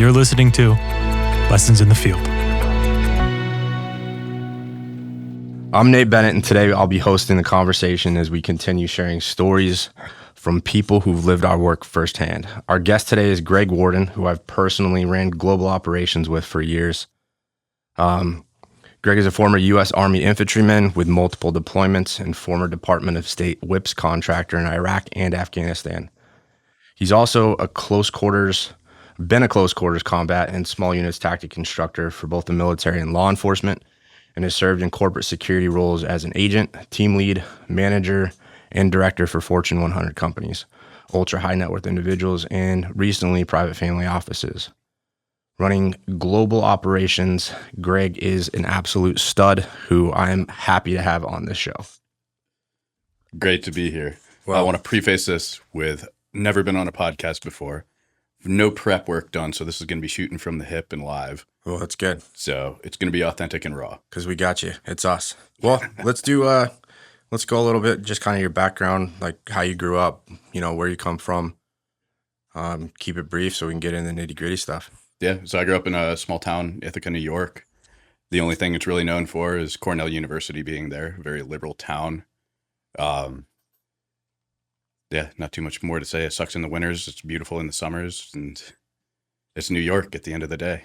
You're listening to Lessons in the Field. I'm Nate Bennett, and today I'll be hosting the conversation as we continue sharing stories from people who've lived our work firsthand. Our guest today is Greg Warden, who I've personally ran global operations with for years. Greg is a former U.S. Army infantryman with multiple deployments and former Department of State WIPS contractor in Iraq and Afghanistan. He's also been a close quarters combat and small units tactic instructor for both the military and law enforcement, and has served in corporate security roles as an agent, team lead, manager, and director for Fortune 100 companies, ultra high net worth individuals, and recently private family offices. Running global operations, Greg is an absolute stud who I am happy to have on this show. Great to be here. Well, I want to preface this with never been on a podcast before. No prep work done, so this is going to be shooting from the hip and live. Well, that's good. So it's going to be authentic and raw. Because we got you. It's us. Well, let's go a little bit, just kind of your background, like how you grew up, where you come from. Keep it brief so we can get into the nitty gritty stuff. Yeah, so I grew up in a small town, Ithaca, New York. The only thing it's really known for is Cornell University being there, a very liberal town. Yeah, not too much more to say. It sucks in the winters. It's beautiful in the summers, and it's New York at the end of the day.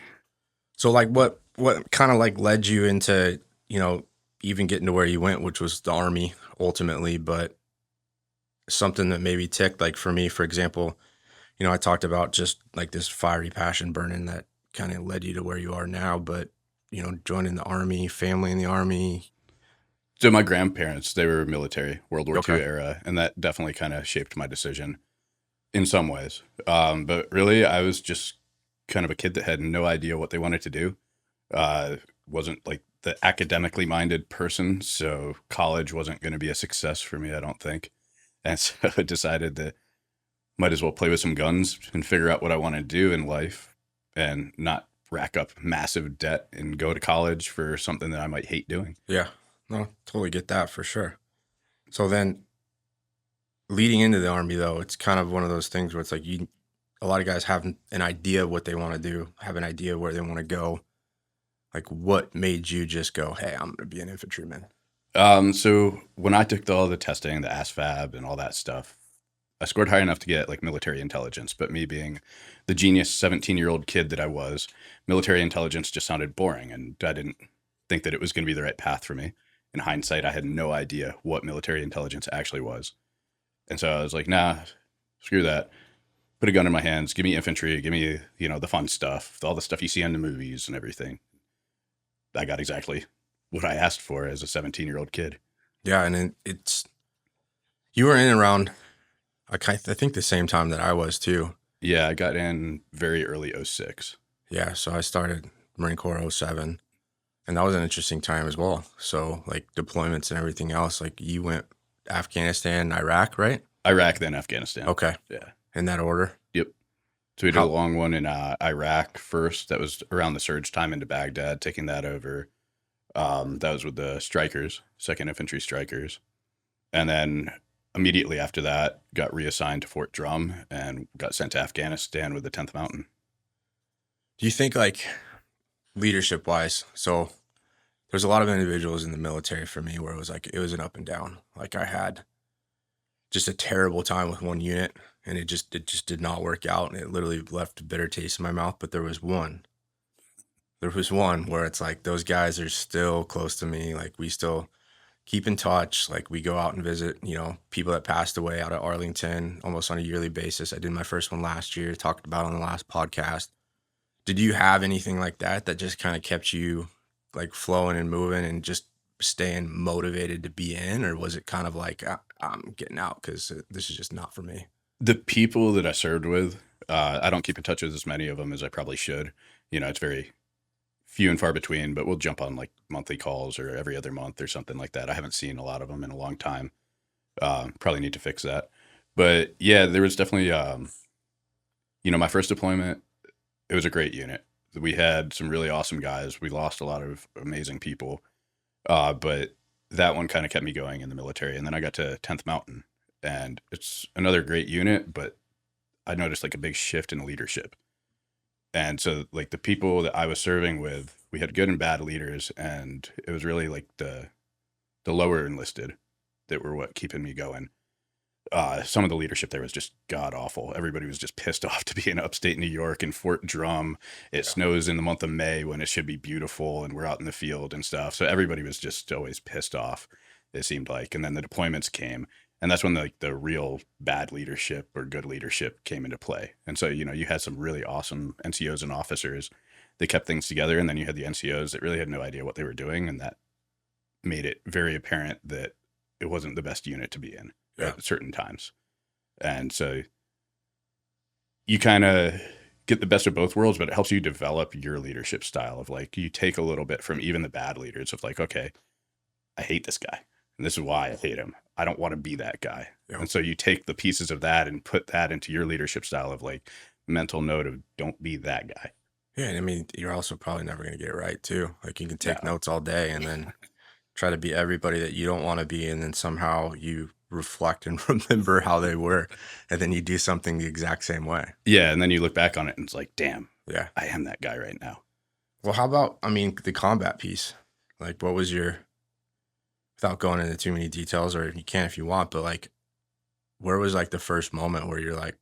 So, like, what kind of like led you into, even getting to where you went, which was the Army ultimately, but something that maybe ticked, like for me, for example, I talked about just like this fiery passion burning that kind of led you to where you are now, but, joining the Army, family in the Army. So my grandparents, they were military, World War Okay. II era, and that definitely kind of shaped my decision in some ways. But really, I was just kind of a kid that had no idea what they wanted to do. Wasn't like the academically minded person, so college wasn't going to be a success for me, I don't think. And so I decided that might as well play with some guns and figure out what I want to do in life and not rack up massive debt and go to college for something that I might hate doing. Yeah, no, totally get that for sure. So then leading into the Army, though, it's kind of one of those things where it's like a lot of guys have an idea of what they want to do, have an idea where they want to go. Like, what made you just go, hey, I'm going to be an infantryman? So when I took all the testing, the ASVAB and all that stuff, I scored high enough to get like military intelligence, but me being the genius 17-year-old kid that I was, military intelligence just sounded boring, and I didn't think that it was going to be the right path for me. In hindsight, I had no idea what military intelligence actually was. And so I was like, nah, screw that. Put a gun in my hands, give me infantry, give me, the fun stuff, all the stuff you see in the movies and everything. I got exactly what I asked for as a 17-year-old kid. Yeah, and you were in and around, I think the same time that I was too. Yeah, I got in very early 06. Yeah, so I started Marine Corps 07, and that was an interesting time as well. So, like, deployments and everything else, like, you went Afghanistan, Iraq, right? Iraq, then Afghanistan. Okay. Yeah. In that order? Yep. So we did a long one in Iraq first. That was around the surge time into Baghdad, taking that over. That was with the Strikers, 2nd Infantry Strikers. And then immediately after that, got reassigned to Fort Drum and got sent to Afghanistan with the 10th Mountain. Do you think, like, leadership-wise, so there's a lot of individuals in the military for me where it was an up and down. Like, I had just a terrible time with one unit, and it just did not work out, and it literally left a bitter taste in my mouth. But there was one where it's like those guys are still close to me. Like, we still keep in touch. Like, we go out and visit, people that passed away out of Arlington almost on a yearly basis. I did my first one last year, talked about it on the last podcast. Did you have anything like that just kind of kept you like flowing and moving and just staying motivated to be in? Or was it kind of like, I'm getting out because this is just not for me? The people that I served with, I don't keep in touch with as many of them as I probably should. It's very few and far between, but we'll jump on like monthly calls or every other month or something like that. I haven't seen a lot of them in a long time. Probably need to fix that. But yeah, there was definitely, my first deployment, it was a great unit. We had some really awesome guys. We lost a lot of amazing people. But that one kind of kept me going in the military. And then I got to 10th Mountain, and it's another great unit, but I noticed like a big shift in leadership. And so like the people that I was serving with, we had good and bad leaders, and it was really like the lower enlisted that were what keeping me going. Some of the leadership there was just god awful. Everybody was just pissed off to be in upstate New York in Fort Drum. It snows in the month of May when it should be beautiful, and we're out in the field and stuff. So everybody was just always pissed off, it seemed like. And then the deployments came, and that's when the real bad leadership or good leadership came into play. And so, you had some really awesome NCOs and officers that kept things together, and then you had the NCOs that really had no idea what they were doing, and that made it very apparent that it wasn't the best unit to be in at certain times. And so you kind of get the best of both worlds, but it helps you develop your leadership style of like, you take a little bit from even the bad leaders of like, okay, I hate this guy, and this is why I hate him. I don't want to be that guy. Yeah. And so you take the pieces of that and put that into your leadership style of like mental note of don't be that guy. Yeah. And I mean, you're also probably never going to get it right too. Like you can take notes all day and then try to be everybody that you don't want to be. And then somehow you reflect and remember how they were. And then you do something the exact same way. Yeah. And then you look back on it and it's like, damn, yeah, I am that guy right now. Well, how about, I mean, the combat piece? Like what was without going into too many details, or you can if you want, but like, where was like the first moment where you're like,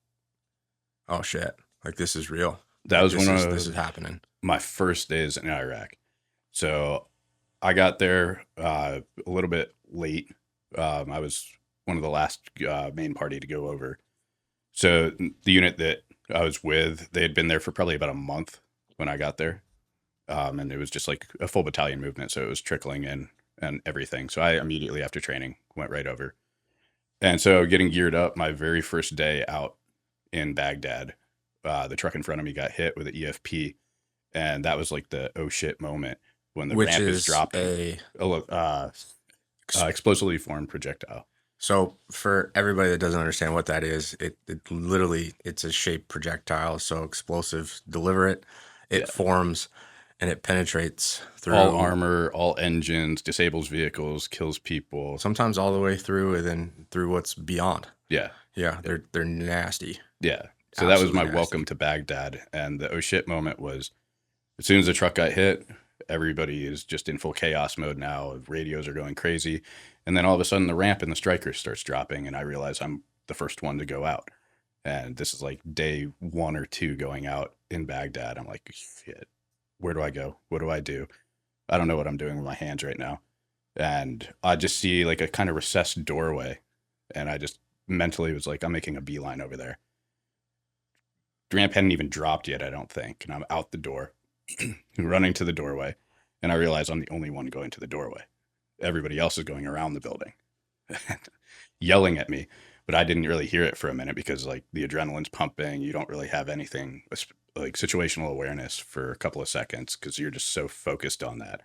oh shit, like this is real? That was this is happening. My first days in Iraq. So I got there a little bit late. I was one of the last main party to go over. So the unit that I was with, they had been there for probably about a month when I got there. And it was just like a full battalion movement. So it was trickling in and everything. So I immediately after training went right over. And so getting geared up, my very first day out in Baghdad, the truck in front of me got hit with an EFP. And that was like the oh shit moment when the ramp is dropping. Explosively formed projectile. So for everybody that doesn't understand what that is, it literally, it's a shaped projectile. So explosives deliver it, forms, and it penetrates through all armor, all engines, disables vehicles, kills people. Sometimes all the way through and then through what's beyond. Yeah. Yeah, they're nasty. Yeah. So that was my welcome to Baghdad. And the oh shit moment was as soon as the truck got hit, everybody is just in full chaos mode now. Radios are going crazy. And then all of a sudden the ramp in the Striker starts dropping, and I realize I'm the first one to go out. And this is like day 1 or 2 going out in Baghdad. I'm like, shit, where do I go? What do I do? I don't know what I'm doing with my hands right now. And I just see like a kind of recessed doorway. And I just mentally was like, I'm making a beeline over there. The ramp hadn't even dropped yet, I don't think. And I'm out the door, running to the doorway. And I realize I'm the only one going to the doorway. Everybody else is going around the building, yelling at me. But I didn't really hear it for a minute because like the adrenaline's pumping. You don't really have anything like situational awareness for a couple of seconds because you're just so focused on that.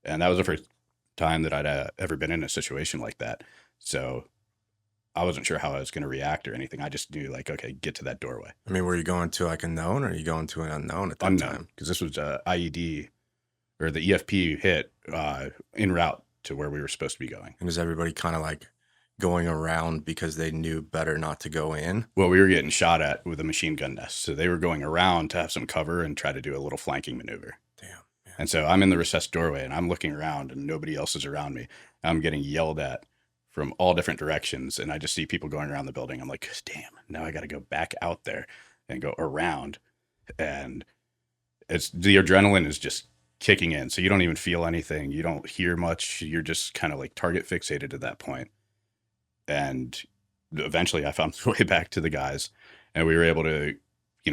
And that was the first time that I'd ever been in a situation like that. So I wasn't sure how I was going to react or anything. I just knew like, okay, get to that doorway. I mean, were you going to like a known, or are you going to an unknown at that time? Because this was IED or the EFP hit en route to where we were supposed to be going. And is everybody kind of like going around because they knew better not to go in? Well, we were getting shot at with a machine gun nest. So they were going around to have some cover and try to do a little flanking maneuver. Damn. Man. And so I'm in the recessed doorway and I'm looking around and nobody else is around me. I'm getting yelled at from all different directions. And I just see people going around the building. I'm like, damn, now I got to go back out there and go around. And it's the adrenaline is just kicking in. So you don't even feel anything. You don't hear much. You're just kind of like target fixated at that point. And eventually I found my way back to the guys and we were able to,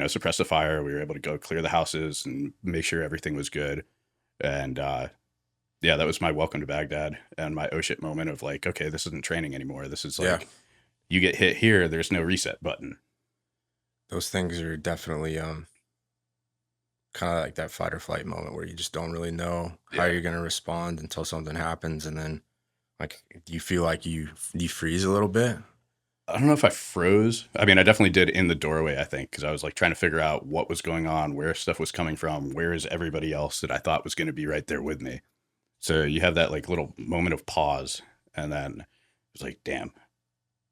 suppress the fire. We were able to go clear the houses and make sure everything was good. And, that was my welcome to Baghdad and my oh shit moment of like, okay, this isn't training anymore. This is like, you get hit here. There's no reset button. Those things are definitely, kind of like that fight or flight moment where you just don't really know how you're going to respond until something happens. And then like, do you feel like you freeze a little bit? I don't know if I froze. I mean, I definitely did in the doorway, I think, because I was like trying to figure out what was going on, where stuff was coming from, where is everybody else that I thought was going to be right there with me. So you have that like little moment of pause. And then it was like, damn,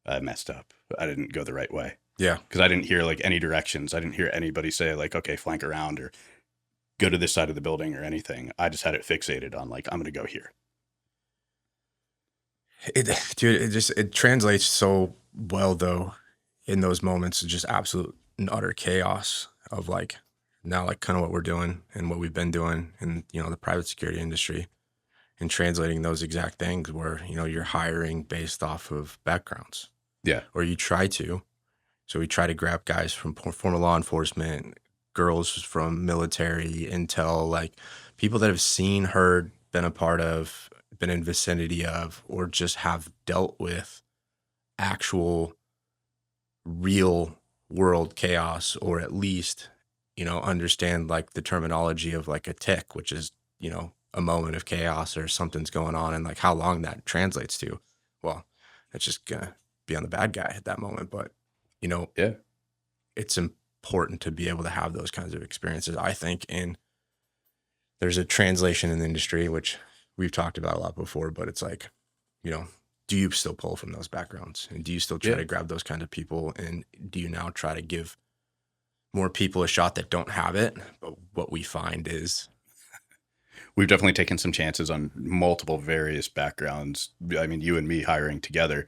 I messed up. I didn't go the right way. Yeah. Because I didn't hear like any directions. I didn't hear anybody say like, okay, flank around or go to this side of the building or anything. I just had it fixated on like, I'm going to go here. It translates so well though in those moments of just absolute and utter chaos of like now like kind of what we're doing and what we've been doing in, you know, the private security industry, and translating those exact things where, you know, you're hiring based off of backgrounds. Yeah. Or you try to. So we try to grab guys from former law enforcement, girls from military, intel, like people that have seen, heard, been a part of, been in vicinity of, or just have dealt with actual real world chaos, or at least, you know, understand like the terminology of like a tick, which is, you know, a moment of chaos or something's going on, and like how long that translates to. Well, it's just gonna be on the bad guy at that moment. But, you know, Yeah. it's important to be able to have those kinds of experiences, I think. And there's a translation in the industry, which we've talked about a lot before, but it's like, you know, do you still pull from those backgrounds, and do you still try to grab those kind of people? And do you now try to give more people a shot that don't have it? But what we find is we've definitely taken some chances on multiple various backgrounds. I mean, you and me hiring together.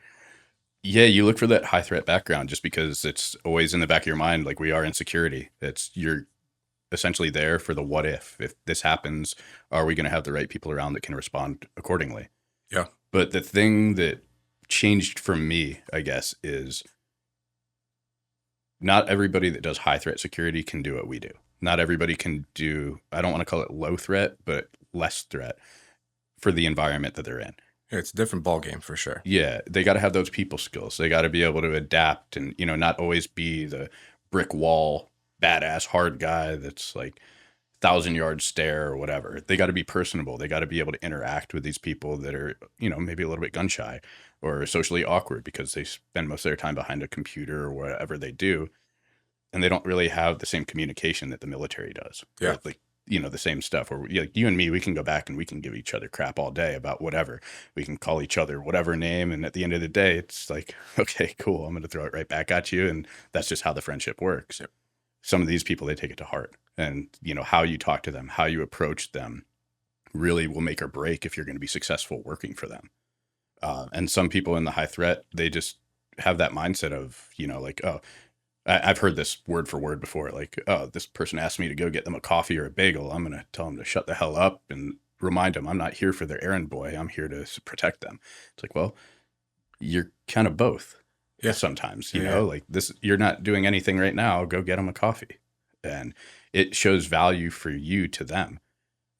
Yeah, you look for that high threat background just because it's always in the back of your mind. Like we are in security. You're essentially there for the what if this happens, are we going to have the right people around that can respond accordingly? Yeah. But the thing that changed for me, I guess, is not everybody that does high threat security can do what we do. Not everybody can do, I don't want to call it low threat, but less threat for the environment that they're in. It's a different ball game for sure. Yeah, they got to have those people skills. They got to be able to adapt and, you know, not always be the brick wall, badass, hard guy that's like 1,000-yard stare or whatever. They got to be personable. They got to be able to interact with these people that are, you know, maybe a little bit gun shy or socially awkward because they spend most of their time behind a computer or whatever they do. And they don't really have the same communication that the military does. Yeah. Or like, you know, the same stuff where like you and me, we can go back and we can give each other crap all day about whatever. We can call each other whatever name. And at the end of the day, it's like, okay, cool. I'm going to throw it right back at you. And that's just how the friendship works. Yep. Some of these people, they take it to heart. And, you know, how you talk to them, how you approach them really will make or break if you're going to be successful working for them. And some people in the high threat, they just have that mindset of, you know, like, oh, I've heard this word for word before, like, oh, this person asked me to go get them a coffee or a bagel. I'm going to tell them to shut the hell up and remind them I'm not here for their errand boy. I'm here to protect them. It's like, well, you're kind of both. Yeah. Sometimes, you know, like this, you're not doing anything right now. Go get them a coffee. And it shows value for you to them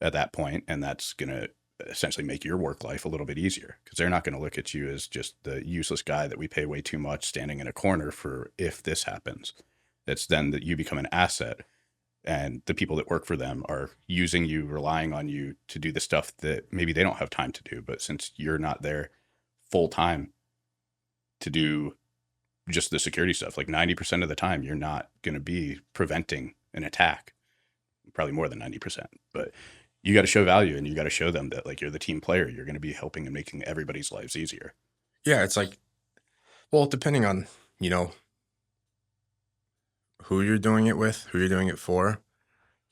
at that point. And that's going to essentially make your work life a little bit easier because they're not going to look at you as just the useless guy that we pay way too much standing in a corner for if this happens. It's then that you become an asset and the people that work for them are using you, relying on you to do the stuff that maybe they don't have time to do. But since you're not there full time to do just the security stuff, like 90% of the time, you're not going to be preventing an attack, probably more than 90%, but you got to show value and you got to show them that like you're the team player. You're going to be helping and making everybody's lives easier. Yeah. It's like, well, depending on, you know, who you're doing it with, who you're doing it for,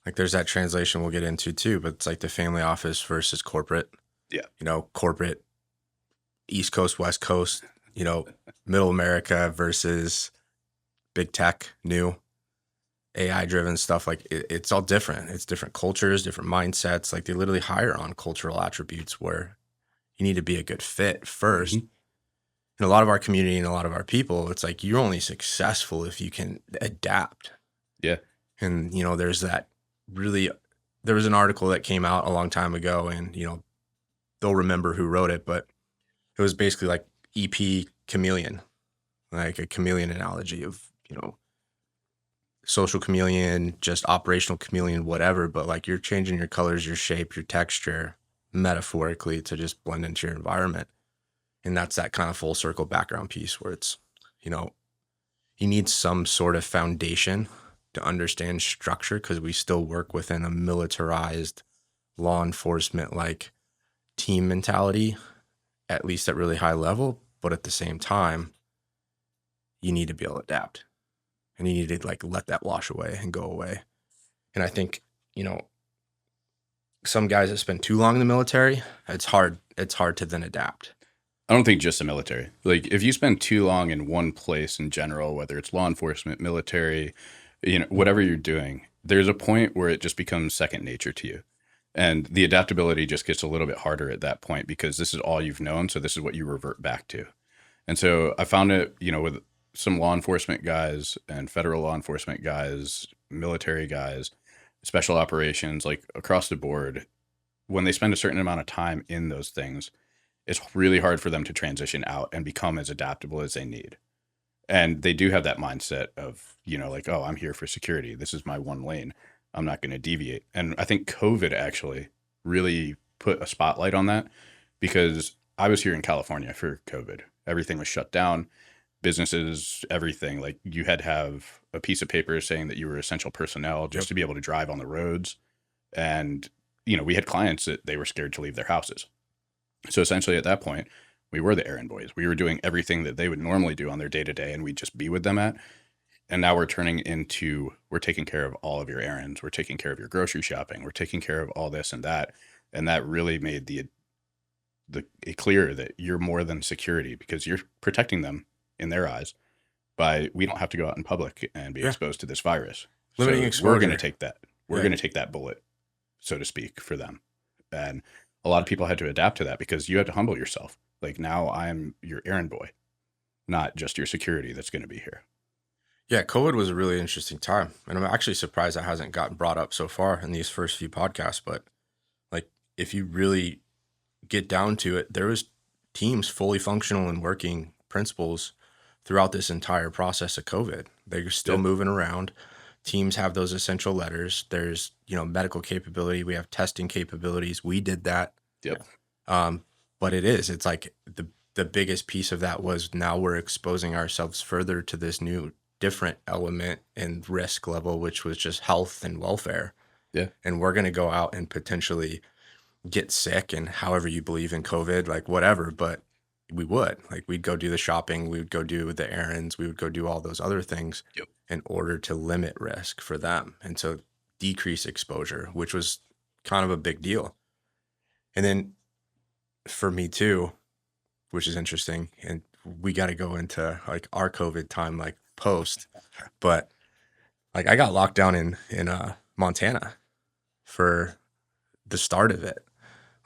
like there's that translation we'll get into too, but it's like the family office versus corporate. Yeah. You know, corporate, East Coast, West Coast, you know, middle America versus big tech, new AI driven stuff. Like it's all different. It's different cultures, different mindsets. Like they literally hire on cultural attributes where you need to be a good fit first. Mm-hmm. And a lot of our community and a lot of our people, it's like you're only successful if you can adapt. Yeah. And, you know, there's that really, there was an article that came out a long time ago and, you know, they'll remember who wrote it, but it was basically like EP chameleon, like a chameleon analogy of, you know, social chameleon, just operational chameleon, whatever. But like you're changing your colors, your shape, your texture metaphorically to just blend into your environment. And that's that kind of full circle background piece where it's, you know, you need some sort of foundation to understand structure because we still work within a militarized law enforcement like team mentality, at least at really high level. But at the same time, you need to be able to adapt. and you need to like let that wash away and go away. And I think, some guys that spend too long in the military, it's hard to then adapt. I don't think just the military. Like if you spend too long in one place in general, whether it's law enforcement, military, whatever you're doing, there's a point where it just becomes second nature to you. And the adaptability just gets a little bit harder at that point because this is all you've known. So this is what you revert back to. And so I found it, with some law enforcement guys and federal law enforcement guys, military guys, special operations, like across the board, when they spend a certain amount of time in those things, it's really hard for them to transition out and become as adaptable as they need. And they do have that mindset of, like, oh, I'm here for security. This is my one lane. I'm not going to deviate. And I think COVID actually really put a spotlight on that because I was here in California for COVID. Everything was shut down. Businesses, everything. Like you had to have a piece of paper saying that you were essential personnel just to be able to drive on the roads. And, we had clients that they were scared to leave their houses. So essentially at that point, we were the errand boys. We were doing everything that they would normally do on their day-to-day and we'd just be with them at. And now we're taking care of all of your errands. We're taking care of your grocery shopping. We're taking care of all this and that. And that really made it clear that you're more than security because you're protecting them in their eyes by we don't have to go out in public and be exposed to this virus. Limiting exposure. We're going to take that. We're going to take that bullet, so to speak, for them. And a lot of people had to adapt to that because you had to humble yourself. Like now I'm your errand boy, not just your security that's going to be here. Yeah, COVID was a really interesting time. And I'm actually surprised that hasn't gotten brought up so far in these first few podcasts. But like if you really get down to it, there was teams fully functional and working principals throughout this entire process of COVID. They're still moving around. Teams have those essential letters. There's, medical capability. We have testing capabilities. We did that. Yep. But it's like the biggest piece of that was now we're exposing ourselves further to this new different element and risk level, which was just health and welfare. Yeah. And we're going to go out and potentially get sick and however you believe in COVID, like whatever, but we would like, we'd go do the shopping. We would go do the errands. We would go do all those other things in order to limit risk for them. And so decrease exposure, which was kind of a big deal. And then for me too, which is interesting. And we got to go into like our COVID time, like post, but like I got locked down in Montana for the start of it.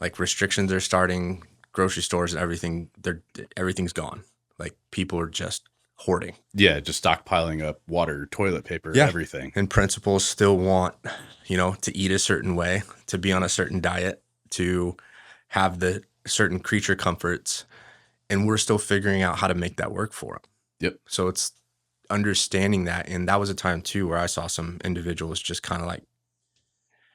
Like restrictions are starting, grocery stores and everything's gone. Like people are just hoarding. Yeah, just stockpiling up water, toilet paper, everything. And principals still want, to eat a certain way, to be on a certain diet, to have the certain creature comforts. And we're still figuring out how to make that work for them. Yep. So it's understanding that. And that was a time too where I saw some individuals just kind of like,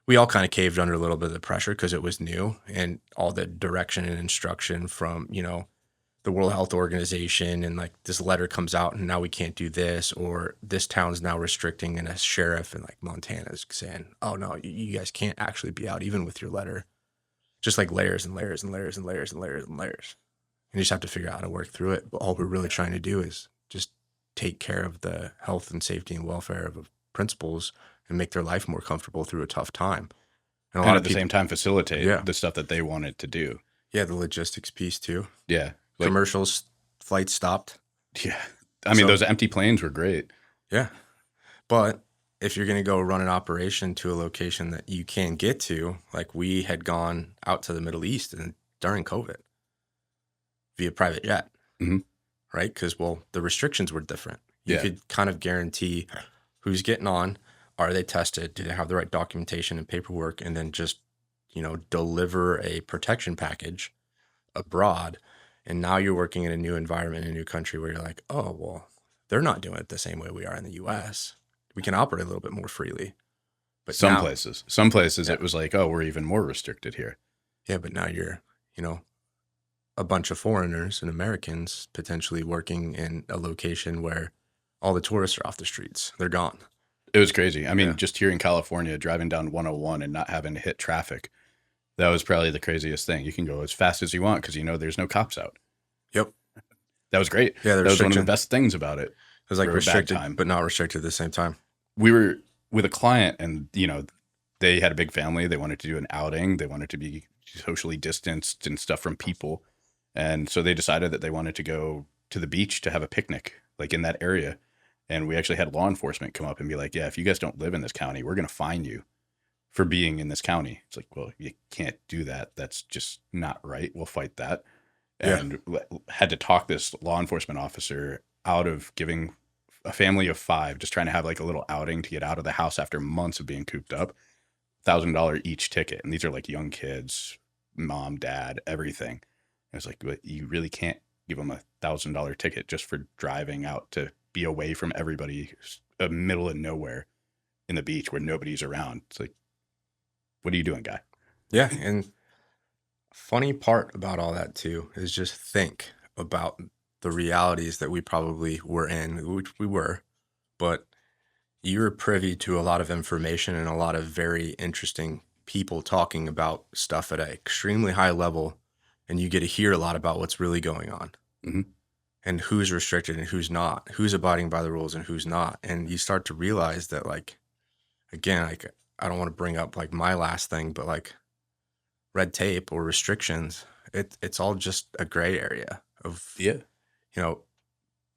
we all kind of caved under a little bit of the pressure because it was new and all the direction and instruction from, the World Health Organization and like this letter comes out and now we can't do this or this town's now restricting and a sheriff in like Montana is saying, oh no, you guys can't actually be out even with your letter. Just like layers and layers and layers and layers and layers and layers. And you just have to figure out how to work through it. But all we're really trying to do is just take care of the health and safety and welfare of principals and make their life more comfortable through a tough time. And at the same time facilitate the stuff that they wanted to do. Yeah, the logistics piece too. Yeah. Like, commercials, flights stopped. Yeah. I mean, those empty planes were great. Yeah. But if you're going to go run an operation to a location that you can get to, like we had gone out to the Middle East and during COVID via private jet, right? Because, the restrictions were different. You could kind of guarantee who's getting on. Are they tested? Do they have the right documentation and paperwork? And then just, deliver a protection package abroad. And now you're working in a new environment, in a new country where you're like, oh, well, they're not doing it the same way we are in the U.S. We can operate a little bit more freely. But some places it was like, oh, we're even more restricted here. Yeah, but now you're, a bunch of foreigners and Americans potentially working in a location where all the tourists are off the streets. They're gone. It was crazy. I mean, just here in California, driving down 101 and not having to hit traffic, that was probably the craziest thing. You can go as fast as you want because there's no cops out. Yep. That was great. Yeah, that was one of the best things about it. was like or a bad restricted, time. but not restricted at the same time. We were with a client, and they had a big family. They wanted to do an outing. They wanted to be socially distanced and stuff from people, and so they decided that they wanted to go to the beach to have a picnic, like in that area. And we actually had law enforcement come up and be like, "Yeah, if you guys don't live in this county, we're going to fine you for being in this county." It's like, well, you can't do that. That's just not right. We'll fight that. And had to talk this law enforcement officer out of giving a family of 5, just trying to have like a little outing to get out of the house after months of being cooped up, $1,000 each ticket. And these are like young kids, mom, dad, everything. And it's like, but you really can't give them $1,000 ticket just for driving out to be away from everybody, middle of nowhere in the beach where nobody's around. It's like, what are you doing, guy? Yeah. And funny part about all that too is just think about the realities that we probably were in, which we were, but you were privy to a lot of information and a lot of very interesting people talking about stuff at an extremely high level, and you get to hear a lot about what's really going on. Mm-hmm. And who's restricted and who's not, who's abiding by the rules and who's not. And you start to realize that, like, again, like, I don't want to bring up like my last thing, but like red tape or restrictions, it's all just a gray area of,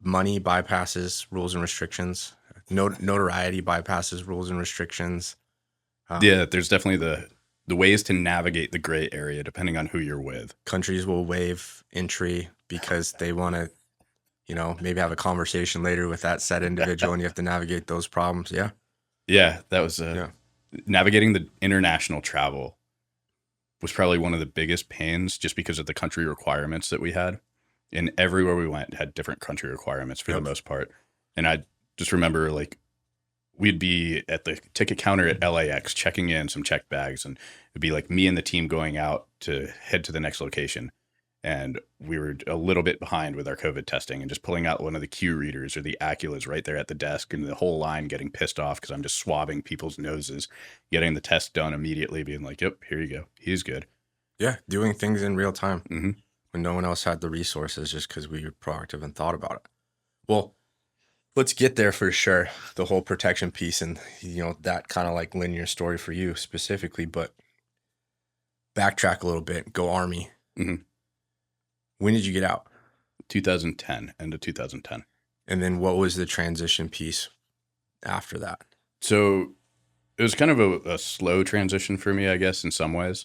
money bypasses rules and restrictions. Notoriety bypasses rules and restrictions. There's definitely the ways to navigate the gray area depending on who you're with. Countries will waive entry because they want to, maybe have a conversation later with that said individual, and you have to navigate those problems. Yeah. Yeah, that was navigating the international travel was probably one of the biggest pains, just because of the country requirements that we had. And everywhere we went had different country requirements for the most part. And I just remember, like, we'd be at the ticket counter at LAX checking in some checked bags, and it'd be like me and the team going out to head to the next location. And we were a little bit behind with our COVID testing, and just pulling out one of the Q readers or the Aculas right there at the desk, and the whole line getting pissed off because I'm just swabbing people's noses, getting the test done immediately, being like, yep, here you go. He's good. Yeah, doing things in real time Mm-hmm. when no one else had the resources, just because we were proactive and thought about it. Well, let's get there for sure, the whole protection piece and, that kind of like linear story for you specifically, but backtrack a little bit, go Army. Mm-hmm. When did you get out? 2010, end of 2010. And then what was the transition piece after that? So it was kind of a slow transition for me, I guess, in some ways.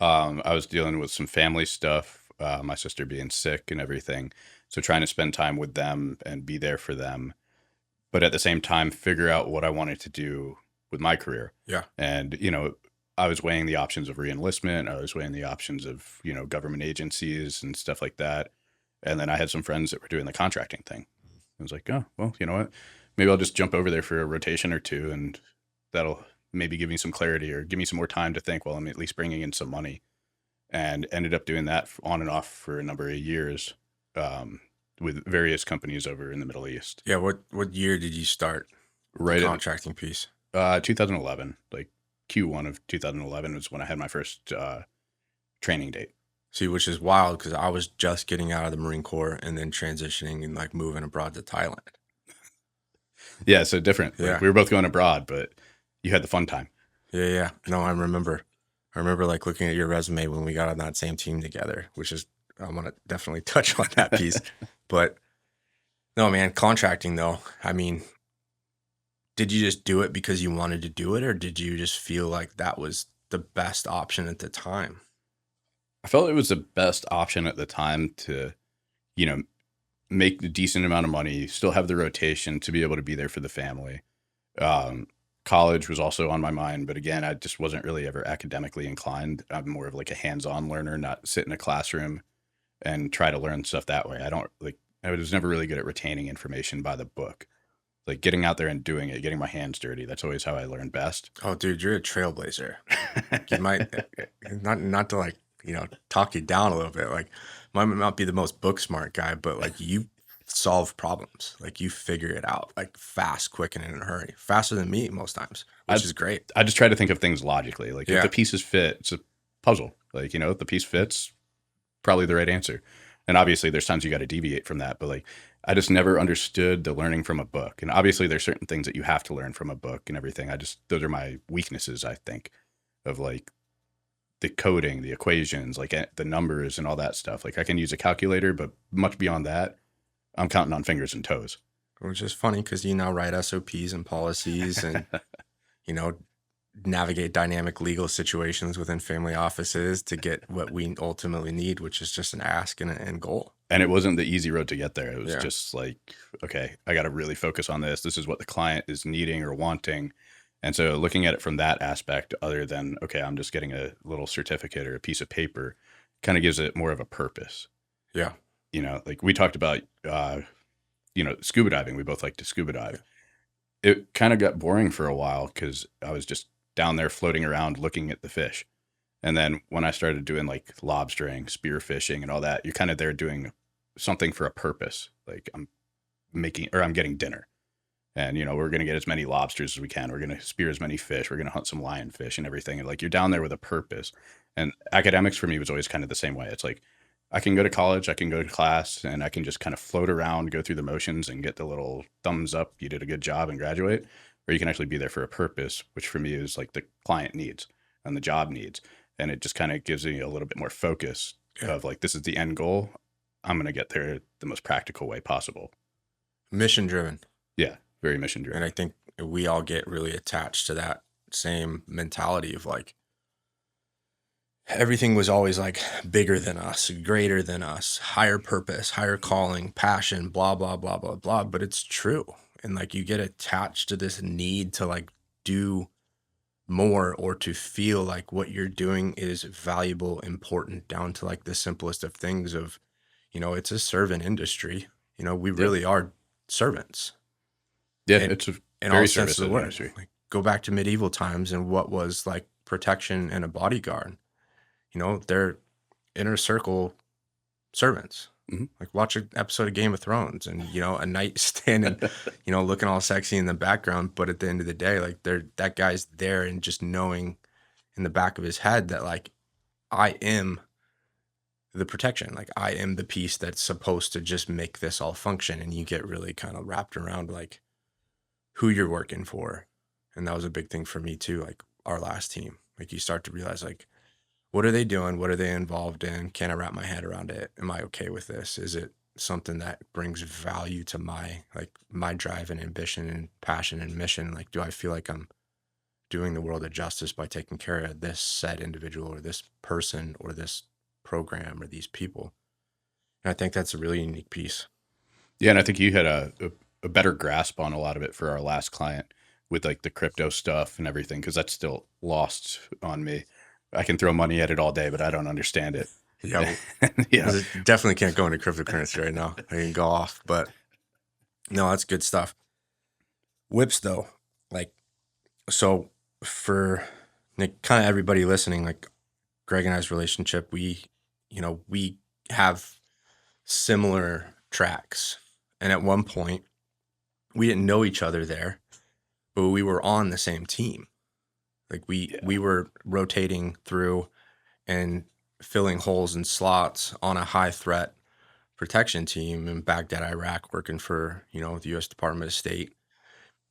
I was dealing with some family stuff, my sister being sick and everything. So trying to spend time with them and be there for them, but at the same time, figure out what I wanted to do with my career. Yeah. And, I was weighing the options of reenlistment. I was weighing the options of, government agencies and stuff like that. And then I had some friends that were doing the contracting thing. I was like, oh, well, you know what? Maybe I'll just jump over there for a rotation or two, and that'll maybe give me some clarity or give me some more time to think, well, I'm at least bringing in some money. And ended up doing that on and off for a number of years with various companies over in the Middle East. Yeah. What year did you start the contracting piece? 2011, like Q1 of 2011 was when I had my first training date. See, which is wild because I was just getting out of the Marine Corps and then transitioning and like moving abroad to Thailand. Yeah, so different. Yeah. Like, we were both going abroad, but you had the fun time. Yeah. No, I remember like looking at your resume when we got on that same team together, which is, I want to definitely touch on that piece. But no, man, contracting though, I mean, did you just do it because you wanted to do it, or did you just feel like that was the best option at the time? I felt it was the best option at the time to, make a decent amount of money, still have the rotation to be able to be there for the family. College was also on my mind, but again, I just wasn't really ever academically inclined. I'm more of like a hands-on learner, not sit in a classroom and try to learn stuff that way. I was never really good at retaining information by the book. Like getting out there and doing it, getting my hands dirty. That's always how I learn best. Oh, dude, you're a trailblazer. You might not to like, talk you down a little bit. Like, might not be the most book smart guy, but like you solve problems. Like you figure it out, like fast, quick, and in a hurry. Faster than me most times, which is great. I just try to think of things logically. Like if Yeah. the pieces fit, it's a puzzle. Like, if the piece fits, probably the right answer. And obviously there's times you got to deviate from that, but like I just never understood the learning from a book. And obviously there's certain things that you have to learn from a book and everything. Those are my weaknesses, I think, of like the coding, the equations, like the numbers and all that stuff. Like I can use a calculator, but much beyond that, I'm counting on fingers and toes. Which is funny because you now write SOPs and policies and, you know, navigate dynamic legal situations within family offices to get what we ultimately need, which is just an ask and an end goal. And it wasn't the easy road to get there. It was Yeah. just like, okay, I got to really focus on this. This is what the client is needing or wanting. And so looking at it from that aspect, other than, okay, I'm just getting a little certificate or a piece of paper, kind of gives it more of a purpose. Yeah. You know, like we talked about, scuba diving. We both like to scuba dive. It kind of got boring for a while because I was just down there floating around looking at the fish. And then when I started doing like lobstering, spear fishing and all that, you're kind of there doing something for a purpose. Like I'm getting dinner. And, you know, we're going to get as many lobsters as we can. We're going to spear as many fish. We're going to hunt some lionfish and everything. And like you're down there with a purpose. And academics for me was always kind of the same way. It's like I can go to college, I can go to class, and I can just kind of float around, go through the motions and get the little thumbs up, you did a good job and graduate. Or you can actually be there for a purpose, which for me is like the client needs and the job needs. And it just kind of gives me a little bit more focus of like, this is the end goal. I'm going to get there the most practical way possible. Mission driven. Yeah, very mission driven. And I think we all get really attached to that same mentality of like, everything was always like bigger than us, greater than us, higher purpose, higher calling, passion, blah, blah, blah, blah, blah. But it's true. And like you get attached to this need to like do more or to feel like what you're doing is valuable, important, down to like the simplest of things of, you know, it's a servant industry. You know, we really are servants. Yeah, And- it's a In very all sense of the service word. industry. Like, go back to medieval times and what was like protection and a bodyguard. You know, they're inner circle servants. Mhm. Like watch an episode of Game of Thrones and, you know, a knight standing, you know, looking all sexy in the background. But at the end of the day, like that guy's there and just knowing in the back of his head that like, I am the protection. Like I am the piece that's supposed to just make this all function. And you get really kind of wrapped around like who you're working for. And that was a big thing for me too. Like our last team, like you start to realize like, what are they doing? What are they involved in? Can I wrap my head around it? Am I okay with this? Is it something that brings value to my drive and ambition and passion and mission? Like, do I feel like I'm doing the world a justice by taking care of this said individual or this person or this program or these people? And I think that's a really unique piece. Yeah, and I think you had a better grasp on a lot of it for our last client with like the crypto stuff and everything, because that's still lost on me. I can throw money at it all day, but I don't understand it. Yeah, Yeah. definitely can't go into cryptocurrency right now. I can go off, but no, that's good stuff. Whips though, like, so for like, kind of everybody listening, like Greg and I's relationship, we have similar tracks. And at one point we didn't know each other there, but we were on the same team. Like we were rotating through and filling holes and slots on a high threat protection team in Baghdad, Iraq, working for, you know, the U.S. Department of State,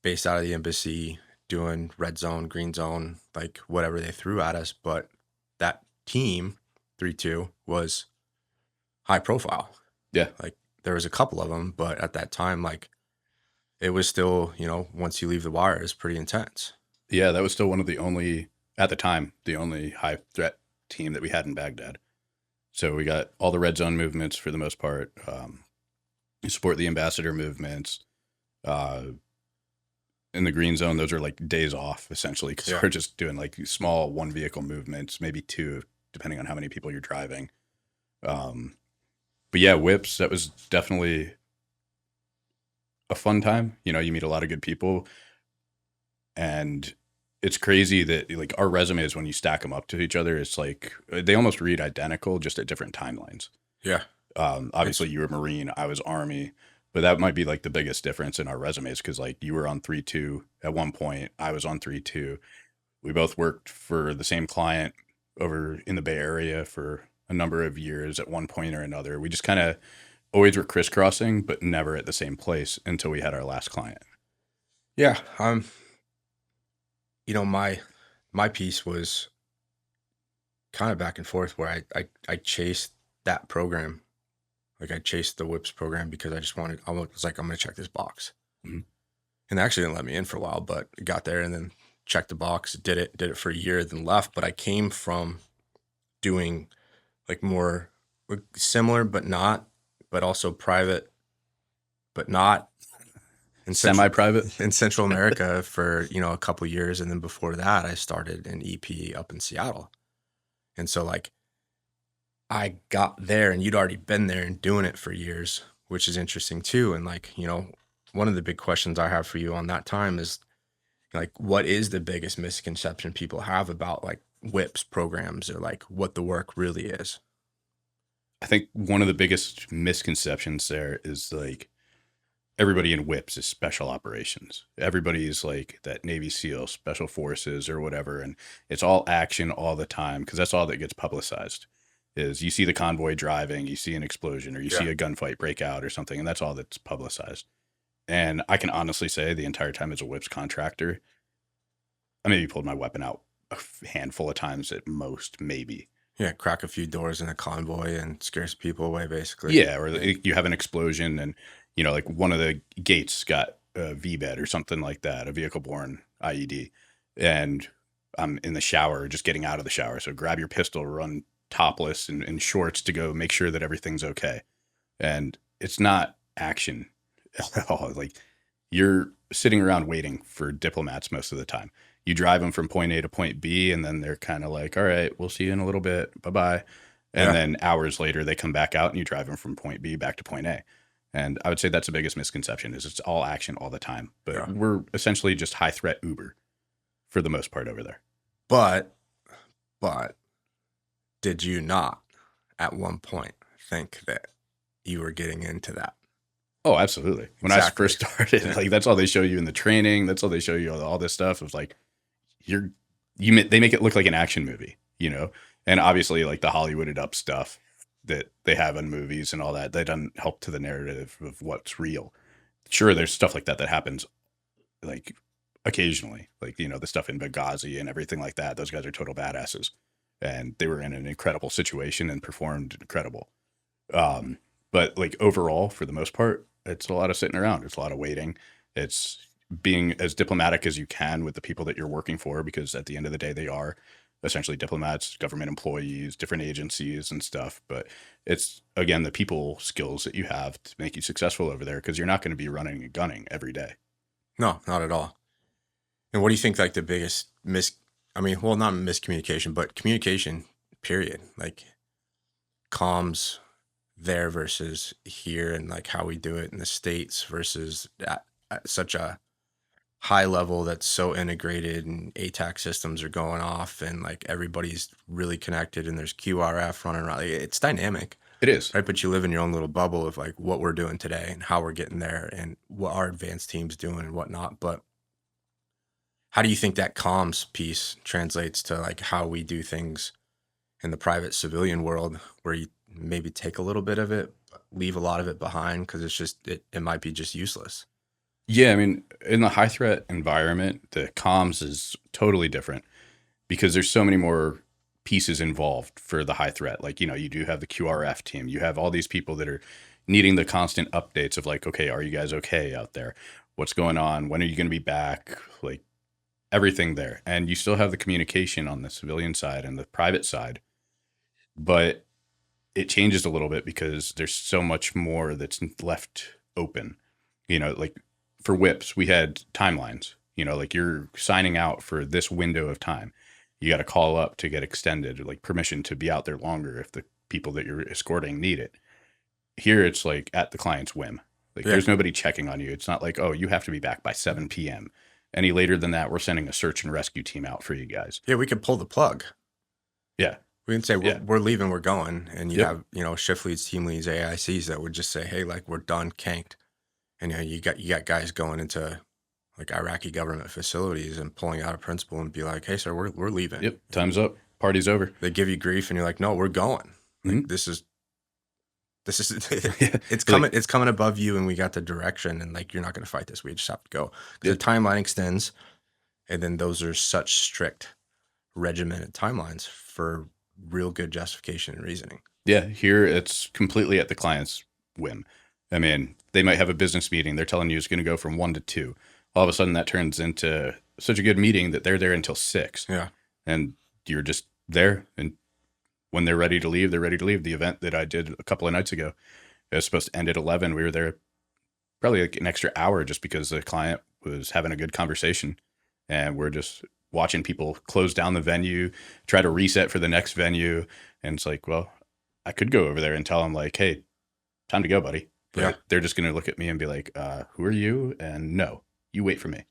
based out of the embassy, doing red zone, green zone, like whatever they threw at us. But that team, 3-2, was high profile. Yeah. Like there was a couple of them, but at that time, like it was still, you know, once you leave the wire, it's pretty intense. Yeah, that was still one of the only, at the time, the only high threat team that we had in Baghdad. So we got all the red zone movements for the most part. You support the ambassador movements. In the green zone, those are like days off essentially, because we're just doing like small one vehicle movements, maybe two, depending on how many people you're driving. But yeah, whips, that was definitely a fun time. You know, you meet a lot of good people, and it's crazy that like our resumes, when you stack them up to each other, it's like they almost read identical, just at different timelines. Yeah. Obviously you were Marine, I was Army, but that might be like the biggest difference in our resumes, because like you were on 3-2 at one point, I was on 3-2. We both worked for the same client over in the Bay Area for a number of years at one point or another. We just kind of always were crisscrossing, but never at the same place until we had our last client. Yeah. My piece was kind of back and forth where I chased that program. Like I chased the whips program because I was like, I'm going to check this box. Mm-hmm. And they actually didn't let me in for a while, but got there and then checked the box, did it for a year, then left. But I came from doing like more similar, but not, but also private, but not. Semi-private in Central America for, a couple years. And then before that, I started an EP up in Seattle. And so like I got there and you'd already been there and doing it for years, which is interesting too. And like, one of the big questions I have for you on that time is like, what is the biggest misconception people have about like whips programs or like what the work really is? I think one of the biggest misconceptions there is like everybody in whips is special operations. Everybody is like that Navy SEAL, special forces or whatever. And it's all action all the time because that's all that gets publicized is you see the convoy driving, you see an explosion or you see a gunfight break out or something. And that's all that's publicized. And I can honestly say the entire time as a whips contractor, I maybe pulled my weapon out a handful of times at most, maybe. Yeah, crack a few doors in a convoy and scares people away, basically. Yeah, or you have an explosion and, like one of the gates got a VBED or something like that, a vehicle-borne IED. And I'm in the shower, just getting out of the shower. So grab your pistol, run topless and in shorts to go make sure that everything's okay. And it's not action at all. Like you're sitting around waiting for diplomats most of the time. You drive them from point A to point B, and then they're kind of like, all right, we'll see you in a little bit. Bye-bye. And then hours later, they come back out and you drive them from point B back to point A. And I would say that's the biggest misconception is it's all action all the time. But we're essentially just high threat Uber for the most part over there. But did you not at one point think that you were getting into that? Oh, absolutely. When I first started, like that's all they show you in the training. That's all they show you all this stuff of like, they make it look like an action movie, and obviously like the Hollywooded up stuff that they have in movies and all that doesn't help to the narrative of what's real. Sure, there's stuff like that happens like occasionally, like, the stuff in Benghazi and everything like that. Those guys are total badasses and they were in an incredible situation and performed incredible. But like overall, for the most part, it's a lot of sitting around. It's a lot of waiting. It's being as diplomatic as you can with the people that you're working for, because at the end of the day, they are essentially diplomats, government employees, different agencies and stuff. But it's, again, the people skills that you have to make you successful over there, because you're not going to be running and gunning every day. No, not at all. And what do you think like the biggest not miscommunication, but communication, period, like comms there versus here, and like how we do it in the States versus at such a high level that's so integrated and ATAC systems are going off and like everybody's really connected and there's QRF running around. It's dynamic. It is. Right. But you live in your own little bubble of like what we're doing today and how we're getting there and what our advanced team's doing and whatnot. But how do you think that comms piece translates to like how we do things in the private civilian world, where you maybe take a little bit of it, leave a lot of it behind because it's just, it might be just useless? Yeah, I mean, in the high threat environment, the comms is totally different because there's so many more pieces involved for the high threat. Like, you do have the QRF team. You have all these people that are needing the constant updates of like, okay, are you guys okay out there? What's going on? When are you going to be back? Like everything there. And you still have the communication on the civilian side and the private side, but it changes a little bit because there's so much more that's left open, like for whips, we had timelines, like you're signing out for this window of time. You got to call up to get extended, like permission to be out there longer if the people that you're escorting need it. Here, it's like at the client's whim. Like there's nobody checking on you. It's not like, oh, you have to be back by 7 p.m. Any later than that, we're sending a search and rescue team out for you guys. Yeah, we could pull the plug. Yeah. We can say, we're leaving, we're going. And you have, shift leads, team leads, AICs that would just say, hey, like we're done, canked. And you got guys going into like Iraqi government facilities and pulling out a principal and be like, hey, sir, we're leaving. Yep. Time's up. Party's over. They give you grief and you're like, no, we're going. Like, this is This is Yeah. it's coming above you, and we got the direction, and like you're not going to fight this. We just have to go. The timeline extends, and then those are such strict, regimented timelines for real good justification and reasoning. Yeah, here it's completely at the client's whim. I mean, they might have a business meeting. They're telling you it's going to go from 1 to 2. All of a sudden, that turns into such a good meeting that they're there until 6. Yeah. And you're just there. And when they're ready to leave, they're ready to leave. The event that I did a couple of nights ago, it was supposed to end at 11. We were there probably like an extra hour just because the client was having a good conversation. And we're just watching people close down the venue, try to reset for the next venue. And it's like, well, I could go over there and tell them like, hey, time to go, buddy. But Yeah. they're just going to look at me and be like, who are you? And no, you wait for me.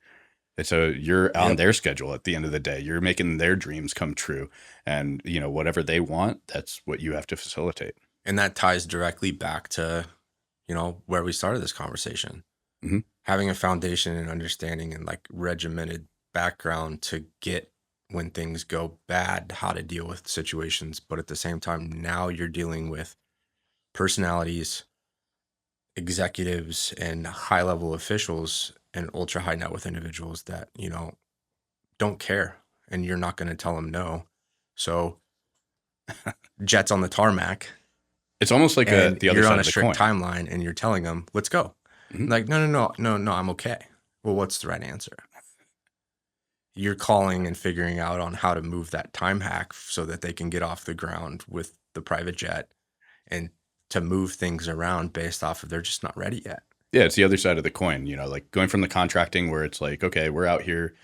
And so you're on their schedule at the end of the day. You're making their dreams come true. And, you know, whatever they want, that's what you have to facilitate. And that ties directly back to, you know, where we started this conversation. Mm-hmm. Having a foundation and understanding and like regimented background to get when things go bad, how to deal with situations. But at the same time, now you're dealing with personalities, executives, and high level officials and ultra high net worth individuals that, you know, don't care, and you're not going to tell them no. So jets on the tarmac. It's almost like and the other you're side on a of the strict coin. timeline, and you're telling them, let's go. Mhm. Like, no, I'm okay. Well, what's the right answer? You're calling and figuring out on how to move that time hack so that they can get off the ground with the private jet and to move things around based off of they're just not ready yet. Yeah, it's the other side of the coin, you know, like going from the contracting where it's like, okay, we're out here,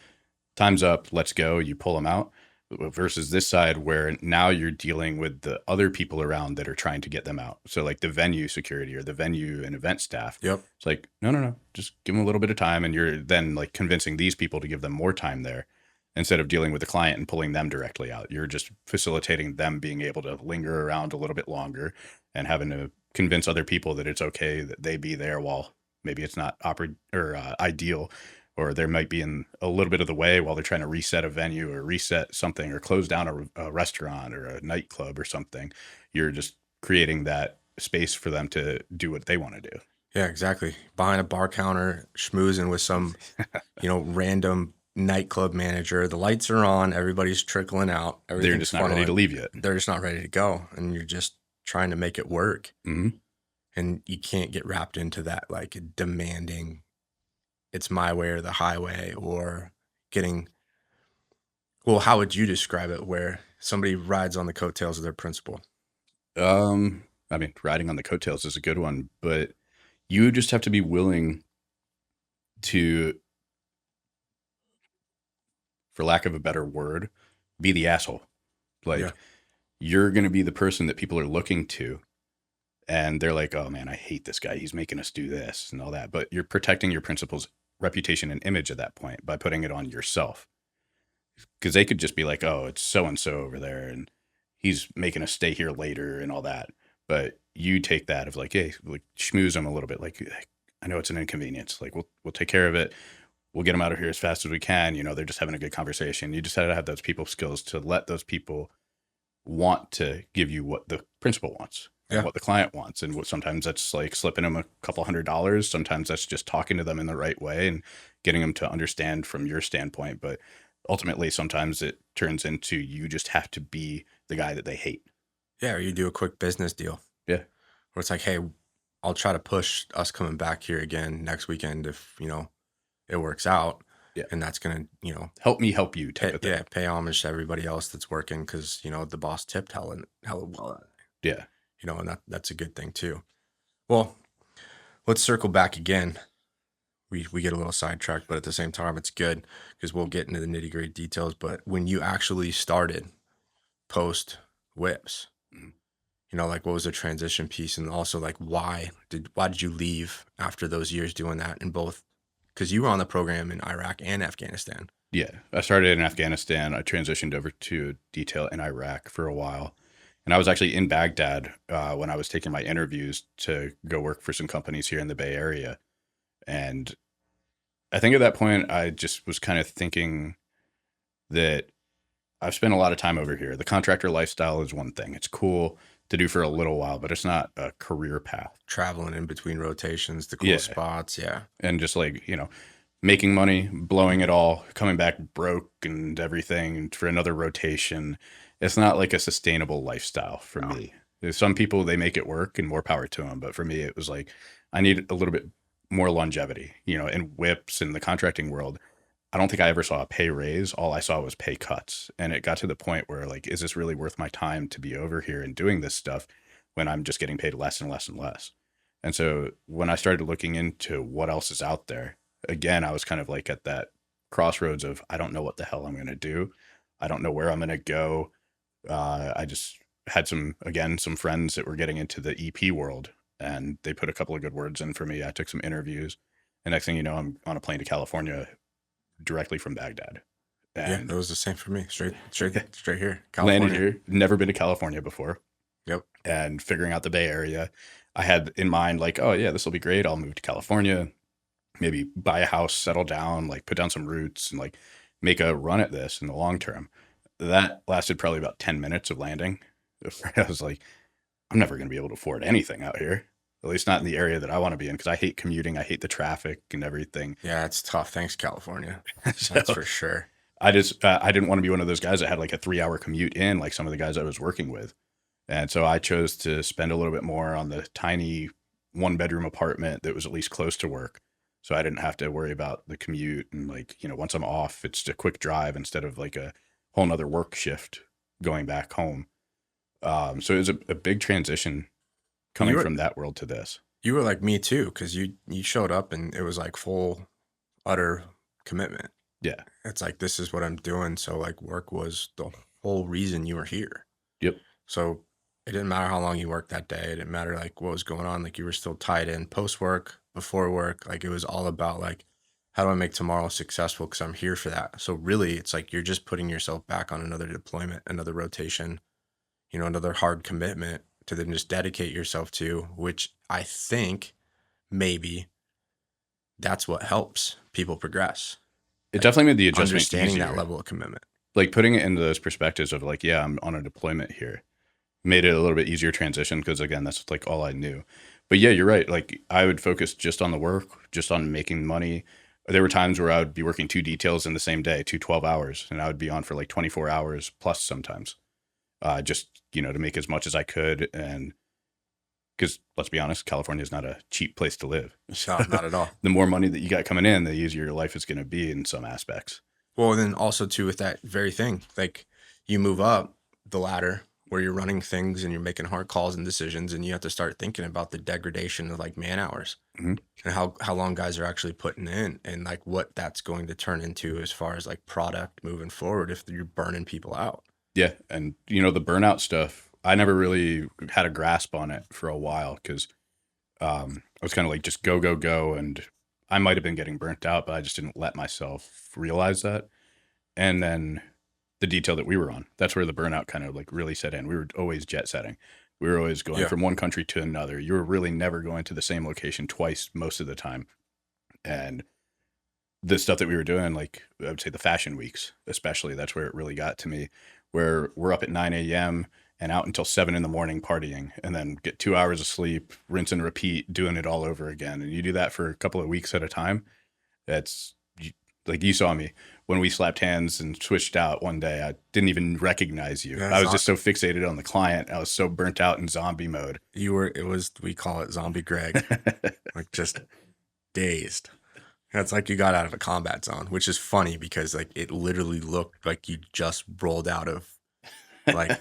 time's up, let's go, you pull them out, versus this side where now you're dealing with the other people around that are trying to get them out. So like the venue security or the venue and event staff. Yep. It's like, no, just give them a little bit of time. And you're then like convincing these people to give them more time there instead of dealing with the client and pulling them directly out. You're just facilitating them being able to linger around a little bit longer and having to convince other people that it's okay that they be there while maybe it's not ideal, or there might be in a little bit of the way while they're trying to reset a venue or reset something or close down a restaurant or a nightclub or something. You're just creating that space for them to do what they want to do. Yeah, exactly. Behind a bar counter, schmoozing with some, you know, random nightclub manager. The lights are on. Everybody's trickling out. They're just not ready to leave yet. They're just not ready to go. And you're just trying to make it work. Mm-hmm. And you can't get wrapped into that, like demanding it's my way or the highway, or getting, well, how would you describe it where somebody rides on the coattails of their principal? I mean, riding on the coattails is a good one, but you just have to be willing to, for lack of a better word, be the asshole. Like, you're going to be the person that people are looking to. And they're like, oh man, I hate this guy. He's making us do this and all that. But you're protecting your principal's reputation and image at that point by putting it on yourself. Because they could just be like, oh, it's so-and-so over there and he's making us stay here later and all that. But you take that of like, hey, like schmooze them a little bit. Like, I know it's an inconvenience. Like, we'll take care of it. We'll get them out of here as fast as we can. You know, they're just having a good conversation. You just have to have those people skills to let those people want to give you what the principal wants. And what the client wants. And what sometimes that's like slipping them a couple $100. Sometimes that's just talking to them in the right way and getting them to understand from your standpoint. But ultimately, sometimes it turns into you just have to be the guy that they hate. Yeah, or you do a quick business deal. Yeah. Where it's like, hey, I'll try to push us coming back here again next weekend if, you know, it works out. Yeah. And that's going to, you know, help me help you type of thing. Yeah, pay homage to everybody else that's working because, you know, the boss tipped hella well. Yeah. You know, and that's a good thing too. Well, let's circle back again. We get a little sidetracked, but at the same time, it's good because we'll get into the nitty gritty details. But when you actually started post whips, you know, like what was the transition piece, and also like why did you leave after those years doing that in both? Because you were on the program in Iraq and Afghanistan. Yeah, I started in Afghanistan. I transitioned over to detail in Iraq for a while. And I was actually in Baghdad when I was taking my interviews to go work for some companies here in the Bay Area. And I think at that point, I just was kind of thinking that I've spent a lot of time over here. The contractor lifestyle is one thing. It's cool. to do for a little while, but it's not a career path. Traveling in between rotations, the cool Yeah. spots. Yeah. And just like, making money, blowing it all, coming back broke and everything for another rotation. It's not like a sustainable lifestyle for No. me. There's some people, they make it work and more power to them. But for me, it was like, I need a little bit more longevity, in whips in the contracting world. I don't think I ever saw a pay raise. All I saw was pay cuts. And it got to the point where like, is this really worth my time to be over here and doing this stuff when I'm just getting paid less and less and less? And so when I started looking into what else is out there, again, I was kind of like at that crossroads of, I don't know what the hell I'm going to do. I don't know where I'm going to go. I just had some friends that were getting into the EP world, and they put a couple of good words in for me. I took some interviews, and next thing you know, I'm on a plane to California directly from Baghdad. And yeah, it was the same for me. Straight here. Landed California. here, never been to California before. Yep. And figuring out the Bay Area, I had in mind like, oh yeah, this will be great. I'll move to California, maybe buy a house, settle down, like put down some roots and like make a run at this in the long term. That lasted probably about 10 minutes of landing. I was like, I'm never going to be able to afford anything out here, at least not in the area that I want to be in, because I hate commuting. I hate the traffic and everything. Yeah, it's tough. Thanks, California. So That's for sure. I just, I didn't want to be one of those guys that had like a 3-hour commute in, like some of the guys I was working with. And so I chose to spend a little bit more on the tiny 1-bedroom apartment that was at least close to work. So I didn't have to worry about the commute. And like, once I'm off, it's a quick drive instead of like a whole nother work shift going back home. So it was a big transition coming from that world to this. You were like me too, because you showed up and it was like full, utter commitment. Yeah. It's like, this is what I'm doing. So like work was the whole reason you were here. Yep. So it didn't matter how long you worked that day. It didn't matter like what was going on. Like you were still tied in post work, before work. Like it was all about like, how do I make tomorrow successful? Because I'm here for that. So really it's like, you're just putting yourself back on another deployment, another rotation, another hard commitment to then just dedicate yourself to, which I think maybe that's what helps people progress. It definitely made the adjustment Understanding easier. that level of commitment. Like putting it into those perspectives of like, yeah, I'm on a deployment here, made it a little bit easier transition because again, that's like all I knew. But yeah, you're right. Like I would focus just on the work, just on making money. There were times where I would be working 2 details in the same day, 12 hours, and I would be on for like 24 hours plus sometimes, just, to make as much as I could. And because let's be honest, California is not a cheap place to live. No, not at all. The more money that you got coming in, the easier your life is going to be in some aspects. Well, and then also too with that very thing, like you move up the ladder where you're running things and you're making hard calls and decisions, and you have to start thinking about the degradation of like man hours and how long guys are actually putting in and like what that's going to turn into as far as like product moving forward if you're burning people out. Yeah. And, the burnout stuff, I never really had a grasp on it for a while because I was kind of like just go, go, go. And I might have been getting burnt out, but I just didn't let myself realize that. And then the detail that we were on, that's where the burnout kind of like really set in. We were always jet setting. We were always going from one country to another. You were really never going to the same location twice most of the time. And the stuff that we were doing, like I would say the fashion weeks, especially, that's where it really got to me, where we're up at 9 a.m. and out until 7 a.m. partying and then get 2 hours of sleep, rinse and repeat, doing it all over again. And you do that for a couple of weeks at a time. That's like, you saw me when we slapped hands and switched out one day. I didn't even recognize you. I was just so fixated on the client. I was so burnt out in zombie mode. We call it zombie Greg, like just dazed. It's like you got out of a combat zone, which is funny because like it literally looked like you just rolled out of like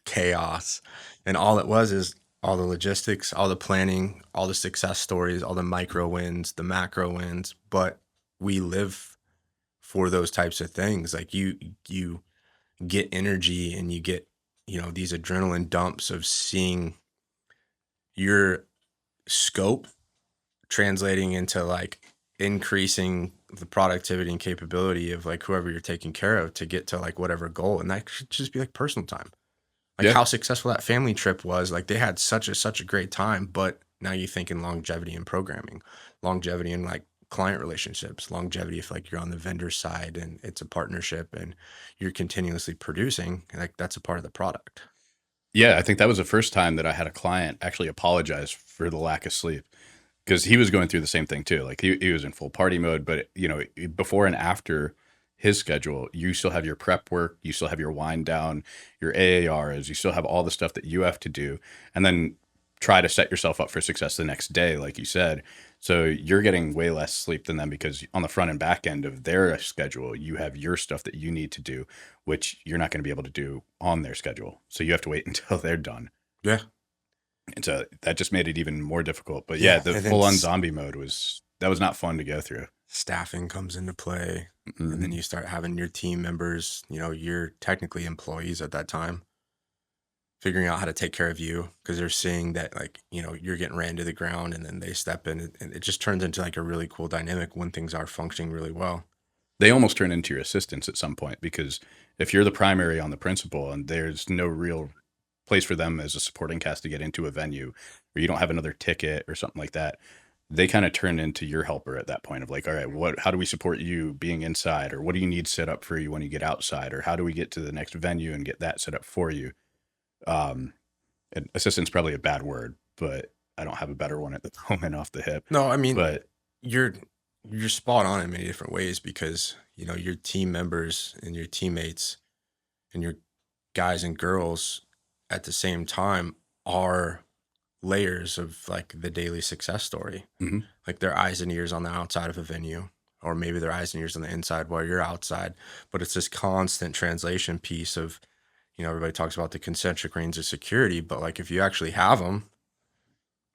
chaos. And all it was is all the logistics, all the planning, all the success stories, all the micro wins, the macro wins. But we live for those types of things. Like you get energy and you get, these adrenaline dumps of seeing your scope translating into like increasing the productivity and capability of like whoever you're taking care of to get to like whatever goal. And that should just be like personal time. Like how successful that family trip was. Like they had such a great time, but now you think in longevity in programming, longevity in like client relationships, longevity if like you're on the vendor side and it's a partnership and you're continuously producing, like that's a part of the product. Yeah, I think that was the first time that I had a client actually apologize for the lack of sleep, because he was going through the same thing too. Like he was in full party mode, but you know, before and after his schedule, you still have your prep work, you still have your wind down, your AARs, you still have all the stuff that you have to do, and then try to set yourself up for success the next day, like you said. So you're getting way less sleep than them, because on the front and back end of their schedule, you have your stuff that you need to do, which you're not going to be able to do on their schedule. So you have to wait until they're done. Yeah. And so that just made it even more difficult. But yeah, the and then full on zombie mode that was not fun to go through. staffing comes into play, Mm-hmm. and then you start having your team members, you know, you're technically employees at that time, figuring out how to take care of you, because they're seeing that, like, you know, you're getting ran to the ground, and then they step in, and it just turns into like a really cool dynamic when things are functioning really well. They almost turn into your assistants at some point, because if you're the primary on the principal and there's no real place for them as a supporting cast to get into a venue, or you don't have another ticket or something like that, they kind of turn into your helper at that point of like, all right, how do we support you being inside, or what do you need set up for you when you get outside, or how do we get to the next venue and get that set up for you? And assistant's probably a bad word, but I don't have a better one at the moment off the hip. No, I mean, But you're spot on in many different ways, because, you know, your team members and your teammates and your guys and girls at the same time are layers of like the daily success story. Mhm. Like their eyes and ears on the outside of a venue, or maybe their eyes and ears on the inside while you're outside. But it's this constant translation piece of, you know, everybody talks about the concentric rings of security, but like if you actually have them,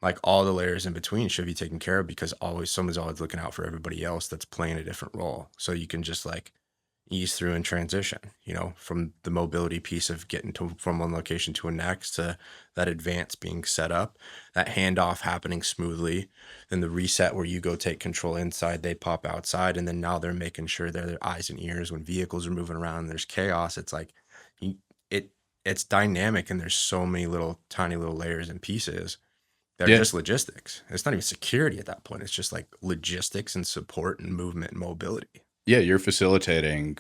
like all the layers in between should be taken care of, because someone's always looking out for everybody else that's playing a different role. So you can just like ease through and transition, you know, from the mobility piece of getting from one location to a next, to that advance being set up, that handoff happening smoothly, then the reset where you go take control inside, they pop outside, and then now they're making sure they're their eyes and ears when vehicles are moving around and there's chaos. It's like it's dynamic, and there's so many tiny little layers and pieces. They're just logistics. It's not even security at that point. It's just like logistics and support and movement and mobility. Yeah, you're facilitating,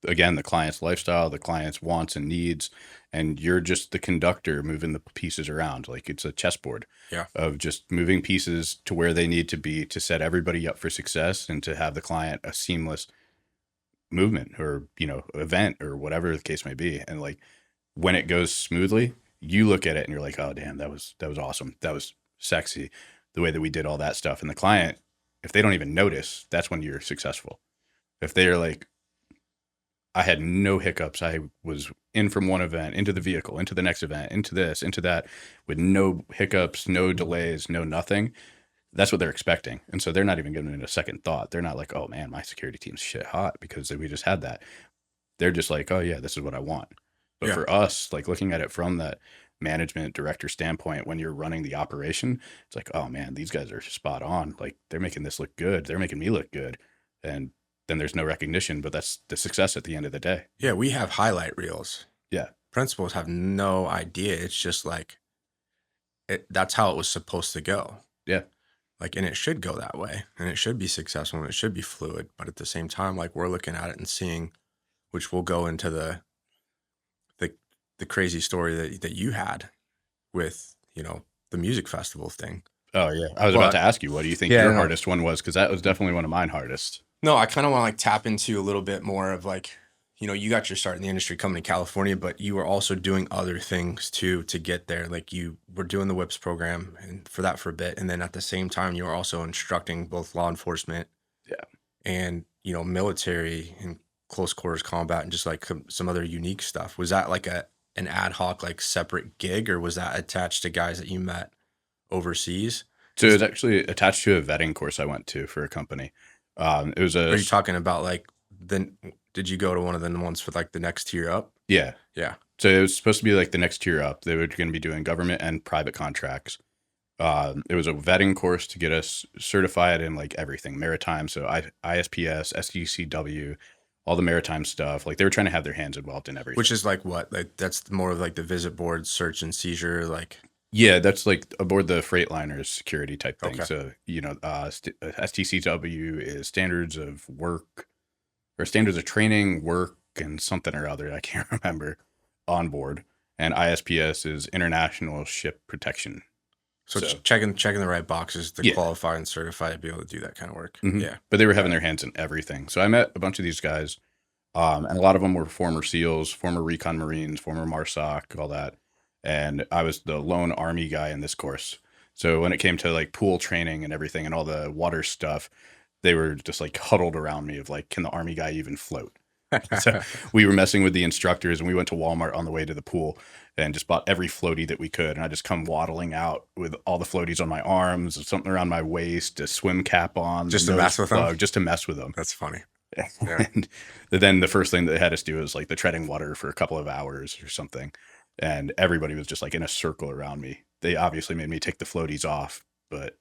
again, the client's lifestyle, the client's wants and needs, and you're just the conductor moving the pieces around. Like it's a chessboard of just moving pieces to where they need to be to set everybody up for success and to have the client a seamless movement, or, you know, event, or whatever the case may be. And like when it goes smoothly, you look at it and you're like, oh, damn, that was awesome. That was sexy, the way that we did all that stuff. And the client, if they don't even notice, that's when you're successful. If they're like, I had no hiccups, I was in from one event, into the vehicle, into the next event, into this, into that, with no hiccups, no delays, no nothing, that's what they're expecting. And so they're not even giving it a second thought. They're not like, oh man, my security team's shit hot because we just had that. They're just like, oh yeah, this is what I want. But for us, like looking at it from that management director standpoint, when you're running the operation, it's like, oh man, these guys are spot on. Like they're making this look good. They're making me look good. And then there's no recognition, but that's the success at the end of the day. Yeah, we have highlight reels. Yeah. Principals have no idea. It's just like, that's how it was supposed to go. Yeah. Like, and it should go that way, and it should be successful, and it should be fluid. But at the same time, like we're looking at it and seeing, which we'll go into the crazy story that you had with, you know, the music festival thing. Oh yeah. I was about to ask you, what do you think your hardest one was? Because that was definitely one of mine hardest. No, I kind of want to like tap into a little bit more of like, you know, you got your start in the industry coming to California, but you were also doing other things too to get there. Like you were doing the WHIPS program and for a bit. And then at the same time, you were also instructing both law enforcement and, you know, military and close quarters combat and just like some other unique stuff. Was that like an ad hoc, like separate gig, or was that attached to guys that you met overseas? So it was actually attached to a vetting course I went to for a company. It was Are you talking about like did you go to one of the ones for like the next tier up? Yeah. Yeah. So it was supposed to be like the next tier up. They were going to be doing government and private contracts. It was a vetting course to get us certified in like everything maritime. So ISPS, SDCW, all the maritime stuff. Like they were trying to have their hands involved in everything. Which is like what? Like that's more of like the visit board search and seizure, like. Yeah, that's like aboard the Freightliners security type thing. Okay. So, you know, STCW is standards of work, or standards of training, work, and something or other. I can't remember, on board. and ISPS is International Ship Protection. So, So- checking the right boxes to Yeah. qualify and certify to be able to do that kind of work. Mhm. Yeah. But they were having their hands in everything. So I met a bunch of these guys, and a lot of them were former SEALs, former Recon Marines, former MARSOC, all that. And I was the lone Army guy in this course. So when it came to like pool training and everything and all the water stuff, they were just like huddled around me of like, can the Army guy even float? So we were messing with the instructors, and we went to Walmart on the way to the pool and just bought every floaty that we could. And I just come waddling out with all the floaties on my arms, something around my waist, a swim cap on, Just the to nose mess with them? plug, just to mess with them. That's funny. Yeah. And then the first thing that they had us do was like the treading water for a couple of hours or something. And everybody was just like in a circle around me. They obviously made me take the floaties off, but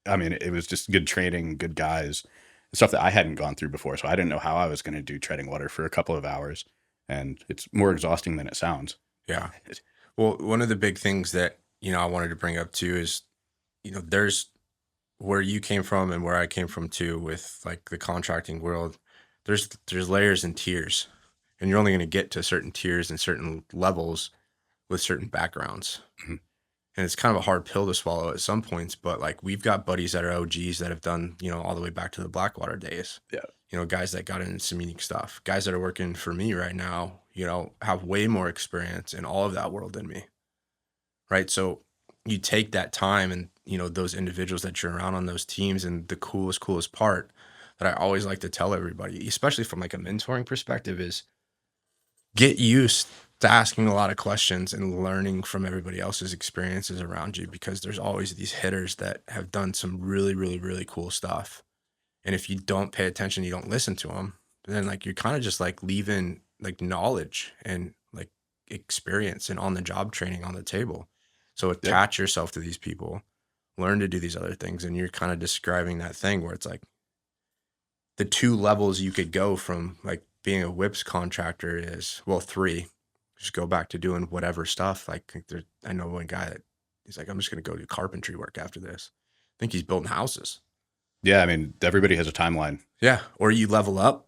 I mean, it was just good training, good guys, stuff that I hadn't gone through before. So I didn't know how I was going to do treading water for a couple of hours. And it's more exhausting than it sounds. Yeah. Well, one of the big things that, I wanted to bring up too is, there's where you came from and where I came from too with like the contracting world. There's layers and tiers, and you're only going to get to certain tiers and certain levels with certain backgrounds. Mhm. And it's kind of a hard pill to swallow at some points, but like we've got buddies that are OGs that have done, all the way back to the Blackwater days. Yeah. Guys that got into some unique stuff, guys that are working for me right now, have way more experience in all of that world than me. Right. So you take that time and, those individuals that you're around on those teams, and the coolest part that I always like to tell everybody, especially from like a mentoring perspective, is get used to asking a lot of questions and learning from everybody else's experiences around you, because there's always these hitters that have done some really, really, really cool stuff. And if you don't pay attention, you don't listen to them, then like you're kind of just like leaving like knowledge and like experience and on the job training on the table. So attach yourself to these people, learn to do these other things. And you're kind of describing that thing where it's like the two levels you could go from like being a whips contractor is, well, three, just go back to doing whatever stuff. Like I know one guy that he's like, I'm just going to go do carpentry work after this. I think he's building houses. Yeah. I mean, everybody has a timeline. Yeah. Or you level up,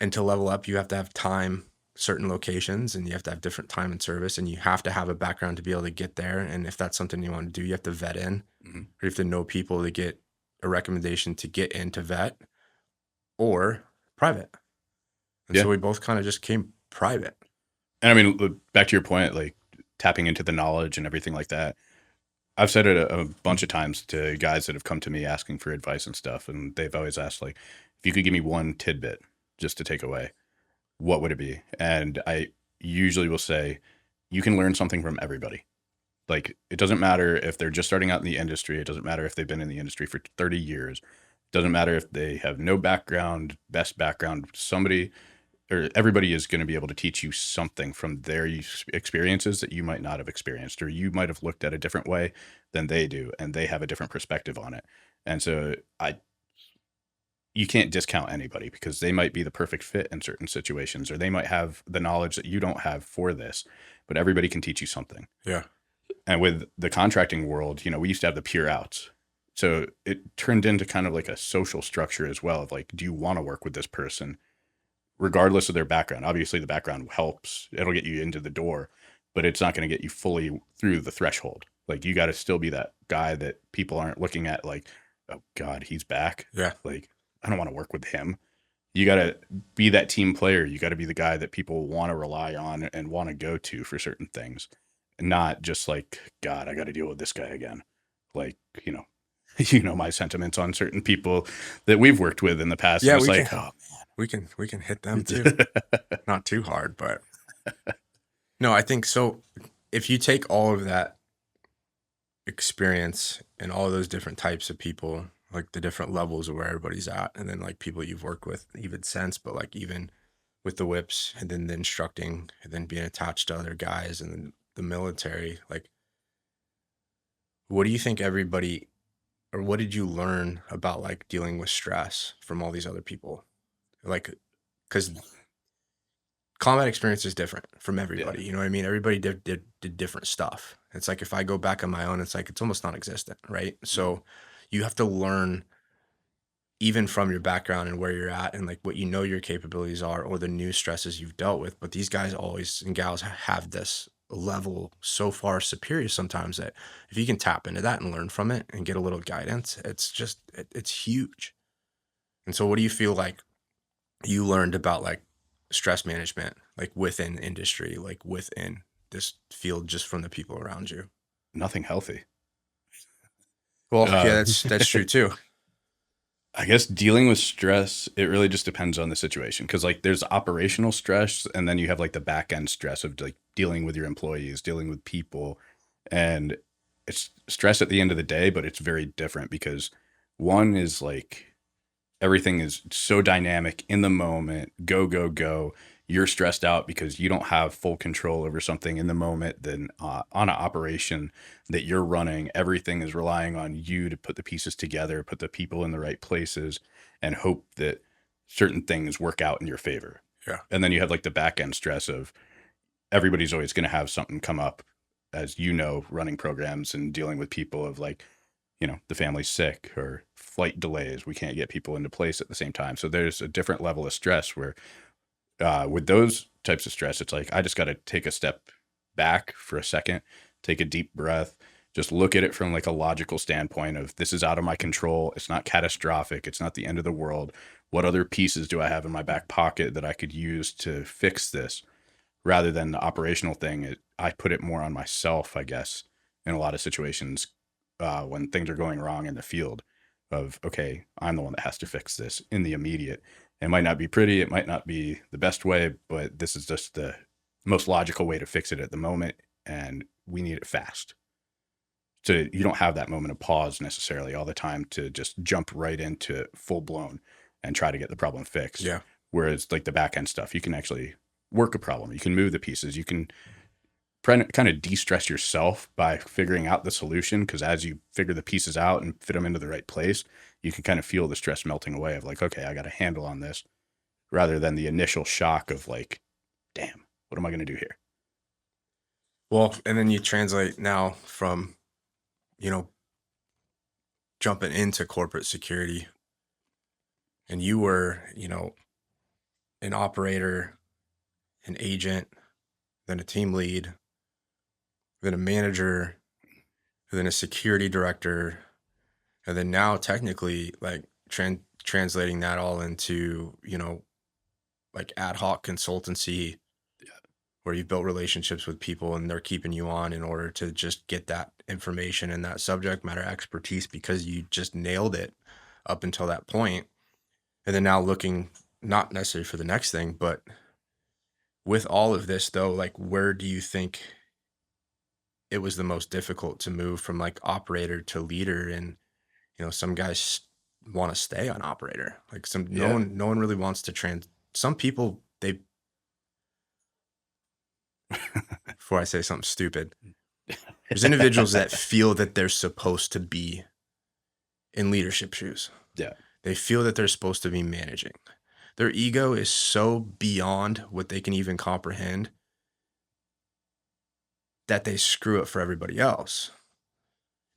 and to level up, you have to have time, certain locations, and you have to have different time and service, and you have to have a background to be able to get there. And if that's something you want to do, you have to vet in, Mhm. or you have to know people to get a recommendation to get into vet or private. And Yeah. so we both kind of just came private. And I mean, back to your point, like tapping into the knowledge and everything like that. I've said it a bunch of times to guys that have come to me asking for advice and stuff. And they've always asked, like, if you could give me one tidbit just to take away, what would it be? And I usually will say, you can learn something from everybody. Like, it doesn't matter if they're just starting out in the industry. It doesn't matter if they've been in the industry for 30 years. It doesn't matter if they have no background, best background. Somebody or everybody is going to be able to teach you something from their experiences that you might not have experienced, or you might have looked at a different way than they do, and they have a different perspective on it. And so you can't discount anybody, because they might be the perfect fit in certain situations, or they might have the knowledge that you don't have for this, but everybody can teach you something. Yeah. And with the contracting world, we used to have the peer outs. So it turned into kind of like a social structure as well of like, do you want to work with this person? Regardless of their background. Obviously the background helps. It'll get you into the door, but it's not going to get you fully through the threshold. Like, you got to still be that guy that people aren't looking at like, oh God, he's back. Yeah. Like, I don't want to work with him. You got to be that team player. You got to be the guy that people want to rely on and want to go to for certain things, and not just like, God, I got to deal with this guy again. Like, my sentiments on certain people that we've worked with in the past. Yeah, it's we like, can- oh, We can hit them too. Not too hard, but no, I think so. If you take all of that experience and all of those different types of people, like the different levels of where everybody's at, and then like people you've worked with even since, but like even with the whips, and then the instructing, and then being attached to other guys, and then the military, like, what do you think everybody, or what did you learn about like dealing with stress from all these other people? Like, because combat experience is different from everybody. You know what I mean? Everybody did different stuff. It's like if I go back on my own, it's like it's almost non-existent, right? So you have to learn even from your background and where you're at and like what you know your capabilities are or the new stresses you've dealt with. But these guys always and gals have this level so far superior sometimes that if you can tap into that and learn from it and get a little guidance, it's just, it's huge. And so what do you feel like you learned about like stress management, like within industry, like within this field, just from the people around you? Nothing healthy. Well, yeah, that's true too. I guess dealing with stress, it really just depends on the situation. Cause like there's operational stress and then you have like the back end stress of like dealing with your employees, dealing with people. And it's stress at the end of the day, but it's very different because one is like everything is so dynamic in the moment, go, go, go. You're stressed out because you don't have full control over something in the moment. Then on an operation that you're running, everything is relying on you to put the pieces together, put the people in the right places, and hope that certain things work out in your favor. Yeah. And then you have like the back end stress of everybody's always going to have something come up, as you know, running programs and dealing with people of like, you know, the family's sick or flight delays. We can't get people into place at the same time. So there's a different level of stress where with those types of stress, it's like, I just got to take a step back for a second, take a deep breath, just look at it from like a logical standpoint of this is out of my control. It's not catastrophic. It's not the end of the world. What other pieces do I have in my back pocket that I could use to fix this? Rather than the operational thing, I put it more on myself, I guess, in a lot of situations when things are going wrong in the field of, okay, I'm the one that has to fix this in the immediate. It might not be pretty. It might not be the best way, but this is just the most logical way to fix it at the moment. And we need it fast. So you don't have that moment of pause necessarily all the time to just jump right into full blown and try to get the problem fixed. Yeah. Whereas like the back end stuff, you can actually work a problem. You can move the pieces. You can kind of de-stress yourself by figuring out the solution. Because as you figure the pieces out and fit them into the right place, you can kind of feel the stress melting away of like, okay, I got a handle on this, rather than the initial shock of like, damn, what am I going to do here? Well, and then you translate now from, you know, jumping into corporate security, and you were, you know, an operator, an agent, then a team lead, then a manager, then a security director, and then now technically like translating that all into, you know, like ad hoc consultancy where you've built relationships with people and they're keeping you on in order to just get that information and that subject matter expertise because you just nailed it up until that point. And then now looking not necessarily for the next thing, but with all of this though, like where do you think it was the most difficult to move from like operator to leader? And, you know, some guys want to stay on operator, like no one really wants to some people, they, before I say something stupid, there's individuals that feel that they're supposed to be in leadership shoes. Yeah. They feel that they're supposed to be managing. Their ego is so beyond what they can even comprehend that they screw it for everybody else.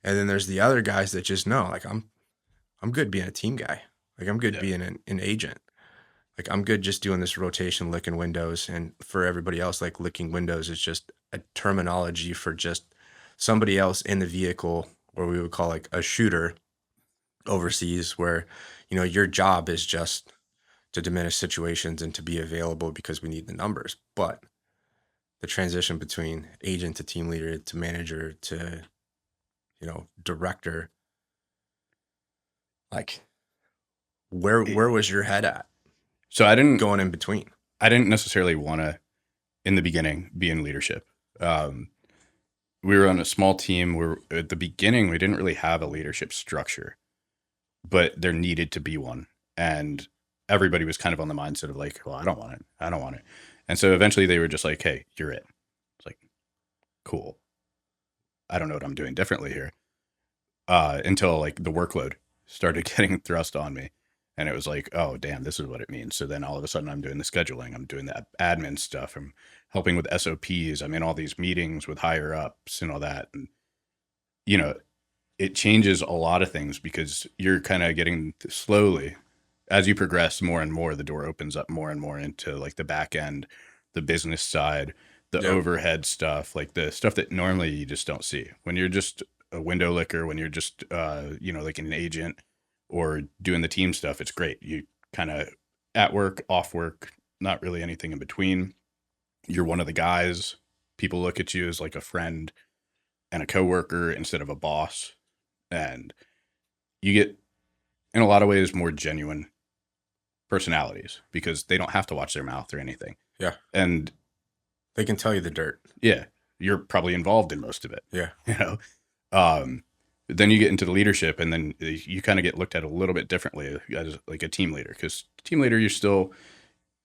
And then there's the other guys that just know, like, I'm good being a team guy. Like, I'm good being an agent. Like, I'm good just doing this rotation, licking windows. And for everybody else, like, licking windows is just a terminology for just somebody else in the vehicle, or we would call like a shooter overseas, where, you know, your job is just to diminish situations and to be available because we need the numbers. But the transition between agent to team leader to manager to, you know, director, like, where was your head at? So I didn't going in between. I didn't necessarily want to, in the beginning, be in leadership. We were on a small team. At the beginning, we didn't really have a leadership structure, but there needed to be one. And everybody was kind of on the mindset of like, well, I don't want it. I don't want it. And so eventually they were just like, hey, you're it. It's like, cool. I don't know what I'm doing differently here. Until like the workload started getting thrust on me. And it was like, oh, damn, this is what it means. So then all of a sudden I'm doing the scheduling. I'm doing the admin stuff. I'm helping with SOPs. I'm in all these meetings with higher ups and all that. And, you know, it changes a lot of things because you're kind of getting slowly, as you progress more and more, the door opens up more and more into like the back end, the business side, the Yep. overhead stuff, like the stuff that normally you just don't see when you're just a window licker, when you're just, like an agent or doing the team stuff. It's great. You kind of at work, off work, not really anything in between. You're one of the guys. People look at you as like a friend and a coworker instead of a boss. And you get, in a lot of ways, more genuine personalities because they don't have to watch their mouth or anything. Yeah. And They can tell you the dirt. yeah, you're probably involved in most of it. Yeah. You know, then you get into the leadership, and then you kind of get looked at a little bit differently as like a team leader. Because team leader, you're still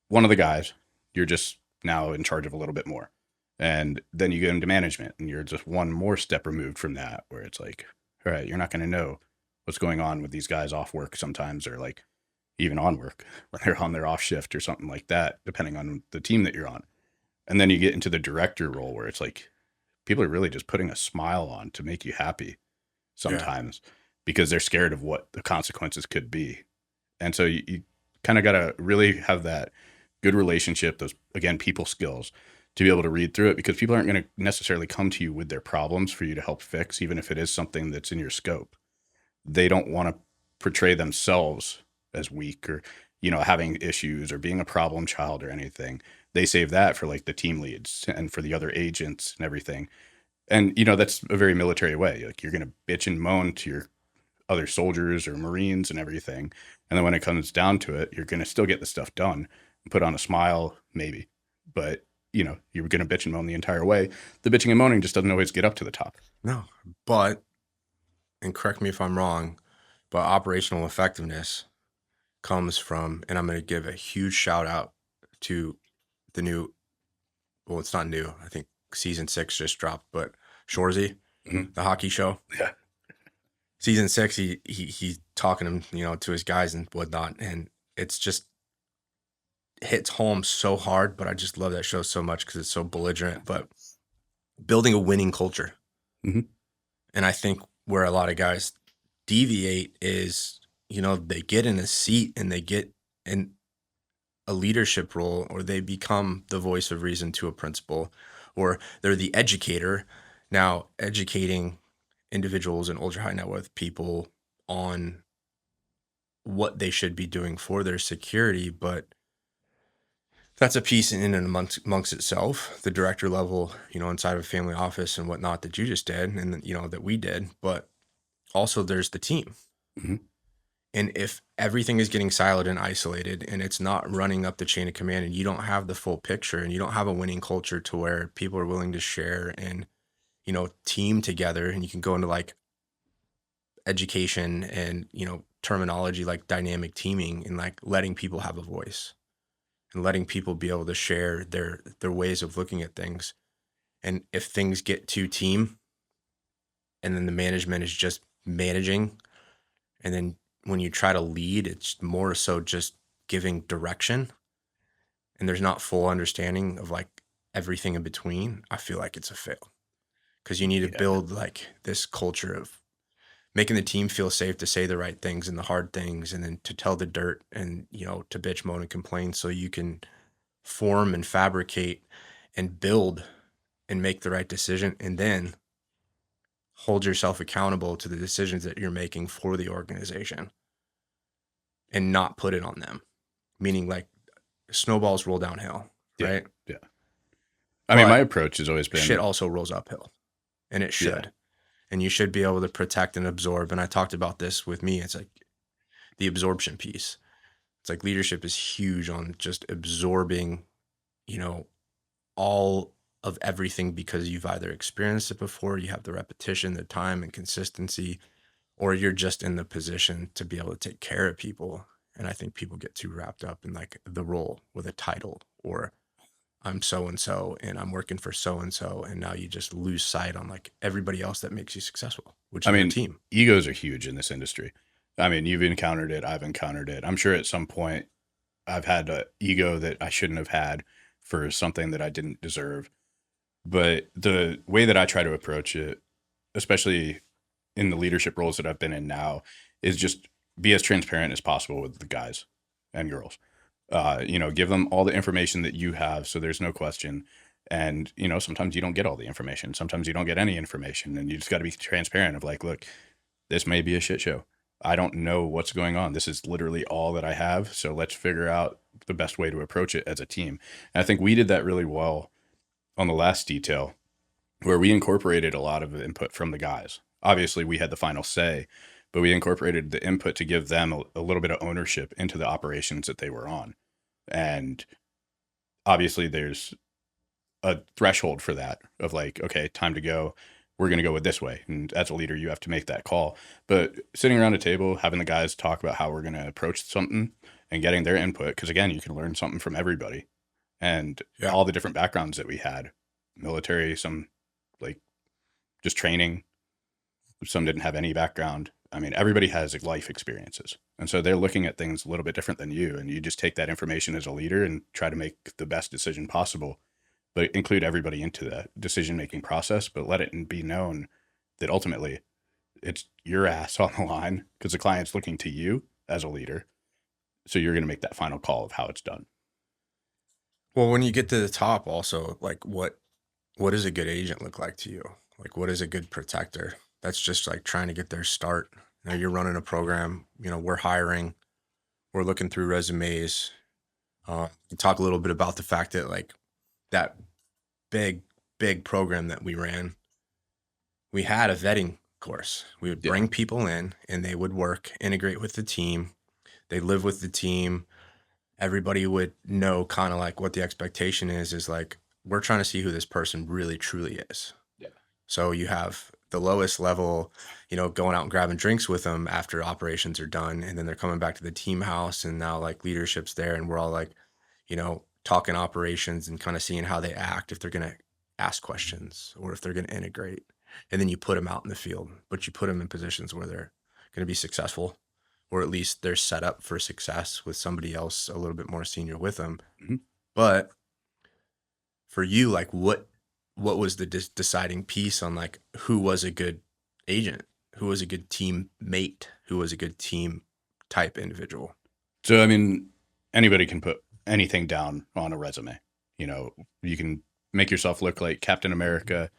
one of the guys. You're just now in charge of a little bit more, and then you get into management, and you're just one more step removed from that, where it's like, all right, you're not going to know what's going on with these guys off work sometimes, or like even on work when they're on their off shift or something like that, depending on the team that you're on. And then you get into the director role where it's like people are really just putting a smile on to make you happy sometimes because they're scared of what the consequences could be. And so you kind of got to really have that good relationship, those, again, people skills to be able to read through it, because people aren't going to necessarily come to you with their problems for you to help fix, even if it is something that's in your scope. They don't want to portray themselves as weak or, having issues or being a problem child or anything. They save that for like the team leads and for the other agents and everything. And, that's a very military way. Like you're going to bitch and moan to your other soldiers or Marines and everything. And then when it comes down to it, you're going to still get the stuff done and put on a smile, maybe. But, you're going to bitch and moan the entire way. The bitching and moaning just doesn't always get up to the top. No, but, and correct me if I'm wrong, but operational effectiveness comes from, and I'm going to give a huge shout out to the new, well, it's not new. I think season 6 just dropped, but Shorzy, the hockey show. Yeah. Season 6, he's talking to his guys and whatnot, and it's just hits home so hard. But I just love that show so much because it's so belligerent. But building a winning culture, and I think where a lot of guys deviate is, they get in a seat and they get in a leadership role, or they become the voice of reason to a principal, or they're the educator, now educating individuals and ultra high net worth people on what they should be doing for their security. But that's a piece in and amongst itself, the director level, inside of a family office and whatnot that you just did, and that we did. But also there's the team. And if everything is getting siloed and isolated and it's not running up the chain of command, and you don't have the full picture, and you don't have a winning culture to where people are willing to share and, team together, and you can go into like education and, terminology like dynamic teaming, and like letting people have a voice and letting people be able to share their ways of looking at things. And if things get too team, and then the management is just managing, and then when you try to lead, it's more so just giving direction, and there's not full understanding of like everything in between, I feel like it's a fail. Because you need to build like this culture of making the team feel safe to say the right things and the hard things, and then to tell the dirt, and, to bitch, moan, and complain, so you can form and fabricate and build and make the right decision, and then hold yourself accountable to the decisions that you're making for the organization and not put it on them. Meaning like snowballs roll downhill, right? Yeah. I mean, my approach has always been shit also rolls uphill, and it should. Yeah. And you should be able to protect and absorb. And I talked about this with me. It's like the absorption piece. It's like leadership is huge on just absorbing, all of everything, because you've either experienced it before, you have the repetition, the time and consistency, or you're just in the position to be able to take care of people. And I think people get too wrapped up in like the role with a title, or I'm so-and-so and I'm working for so-and-so. And now you just lose sight on like everybody else that makes you successful, which is your team. Egos are huge in this industry. I mean, you've encountered it. I've encountered it. I'm sure at some point I've had an ego that I shouldn't have had for something that I didn't deserve. But the way that I try to approach it, especially in the leadership roles that I've been in now is just be as transparent as possible with the guys and girls. Give them all the information that you have, so there's no question. And, sometimes you don't get all the information. Sometimes you don't get any information, and you just got to be transparent of like, look, this may be a shit show. I don't know what's going on. This is literally all that I have. So let's figure out the best way to approach it as a team. And I think we did that really well on the last detail, where we incorporated a lot of input from the guys. Obviously, we had the final say, but we incorporated the input to give them a little bit of ownership into the operations that they were on. And obviously, there's a threshold for that of like, okay, time to go. We're going to go with this way. And as a leader, you have to make that call. But sitting around a table, having the guys talk about how we're going to approach something and getting their input, because again, you can learn something from everybody and all the different backgrounds that we had, military, some like just training, some didn't have any background. I mean, everybody has life experiences. And so they're looking at things a little bit different than you. And you just take that information as a leader and try to make the best decision possible, but include everybody into the decision-making process, but let it be known that ultimately it's your ass on the line because the client's looking to you as a leader. So you're going to make that final call of how it's done. Well, when you get to the top also, like what does a good agent look like to you? Like what is a good protector? That's just like trying to get their start. You're running a program, we're hiring, we're looking through resumes. Talk a little bit about the fact that like that big program that we ran, we had a vetting course. We would bring people in and they would integrate with the team. They live with the team. Everybody would know kind of like what the expectation is like, we're trying to see who this person really truly is. Yeah. So you have the lowest level, going out and grabbing drinks with them after operations are done. And then they're coming back to the team house and now like leadership's there and we're all like, talking operations and kind of seeing how they act, if they're going to ask questions or if they're going to integrate. And then you put them out in the field, but you put them in positions where they're going to be successful, or at least they're set up for success with somebody else a little bit more senior with them. Mm-hmm. But for you, like what was the deciding piece on like who was a good agent, who was a good teammate, who was a good team type individual? So, I mean, anybody can put anything down on a resume. You can make yourself look like Captain America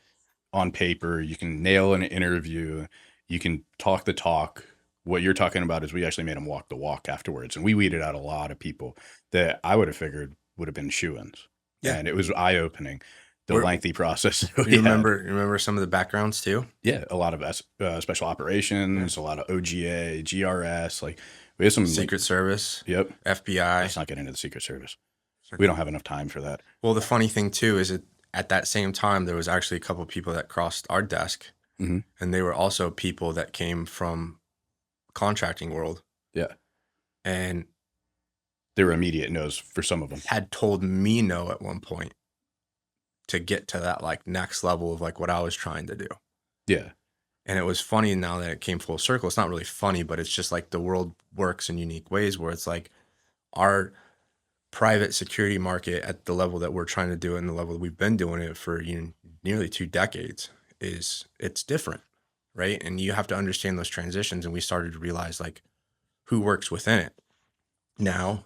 on paper. You can nail an interview. You can talk the talk. What you're talking about is we actually made them walk the walk afterwards. And we weeded out a lot of people that I would have figured would have been shoo-ins. Yeah. And it was eye-opening, the lengthy process. You remember some of the backgrounds too? Yeah. A lot of special operations, a lot of OGA, GRS, like we have some Secret Service. Yep. FBI. Let's not get into the Secret Service. We don't have enough time for that. Well, the funny thing too is that at that same time, there was actually a couple of people that crossed our desk, and they were also people that came from contracting world. Yeah. And they were immediate no's for some of them. Had told me no at one point to get to that like next level of like what I was trying to do. Yeah. And it was funny now that it came full circle. It's not really funny, but it's just like the world works in unique ways where it's like our private security market at the level that we're trying to do it and the level that we've been doing it for nearly 2 decades it's different, right? And you have to understand those transitions. And we started to realize like who works within it. Now,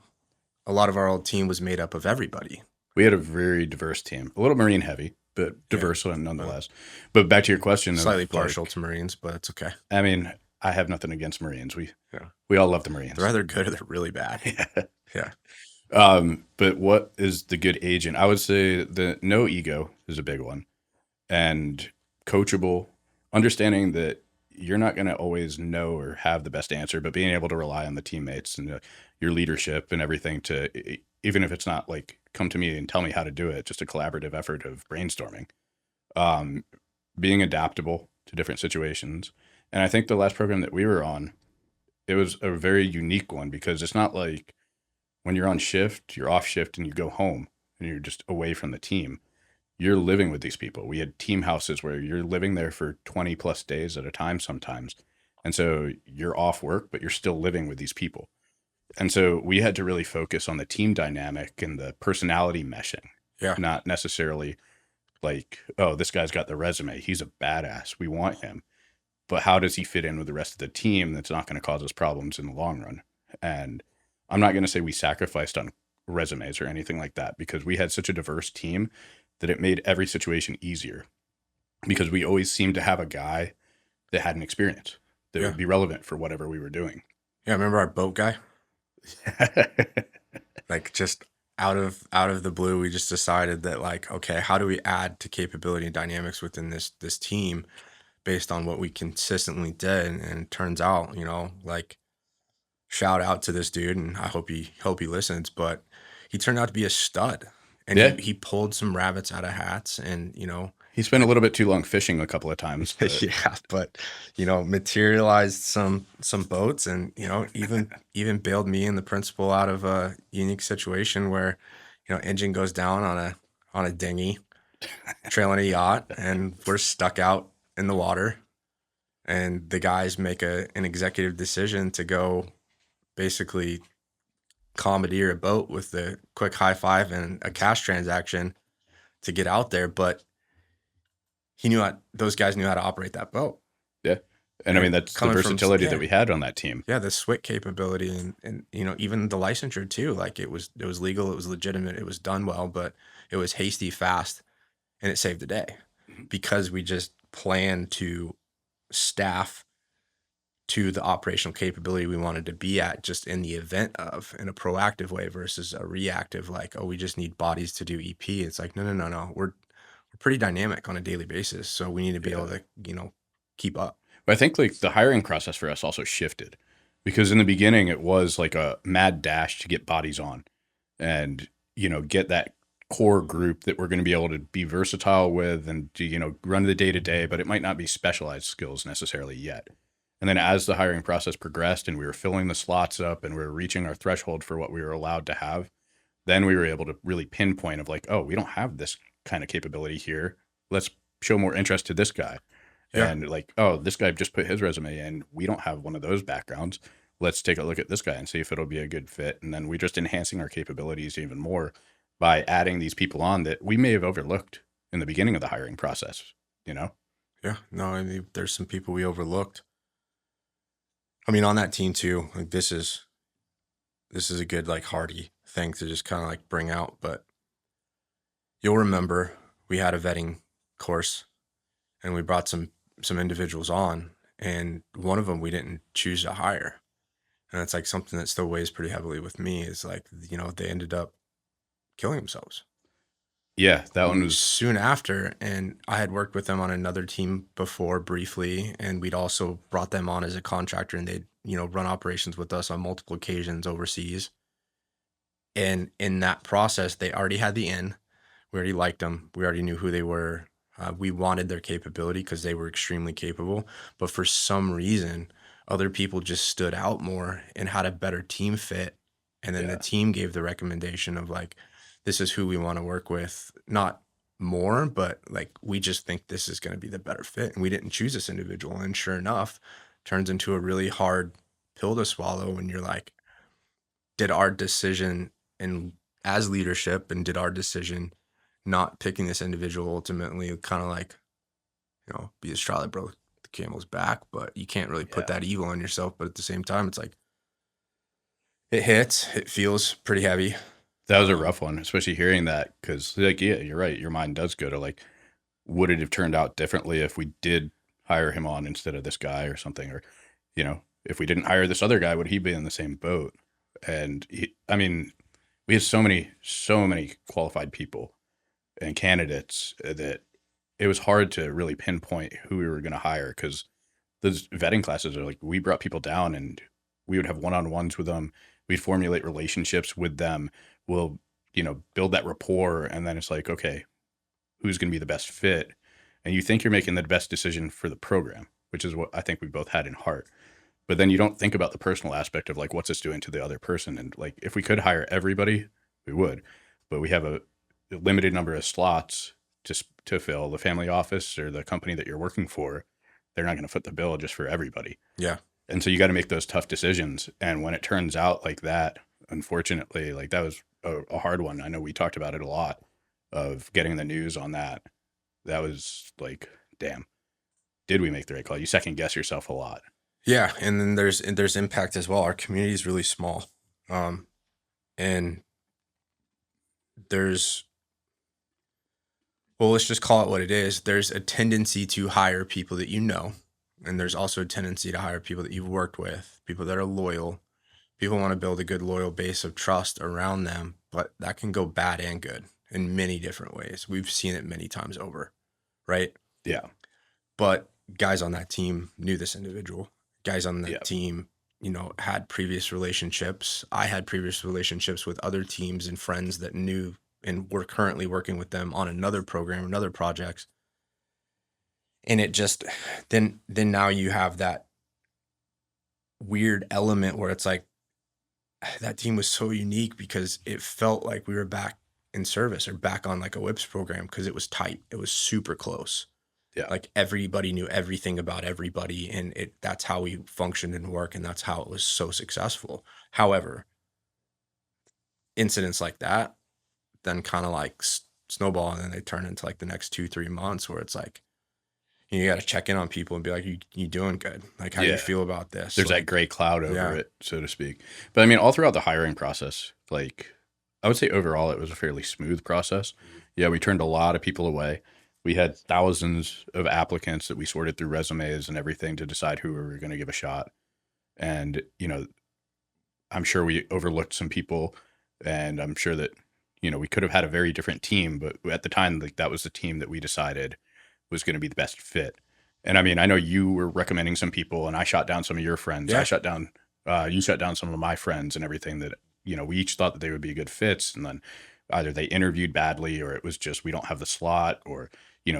a lot of our old team was made up of everybody. We had a very diverse team, a little Marine heavy, but diverse nonetheless. But back to your question, slightly partial to Marines, but it's okay. I mean, I have nothing against Marines. We all love the Marines. They're either good or they're really bad. Yeah. But what is the good agent? I would say the no ego is a big one, and coachable, understanding that you're not going to always know or have the best answer, but being able to rely on the teammates and your leadership and everything to, even if it's not like come to me and tell me how to do it, just a collaborative effort of brainstorming, being adaptable to different situations. And I think the last program that we were on, it was a very unique one because it's not like when you're on shift, you're off shift and you go home and you're just away from the team. You're living with these people. We had team houses where you're living there for 20 plus days at a time sometimes. And so you're off work, but you're still living with these people. And so we had to really focus on the team dynamic and the personality meshing. Yeah. Not necessarily like, oh, this guy's got the resume. He's a badass. We want him. but how does he fit in with the rest of the team that's not going to cause us problems in the long run? And I'm not going to say we sacrificed on resumes or anything like that, because we had such a diverse team that it made every situation easier, because we always seemed to have a guy that had an experience that Yeah. would be relevant for whatever we were doing. Yeah, remember our boat guy? Like, just out of the blue, we just decided that, like, okay, how do we add to capability and dynamics within this team based on what we consistently did? And it turns out, like, shout out to this dude, and I hope he listens, but he turned out to be a stud. And Yeah. he pulled some rabbits out of hats, and He spent a little bit too long fishing a couple of times. But yeah, but materialized some boats, and even bailed me and the principal out of a unique situation where engine goes down on a dinghy trailing a yacht, and we're stuck out in the water, and the guys make an executive decision to go basically commandeer a boat with the quick high five and a cash transaction to get out there. But those guys knew how to operate that boat. yeah. And I mean, that's the Coming from- versatility yeah. that we had on that team. Yeah, the SWIC capability and even the licensure too. Like, it was legal, it was legitimate, it was done well, but it was hasty, fast, and it saved the day because we just planned to staff to the operational capability we wanted to be at, just in the event of, in a proactive way versus a reactive, like, oh, we just need bodies to do EP. It's like, no. We're pretty dynamic on a daily basis, so we need to be able to keep up. But I think like the hiring process for us also shifted, because in the beginning it was like a mad dash to get bodies on and, get that core group that we're going to be able to be versatile with and to, run the day to day, but it might not be specialized skills necessarily yet. And then as the hiring process progressed and we were filling the slots up and we were reaching our threshold for what we were allowed to have, then we were able to really pinpoint of like, oh, we don't have this kind of capability here. Let's show more interest to this guy. Yeah. And like, oh, this guy just put his resume in. We don't have one of those backgrounds. Let's take a look at this guy and see if it'll be a good fit. And then we're just enhancing our capabilities even more by adding these people on that we may have overlooked in the beginning of the hiring process, Yeah, no, I mean, there's some people we overlooked. I mean, on that team too, like, this is a good, like, hearty thing to just kind of like bring out. But you'll remember we had a vetting course and we brought some individuals on, and one of them we didn't choose to hire. And it's like something that still weighs pretty heavily with me, is like, they ended up killing themselves. Yeah, that one was soon after, and I had worked with them on another team before briefly, and we'd also brought them on as a contractor, and they'd run operations with us on multiple occasions overseas. And in that process, they already had the in. We already liked them. We already knew who they were. We wanted their capability because they were extremely capable. But for some reason, other people just stood out more and had a better team fit. And then the team gave the recommendation of like, this is who we want to work with. Not more, but like, we just think this is going to be the better fit. And we didn't choose this individual. And sure enough, turns into a really hard pill to swallow when you're like, did our decision as leadership, and did our decision not picking this individual ultimately kind of like, be the straw that broke the camel's back? But you can't really put that evil on yourself. But at the same time, it's like, it hits, it feels pretty heavy. That was a rough one, especially hearing that, because like, yeah, you're right. Your mind does go to like, would it have turned out differently if we did hire him on instead of this guy or something? Or, if we didn't hire this other guy, would he be in the same boat? And we had so many qualified people and candidates that it was hard to really pinpoint who we were going to hire, because those vetting classes are like, we brought people down and we would have one-on-ones with them. We'd formulate relationships with them. We'll, build that rapport. And then it's like, okay, who's going to be the best fit? And you think you're making the best decision for the program, which is what I think we both had in heart. But then you don't think about the personal aspect of like, what's this doing to the other person? And like, if we could hire everybody, we would, but we have a limited number of slots to fill. The family office or the company that you're working for, they're not going to foot the bill just for everybody. Yeah. And so you got to make those tough decisions. And when it turns out like that, unfortunately, like that was a hard one. I know we talked about it a lot, of getting the news on that. That was like, damn, did we make the right call? You second guess yourself a lot. Yeah, and then there's impact as well. Our community is really small, and there's well, let's just call it what it is. There's a tendency to hire people that you know, and there's also a tendency to hire people that you've worked with, people that are loyal. People want to build a good loyal base of trust around them, but that can go bad and good in many different ways. We've seen it many times over, right? Yeah. But guys on that team knew this individual. Guys on that Yeah. team, had previous relationships. I had previous relationships with other teams and friends that knew and were currently working with them on another program, another projects. And it just, then now you have that weird element where it's like, that team was so unique because it felt like we were back in service or back on like a WIPS program because it was tight. It was super close. Yeah. Like everybody knew everything about everybody, and that's how we functioned and work, and that's how it was so successful. However, incidents like that then kind of like snowball, and then they turn into like the next 2-3 months where it's like, you got to check in on people and be like, you doing good? Like, how do you feel about this? There's like, that gray cloud over it, so to speak. But I mean, all throughout the hiring process, like I would say overall, it was a fairly smooth process. Yeah, we turned a lot of people away. We had thousands of applicants that we sorted through resumes and everything to decide who we were going to give a shot. And, I'm sure we overlooked some people, and I'm sure that, we could have had a very different team, but at the time, like that was the team that we decided was going to be the best fit. And I mean, I know you were recommending some people, and I shot down some of your friends. Yeah. You shut down some of my friends and everything that, we each thought that they would be good fits. And then either they interviewed badly, or it was just, we don't have the slot, or,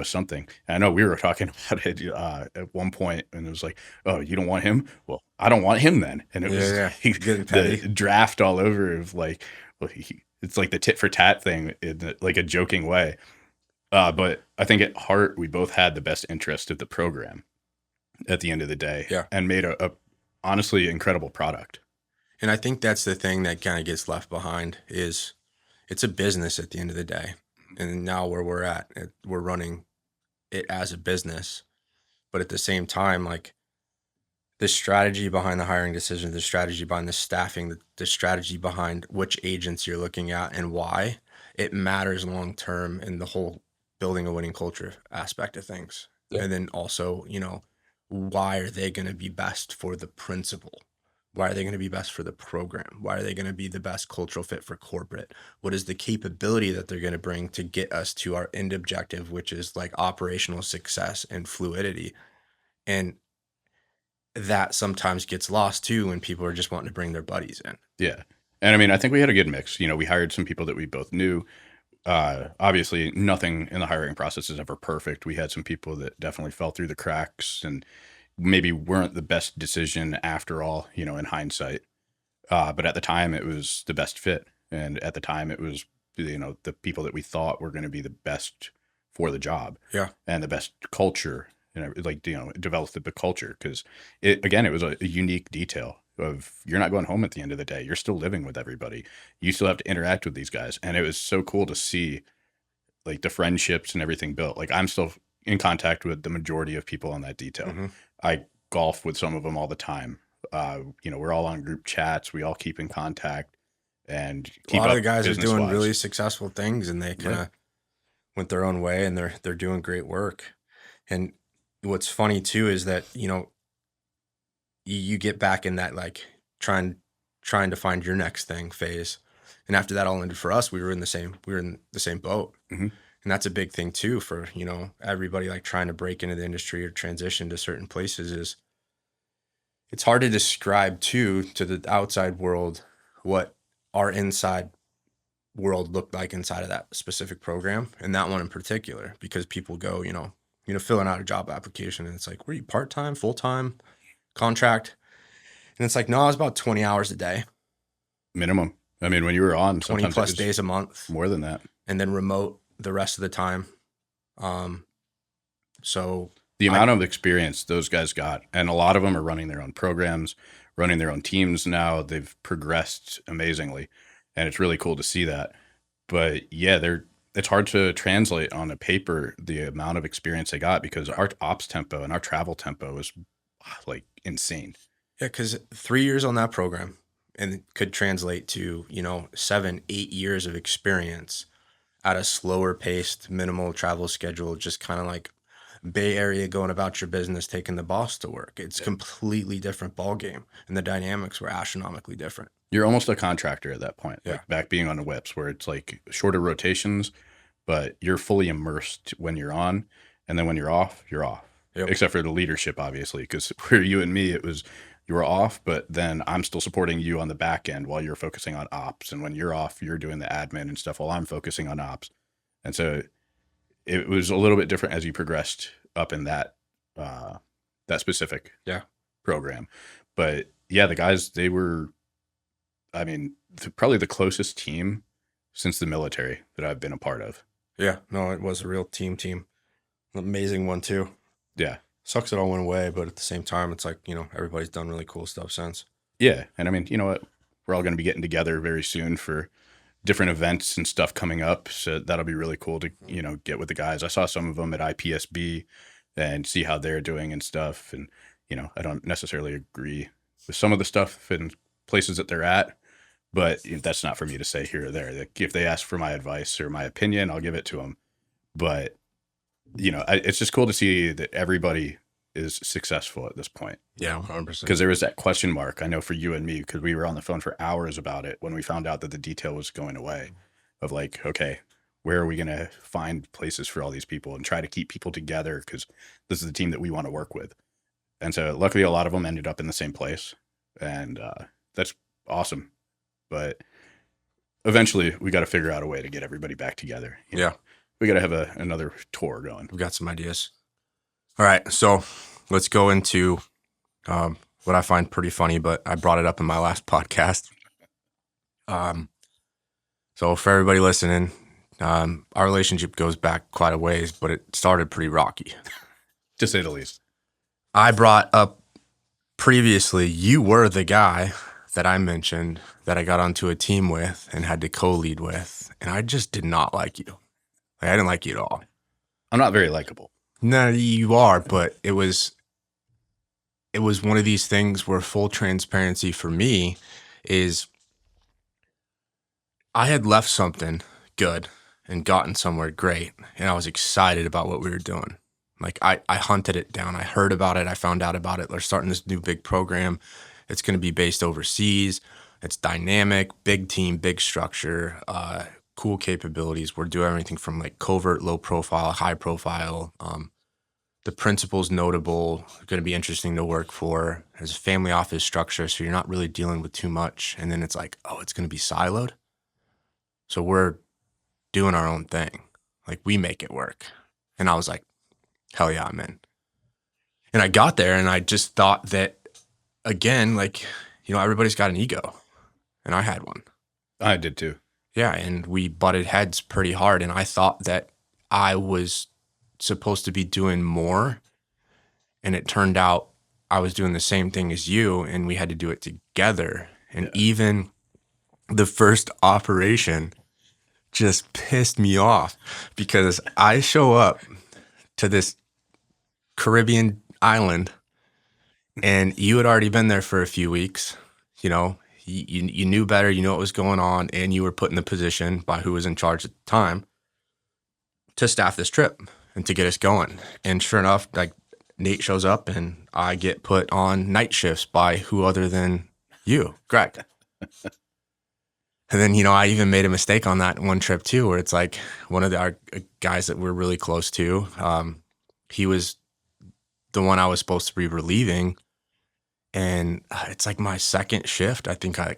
something. And I know we were talking about it at one point, and it was like, oh, you don't want him? Well, I don't want him then. And it was the draft all over of like, well, it's like the tit for tat thing in like a joking way. But I think at heart, we both had the best interest of the program at the end of the day, and made a honestly incredible product. And I think that's the thing that kind of gets left behind is it's a business at the end of the day. And now where we're at, we're running it as a business. But at the same time, like the strategy behind the hiring decision, the strategy behind the staffing, the strategy behind which agents you're looking at and why, it matters long term in the whole building a winning culture aspect of things. And then also, why are they going to be best for the principal? Why are they going to be best for the program? Why are they going to be the best cultural fit for corporate? What is the capability that they're going to bring to get us to our end objective, which is like operational success and fluidity? And that sometimes gets lost too when people are just wanting to bring their buddies in. Yeah. And I mean, I think we had a good mix. We hired some people that we both knew. Obviously, nothing in the hiring process is ever perfect. We had some people that definitely fell through the cracks and maybe weren't the best decision after all, in hindsight. But at the time, it was the best fit. And at the time, it was, the people that we thought were going to be the best for the job. Yeah. And the best culture, developed the culture. Because, it was a unique detail of you're not going home at the end of the day. You're still living with everybody. You still have to interact with these guys. And it was so cool to see, like, the friendships and everything built. Like, I'm still in contact with the majority of people on that detail. Mm-hmm. I golf with some of them all the time. We're all on group chats. We all keep in contact, and a lot of the guys are doing really successful things, and they kind of went their own way, and they're doing great work. And what's funny too is that you get back in that like trying to find your next thing phase, and after that all ended for us, we were in the same boat. Mm-hmm. And that's a big thing too for, everybody like trying to break into the industry or transition to certain places is it's hard to describe to the outside world what our inside world looked like inside of that specific program. And that one in particular, because people go, filling out a job application and it's like, were you part-time, full-time, contract? And it's like, no, I was about 20 hours a day. Minimum. I mean, when you were on 20 plus days a month. More than that. And then remote the rest of the time. So the amount of experience those guys got, and a lot of them are running their own programs, running their own teams now. They've progressed amazingly, and it's really cool to see that. But yeah, it's hard to translate on a paper the amount of experience they got, because our ops tempo and our travel tempo is like insane. Yeah, because 3 years on that program and it could translate to, 7, 8 years of experience at a slower paced, minimal travel schedule, just kind of like Bay Area going about your business, taking the boss to work. It's completely different ball game, and the dynamics were astronomically different. You're almost a contractor at that point, Yeah. like back being on the whips, where it's like shorter rotations, but you're fully immersed when you're on, and then when you're off, you're off. Yep. Except for the leadership, obviously, because for you and me, it was you were off, but then I'm still supporting you on the back end while you're focusing on ops, and when you're off, you're doing the admin and stuff while I'm focusing on ops, and so it was a little bit different as you progressed up in that that specific program. But yeah, the guys, they were, I mean, probably the closest team since the military that I've been a part of. Yeah, no, it was a real team. Amazing one too. Yeah. Sucks it all went away, but at the same time, it's like, everybody's done really cool stuff since. Yeah. And I mean, you know what? We're all going to be getting together very soon for different events and stuff coming up. So that'll be really cool to, get with the guys. I saw some of them at IPSB and see how they're doing and stuff. And, I don't necessarily agree with some of the stuff and places that they're at, but that's not for me to say here or there. Like, if they ask for my advice or my opinion, I'll give it to them. But, it's just cool to see that everybody is successful at this point. Yeah, 100%. Because there was that question mark, I know, for you and me, because we were on the phone for hours about it when we found out that the detail was going away, of like, okay, where are we going to find places for all these people and try to keep people together, because this is the team that we want to work with. And so luckily a lot of them ended up in the same place, and that's awesome. But eventually we got to figure out a way to get everybody back together. Yeah. We got to have another tour going. We've got some ideas. All right, so let's go into what I find pretty funny, but I brought it up in my last podcast. So for everybody listening, our relationship goes back quite a ways, but it started pretty rocky. To say the least. I brought up previously, you were the guy that I mentioned that I got onto a team with and had to co-lead with, and I just did not like you. Like, I didn't like you at all. I'm not very likable. No, you are, but it was one of these things where full transparency for me is I had left something good and gotten somewhere great, and I was excited about what we were doing. Like, I hunted it down. I heard about it. I found out about it. They're starting this new big program. It's going to be based overseas. It's dynamic, big team, big structure, cool capabilities. We're doing everything from like covert, low profile, high profile. The principal's notable, going to be interesting to work for. There's a family office structure, so you're not really dealing with too much. And then it's like, oh, it's going to be siloed. So we're doing our own thing. Like, we make it work. And I was like, hell yeah, I'm in. And I got there and I just thought that, again, like, everybody's got an ego. And I had one. I did too. Yeah, and we butted heads pretty hard. And I thought that I was supposed to be doing more. And it turned out I was doing the same thing as you, and we had to do it together. And even the first operation just pissed me off, because I show up to this Caribbean island and you had already been there for a few weeks. You knew better, you knew what was going on, and you were put in the position by who was in charge at the time to staff this trip and to get us going. And sure enough, like, Nate shows up and I get put on night shifts by who other than you, Greg. And then, I even made a mistake on that one trip too, where it's like one of our guys that we're really close to, he was the one I was supposed to be relieving. And it's like my second shift. I think I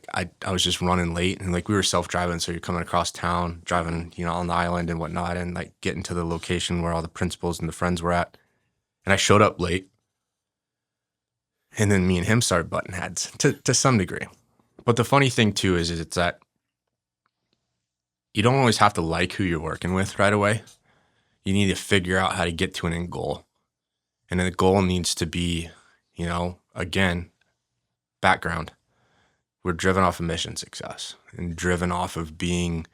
was just running late, and like we were self-driving. So you're coming across town, driving, on the island and whatnot, and like getting to the location where all the principals and the friends were at. And I showed up late. And then me and him started butting heads to some degree. But the funny thing too is it's that you don't always have to like who you're working with right away. You need to figure out how to get to an end goal. And then the goal needs to be, again, background. We're driven off of mission success and driven off of being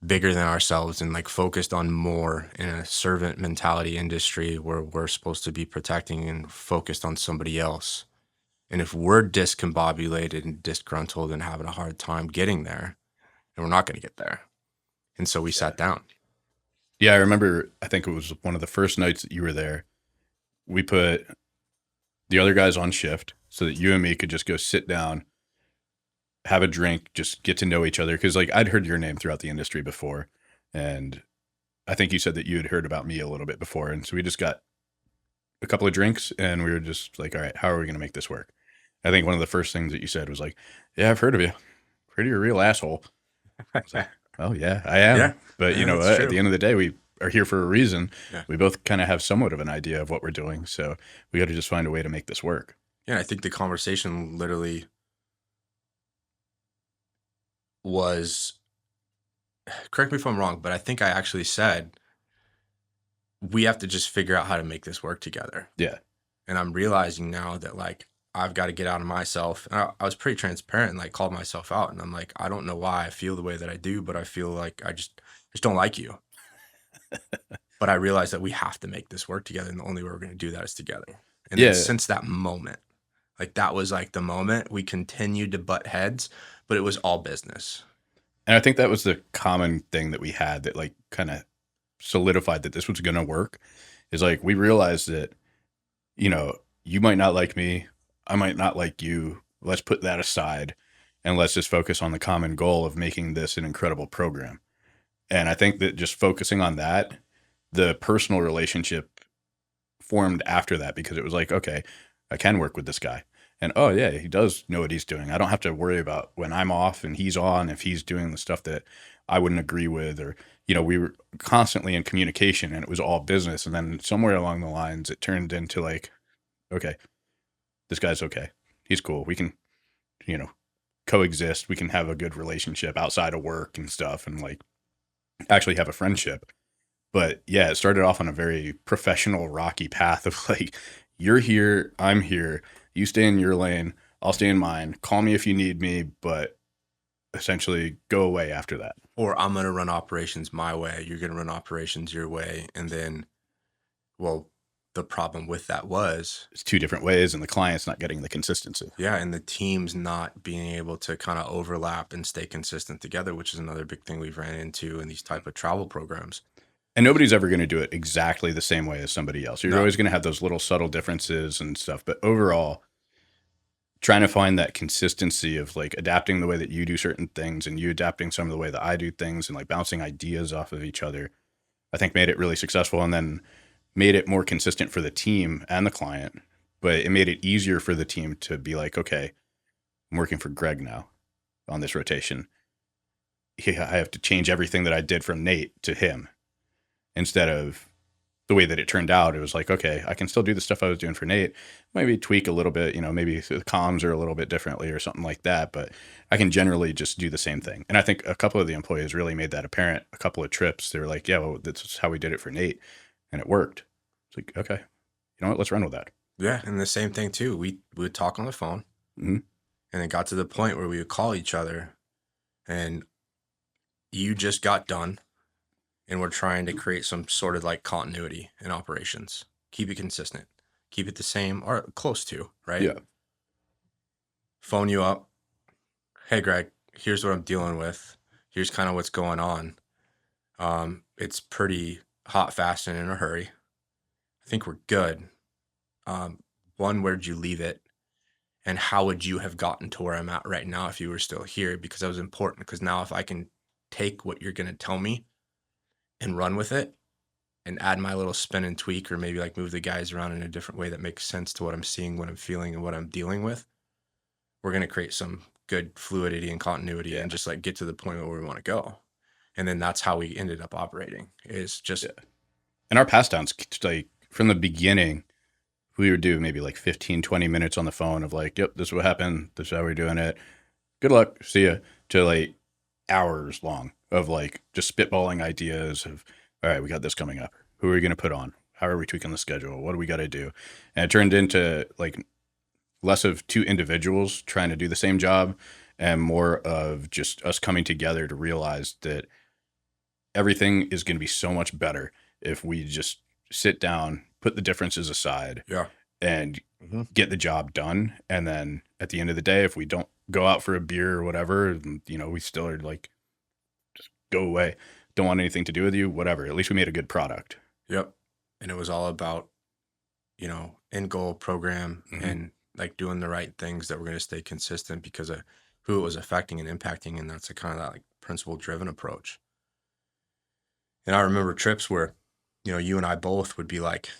bigger than ourselves and like focused on more in a servant mentality industry where we're supposed to be protecting and focused on somebody else. And if we're discombobulated and disgruntled and having a hard time getting there, and we're not going to get there. And so we sat down. Yeah, I remember, I think it was one of the first nights that you were there. We put the other guys on shift so that you and me could just go sit down, have a drink, just get to know each other. Because like I'd heard your name throughout the industry before, and I think you said that you had heard about me a little bit before. And so we just got a couple of drinks and we were just like, all right, how are we going to make this work? I think one of the first things that you said was like, yeah, I've heard of you. Heard you're a real asshole. I was like, oh yeah, I am. Yeah. But Yeah, you know what? that's true. At the end of the day, we are here for a reason. Yeah. We both kind of have somewhat of an idea of what we're doing. So we got to just find a way to make this work. Yeah, I think the conversation literally was, correct me if I'm wrong, but I think I actually said, we have to just figure out how to make this work together. Yeah. And I'm realizing now that like, I've got to get out of myself. And I was pretty transparent and like called myself out. And I'm like, I don't know why I feel the way that I do, but I feel like I just don't like you. But I realized that we have to make this work together. And the only way we're going to do that is together. And Yeah. then since that moment, like that was like the moment we continued to butt heads, but it was all business. And I think that was the common thing that we had that like kind of solidified that this was going to work is like, we realized that, you know, you might not like me. I might not like you. Let's put that aside and let's just focus on the common goal of making this an incredible program. And I think that just focusing on that, the personal relationship formed after that because it was like, okay, I can work with this guy. And oh yeah, he does know what he's doing. I don't have to worry about when I'm off and he's on, if he's doing the stuff that I wouldn't agree with, or, you know, we were constantly in communication and it was all business. And then somewhere along the lines, it turned into like, okay, this guy's okay. He's cool. We can, you know, coexist. We can have a good relationship outside of work and stuff and like actually have a friendship. But yeah, it started off on a very professional, rocky path of like, you're here, I'm here. You stay in your lane, I'll stay in mine. Call me if you need me, but essentially go away after that. Or I'm going to run operations my way. You're going to run operations your way. And then, well, the problem with that was It's two different ways and the client's not getting the consistency. yeah, and the teams not being able to kind of overlap and stay consistent together, which is another big thing we've ran into in these type of travel programs. And nobody's ever going to do it exactly the same way as somebody else. You're No. always going to have those little subtle differences and stuff. But overall, trying to find that consistency of like adapting the way that you do certain things and you adapting some of the way that I do things and like bouncing ideas off of each other, I think made it really successful and then made it more consistent for the team and the client. But it made it easier for the team to be like, okay, I'm working for Greg now on this rotation. I have to change everything that I did from Nate to him. Instead of the way that it turned out, it was like, okay, I can still do the stuff I was doing for Nate, maybe tweak a little bit, you know, maybe the comms are a little bit differently or something like that, but I can generally just do the same thing. And I think a couple of the employees really made that apparent. A couple of trips, they were like, yeah, well, that's how we did it for Nate. And it worked. It's like, okay, you know what, let's run with that. Yeah, and the same thing too. We would talk on the phone, Mhm. and it got to the point where we would call each other, and you just got done, and we're trying to create some sort of like continuity in operations. Keep it consistent, keep it the same or close to, right? Yeah. Phone you up. Hey, Greg, here's what I'm dealing with. Here's kind of what's going on. It's pretty hot, fast, and in a hurry. I think we're good. One, where'd you leave it? And how would you have gotten to where I'm at right now if you were still here? Because that was important. Because now if I can take what you're going to tell me and run with it and add my little spin and tweak, or maybe like move the guys around in a different way that makes sense to what I'm seeing, what I'm feeling, and what I'm dealing with, we're going to create some good fluidity and continuity and just like get to the point where we want to go. And then that's how we ended up operating, is just And our passdowns, like from the beginning, we would do maybe like 15, 20 minutes on the phone of like, yep, this is what happened. This is how we're doing it. Good luck. See ya. To like hours long of like just spitballing ideas of, all right, we got this coming up. Who are we going to put on? How are we tweaking the schedule? What do we got to do? And it turned into like less of two individuals trying to do the same job and more of just us coming together to realize that everything is going to be so much better if we just sit down, put the differences aside, Yeah. and get the job done. And then at the end of the day, if we don't go out for a beer or whatever, we still are like, just go away. Don't want anything to do with you, whatever. At least we made a good product. Yep. And it was all about, end goal program and like doing the right things that were going to stay consistent because of who it was affecting and impacting. And that's a kind of that like principle driven approach. And I remember trips where, you and I both would be like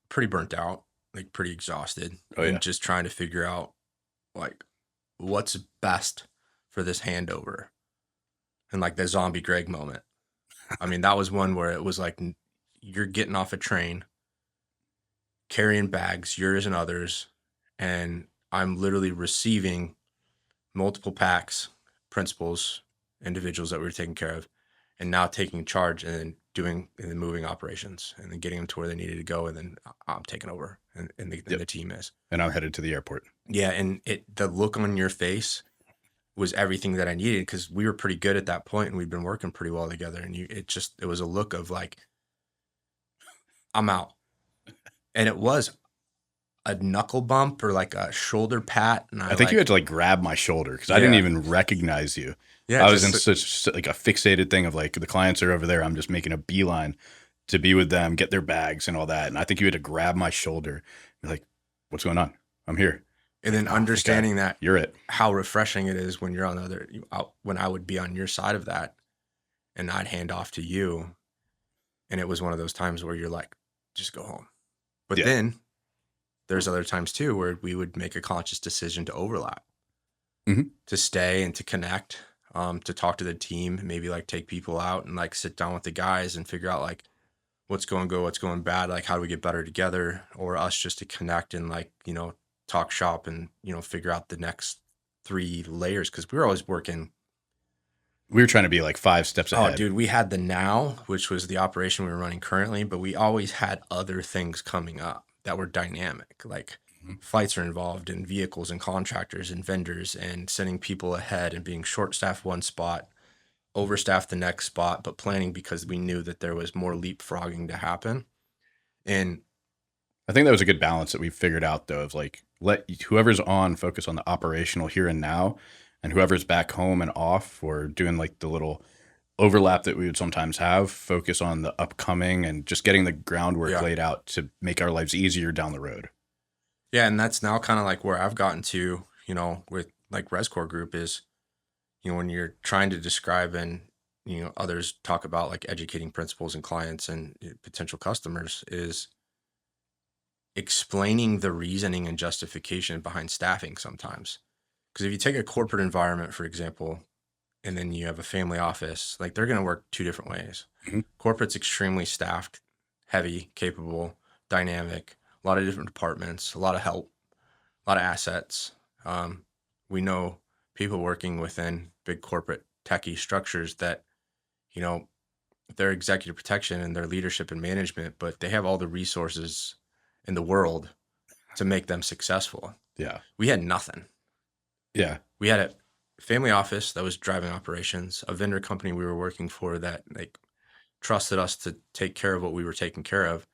pretty burnt out, like pretty exhausted, and just trying to figure out like what's best for this handover. And like the zombie Greg moment. I mean, that was one where it was like you're getting off a train, carrying bags, yours and others, and I'm literally receiving multiple packs, principals, individuals that we were taking care of, and now taking charge and then moving operations and then getting them to where they needed to go, and then I'm taking over and the team is. And I'm headed to the airport. Yeah, and the look on your face was everything that I needed because we were pretty good at that point and we'd been working pretty well together. And it was a look of like, I'm out. And it was a knuckle bump or like a shoulder pat. And I think you had to like grab my shoulder because I didn't even recognize you. Yeah, I was in such like a fixated thing of like the clients are over there. I'm just making a beeline to be with them, get their bags and all that. And I think you had to grab my shoulder. You're like, what's going on? I'm here. And then understanding that you're it, how refreshing it is when you're on the other, when I would be on your side of that and I'd hand off to you. And it was one of those times where you're like, just go home. But then there's other times too, where we would make a conscious decision to overlap, to stay and to connect, to talk to the team, maybe like take people out and like sit down with the guys and figure out like what's going good, what's going bad, like how do we get better together, or us just to connect and like, talk shop and, figure out the next 3 layers. Cause we were always working. We were trying to be like 5 steps ahead. Oh, dude, we had the now, which was the operation we were running currently, but we always had other things coming up that were dynamic. Like flights are involved in vehicles and contractors and vendors and sending people ahead and being short-staffed one spot, overstaffed the next spot, but planning because we knew that there was more leapfrogging to happen. And I think that was a good balance that we figured out though, of like, let whoever's on focus on the operational here and now, and whoever's back home and off or doing like the little overlap that we would sometimes have, focus on the upcoming and just getting the groundwork laid out to make our lives easier down the road. Yeah. And that's now kind of like where I've gotten to, with like ResCore Group is, when you're trying to describe and, others talk about like educating principals and clients and potential customers is explaining the reasoning and justification behind staffing sometimes. Because if you take a corporate environment, for example, and then you have a family office, like they're going to work 2 different ways. Corporate's extremely staffed, heavy, capable, dynamic, a lot of different departments, a lot of help, a lot of assets. We know people working within big corporate techie structures that, they're executive protection and their leadership and management, but they have all the resources in the world to make them successful. Yeah. We had nothing. Yeah. We had a family office that was driving operations, a vendor company we were working for that like trusted us to take care of what we were taking care of.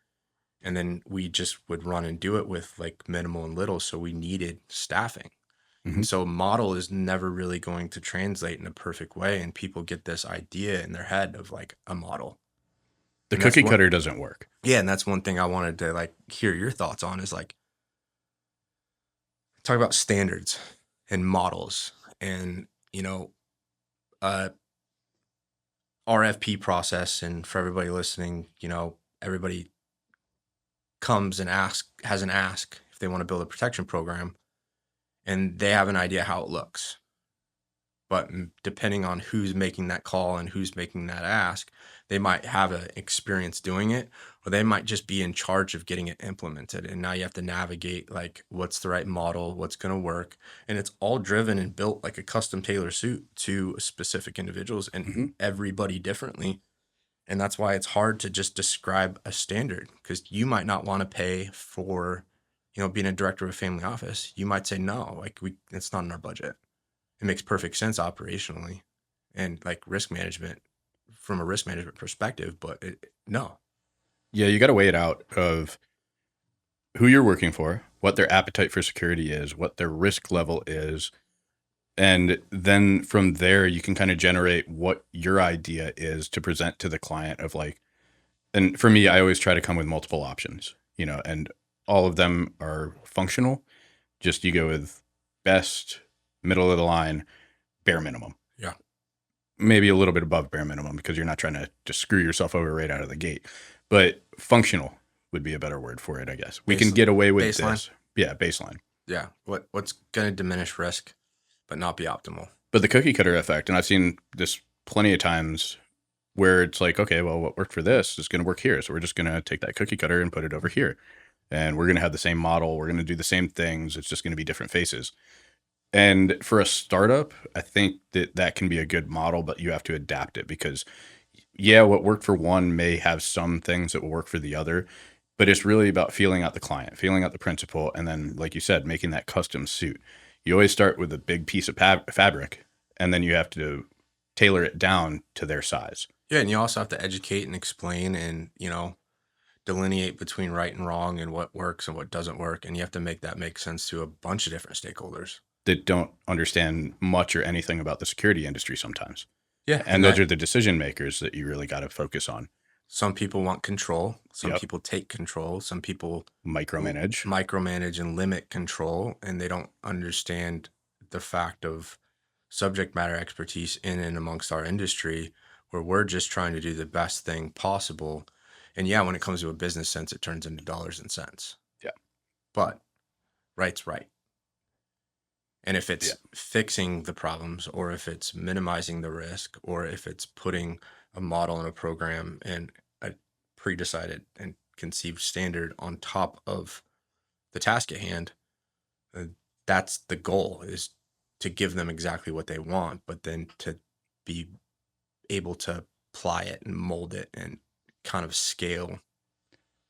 And then we just would run and do it with like minimal and little. So we needed staffing. And so model is never really going to translate in a perfect way. And people get this idea in their head of like a model. The cookie cutter doesn't work. Yeah. And that's one thing I wanted to like hear your thoughts on is like, talk about standards and models and, RFP process. And for everybody listening, everybody comes and has an ask if they want to build a protection program and they have an idea how it looks. But depending on who's making that call and who's making that ask, they might have an experience doing it, or they might just be in charge of getting it implemented. And now you have to navigate like what's the right model, what's going to work. And it's all driven and built like a custom tailor suit to specific individuals and everybody differently. And that's why it's hard to just describe a standard because you might not want to pay for, being a director of a family office. You might say, no, like it's not in our budget. It makes perfect sense operationally and like risk management from a risk management perspective, but no. Yeah, you got to weigh it out of who you're working for, what their appetite for security is, what their risk level is. And then from there, you can kind of generate what your idea is to present to the client of like, and for me, I always try to come with multiple options, and all of them are functional. Just you go with best, middle of the line, bare minimum. Yeah. Maybe a little bit above bare minimum because you're not trying to just screw yourself over right out of the gate. But functional would be a better word for it, I guess. We can get away with baseline. this. Yeah, baseline. Yeah. What's going to diminish risk, but not be optimal. But the cookie cutter effect, and I've seen this plenty of times where it's like, okay, well, what worked for this is going to work here. So we're just going to take that cookie cutter and put it over here. And we're going to have the same model. We're going to do the same things. It's just going to be different faces. And for a startup, I think that can be a good model, but you have to adapt it because, yeah, what worked for one may have some things that will work for the other, but it's really about feeling out the client, feeling out the principal, and then, like you said, making that custom suit. You always start with a big piece of fabric, and then you have to tailor it down to their size. Yeah, and you also have to educate and explain and, delineate between right and wrong and what works and what doesn't work. And you have to make that make sense to a bunch of different stakeholders that don't understand much or anything about the security industry sometimes. Yeah. And those are the decision makers that you really got to focus on. Some people want control. Some people take control. Some people micromanage and limit control. And they don't understand the fact of subject matter expertise in and amongst our industry, where we're just trying to do the best thing possible. And yeah, when it comes to a business sense, it turns into dollars and cents. Yeah. But right's right. And if it's fixing the problems, or if it's minimizing the risk, or if it's putting a model and a program and a pre-decided and conceived standard on top of the task at hand, that's the goal, is to give them exactly what they want, but then to be able to apply it and mold it and kind of scale.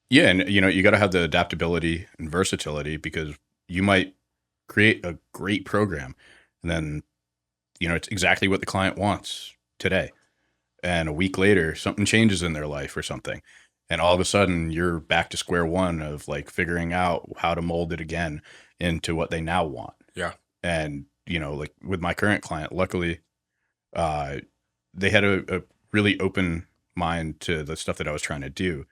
Yeah. And, you got to have the adaptability and versatility, because you might create a great program and then, it's exactly what the client wants today. And a week later, something changes in their life or something. And all of a sudden you're back to square one of like figuring out how to mold it again into what they now want. Yeah. And, like with my current client, luckily, they had a really open mind to the stuff that I was trying to do.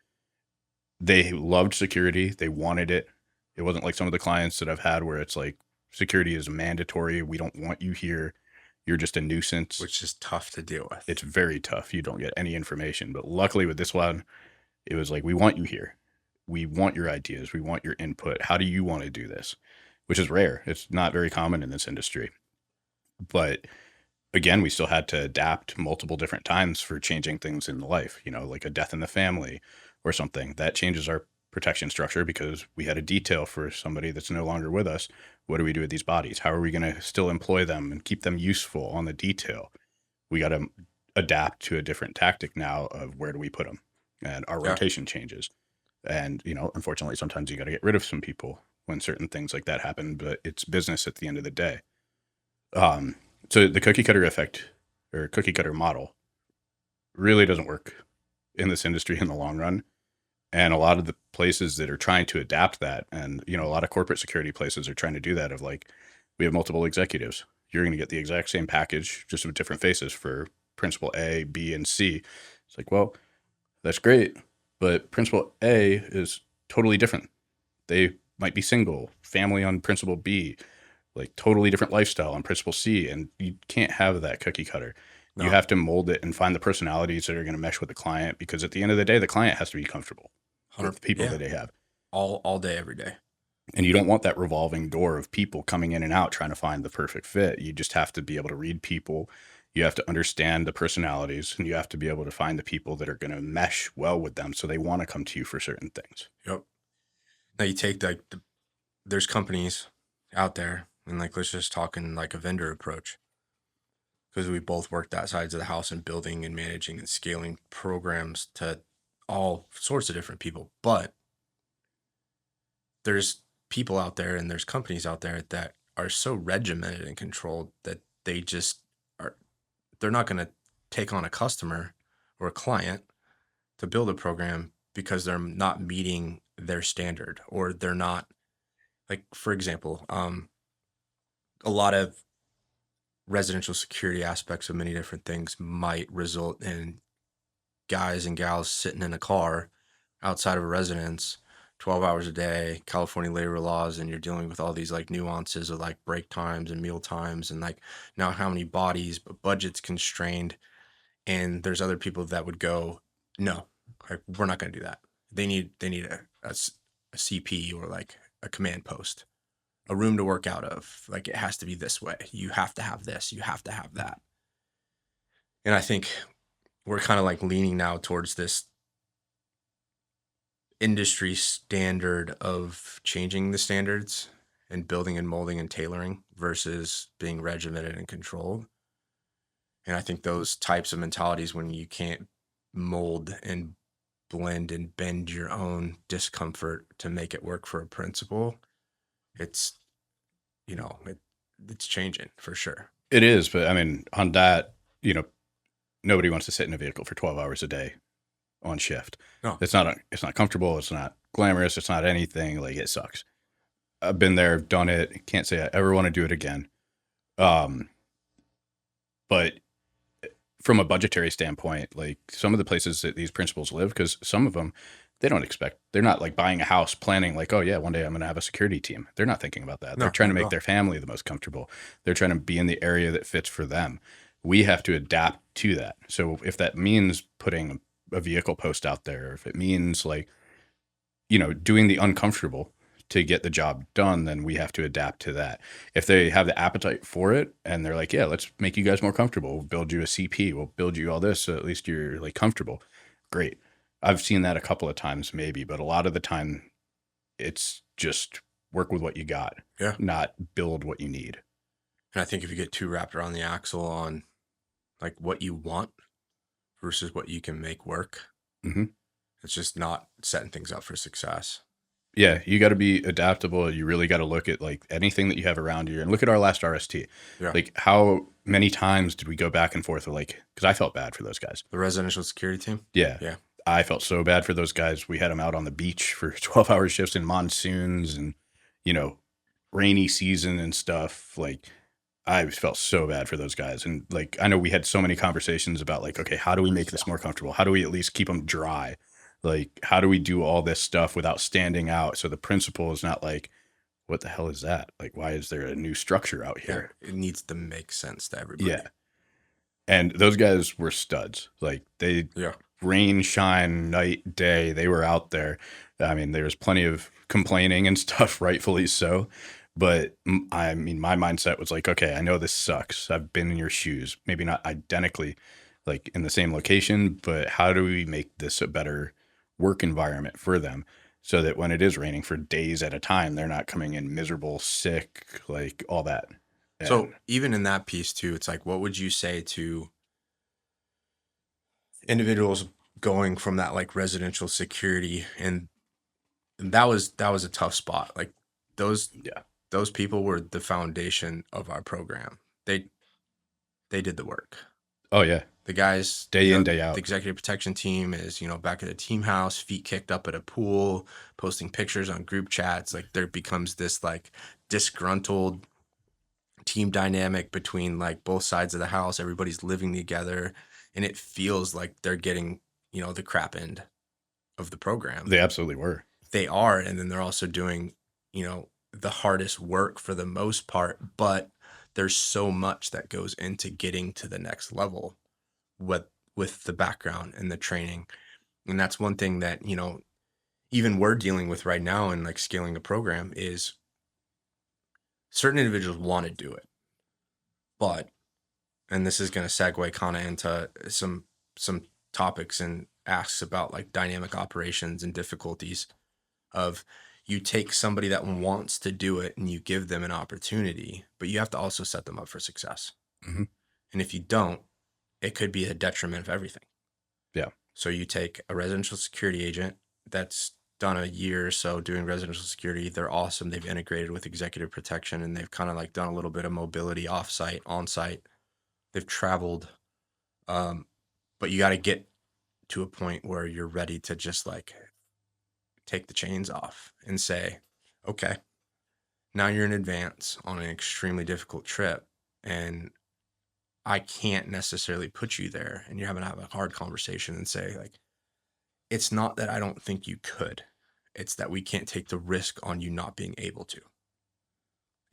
They loved security. They wanted it. It wasn't like some of the clients that I've had where it's like, security is mandatory. We don't want you here. You're just a nuisance. Which is tough to deal with. It's very tough. You don't get any information. But luckily with this one, it was like, we want you here. We want your ideas. We want your input. How do you want to do this? Which is rare. It's not very common in this industry. But again, we still had to adapt multiple different times for changing things in life, like a death in the family or something. That changes our protection structure because we had a detail for somebody that's no longer with us. What do we do with these bodies? How are we going to still employ them and keep them useful on the detail? We got to adapt to a different tactic now of where do we put them, and our rotation changes. And, unfortunately, sometimes you got to get rid of some people when certain things like that happen, but it's business at the end of the day. So the cookie cutter effect or cookie cutter model really doesn't work in this industry in the long run. And a lot of the places that are trying to adapt that, and, a lot of corporate security places are trying to do that of like, we have multiple executives. You're going to get the exact same package, just with different faces for principal A, B, and C. It's like, well, that's great, but principal A is totally different. They might be single, family on principal B, like totally different lifestyle on principal C. And you can't have that cookie cutter. No. You have to mold it and find the personalities that are going to mesh with the client, because at the end of the day, the client has to be comfortable with the people that they have. All day, every day. And you don't want that revolving door of people coming in and out trying to find the perfect fit. You just have to be able to read people. You have to understand the personalities, and you have to be able to find the people that are going to mesh well with them, so they want to come to you for certain things. Yep. Now you take there's companies out there, and like, let's just talk in like a vendor approach, because we both work that sides of the house and building and managing and scaling programs to all sorts of different people. But there's people out there and there's companies out there that are so regimented and controlled that they just are, they're not going to take on a customer or a client to build a program because they're not meeting their standard, or they're not, like, for example, a lot of residential security aspects of many different things might result in guys and gals sitting in a car outside of a residence 12 hours a day, California labor laws, and you're dealing with all these like nuances of like break times and meal times and like now how many bodies, but budget's constrained. And there's other people that would go, no, like, we're not going to do that. They need a CP, or like a command post, a room to work out of. Like, it has to be this way. You have to have this. You have to have that. And I think we're kind of like leaning now towards this industry standard of changing the standards and building and molding and tailoring versus being regimented and controlled. And I think those types of mentalities, when you can't mold and blend and bend your own discomfort to make it work for a principle, it's, it's changing for sure. It is, but I mean, on that, nobody wants to sit in a vehicle for 12 hours a day on shift. No. It's not comfortable. It's not glamorous. It's not anything. Like, it sucks. I've been there, done it. Can't say I ever want to do it again. But from a budgetary standpoint, like, some of the places that these principals live, because some of them, they're not like buying a house planning like, oh yeah, one day I'm going to have a security team. They're not thinking about that. They're trying to make their family the most comfortable. They're trying to be in the area that fits for them. We have to adapt to that. So if that means putting a vehicle post out there, if it means like, doing the uncomfortable to get the job done, then we have to adapt to that. If they have the appetite for it and they're like, yeah, let's make you guys more comfortable. We'll build you a CP. We'll build you all this, so at least you're like comfortable. Great. I've seen that a couple of times maybe, but a lot of the time it's just work with what you got, not build what you need. And I think if you get too wrapped around the axle on like what you want versus what you can make work, it's just not setting things up for success. Yeah, you got to be adaptable. You really got to look at like anything that you have around you, and look at our last RST. Yeah. Like, how many times did we go back and forth? Like, because I felt bad for those guys. The residential security team? Yeah. I felt so bad for those guys. We had them out on the beach for 12-hour shifts in monsoons and, rainy season and stuff. Like, I felt so bad for those guys. And like, I know we had so many conversations about like, okay, how do we make this more comfortable? How do we at least keep them dry? Like, how do we do all this stuff without standing out? So the principal is not like, what the hell is that? Like, why is there a new structure out here? Yeah, it needs to make sense to everybody. Yeah. And those guys were studs. Like, they rain, shine, night, day, they were out there. I mean, there was plenty of complaining and stuff, rightfully so. But I mean, my mindset was like, okay, I know this sucks. I've been in your shoes, maybe not identically like in the same location, but how do we make this a better work environment for them so that when it is raining for days at a time, they're not coming in miserable, sick, like all that. And so even in that piece too, it's like, what would you say to individuals going from that like residential security, and that was a tough spot. Like those people were the foundation of our program. They did the work. Oh yeah. The guys day in, day out. The executive protection team is, back at the team house, feet kicked up at a pool, posting pictures on group chats. Like, there becomes this like disgruntled team dynamic between like both sides of the house. Everybody's living together, and it feels like they're getting, the crap end of the program. They absolutely were. They are. And then they're also doing, the hardest work for the most part, but there's so much that goes into getting to the next level with the background and the training. And that's one thing that, even we're dealing with right now and like scaling the program is certain individuals want to do it, but, and this is going to segue kind of into some topics and asks about like dynamic operations and difficulties of, you take somebody that wants to do it and you give them an opportunity, but you have to also set them up for success. Mm-hmm. And if you don't, it could be a detriment of everything. Yeah. So you take a residential security agent that's done a year or so doing residential security. They're awesome. They've integrated with executive protection, and they've kind of like done a little bit of mobility off-site, on-site. They've traveled. But you got to get to a point where you're ready to just like take the chains off and say, okay, now you're in advance on an extremely difficult trip, and I can't necessarily put you there. And you're having to have a hard conversation and say, like, it's not that I don't think you could, it's that we can't take the risk on you not being able to.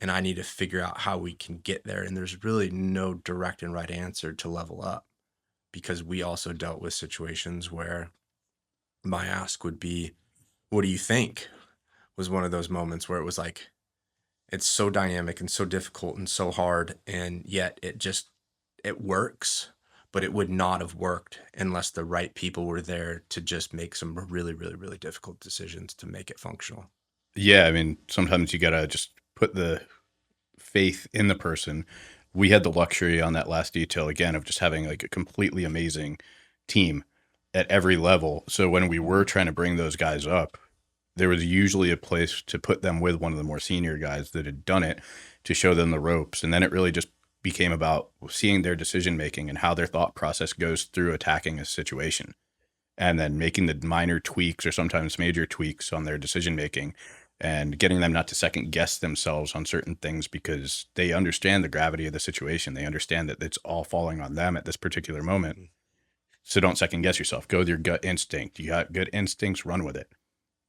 And I need to figure out how we can get there. And there's really no direct and right answer to level up, because we also dealt with situations where my ask would be, what do you think? Was one of those moments where it was like, it's so dynamic and so difficult and so hard, and yet it works, but it would not have worked unless the right people were there to just make some really, really, really difficult decisions to make it functional. Yeah, I mean, sometimes you gotta just put the faith in the person. We had the luxury on that last detail again of just having like a completely amazing team at every level. So when we were trying to bring those guys up, there was usually a place to put them with one of the more senior guys that had done it to show them the ropes. And then it really just became about seeing their decision making and how their thought process goes through attacking a situation, and then making the minor tweaks or sometimes major tweaks on their decision making, and getting them not to second guess themselves on certain things because they understand the gravity of the situation. They understand that it's all falling on them at this particular moment. So don't second guess yourself. Go with your gut instinct. You got good instincts, run with it.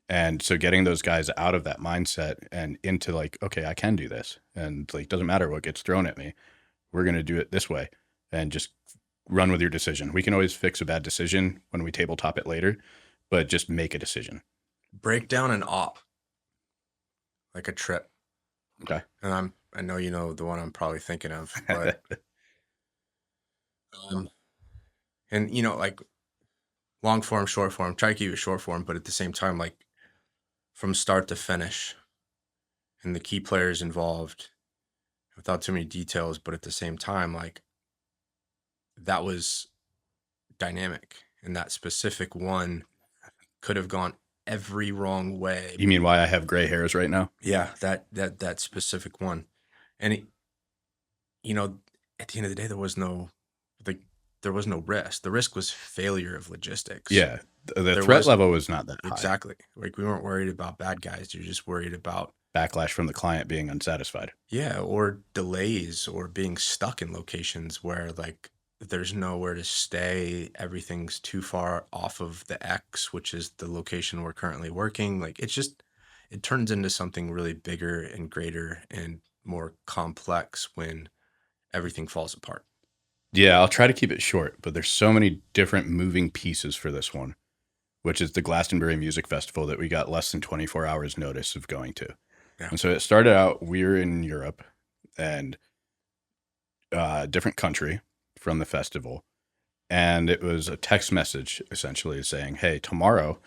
And so getting those guys out of that mindset and into like, okay, I can do this. And like, doesn't matter what gets thrown at me. We're going to do it this way, and just run with your decision. We can always fix a bad decision when we tabletop it later, but just make a decision. Break down an op, like a trip. Okay. And I know you know the one I'm probably thinking of, but and you know, like long form, short form, try to keep it short form, but at the same time, like from start to finish and the key players involved, without too many details, but at the same time, like that was dynamic, and that specific one could have gone every wrong way. You mean why I have gray hairs right now? Yeah, that specific one. And it, you know, at the end of the day, there was no risk. The risk was failure of logistics. Yeah. The threat level was not that high. Exactly. Like we weren't worried about bad guys. You're just worried about backlash from the client being unsatisfied. Yeah, or delays, or being stuck in locations where like there's nowhere to stay. Everything's too far off of the X, which is the location we're currently working. Like it turns into something really bigger and greater and more complex when everything falls apart. Yeah, I'll try to keep it short, but there's so many different moving pieces for this one, which is the Glastonbury Music Festival that we got less than 24 hours notice of going to. Yeah. And so it started out, we were in Europe and a different country from the festival. And it was a text message essentially saying, hey, tomorrow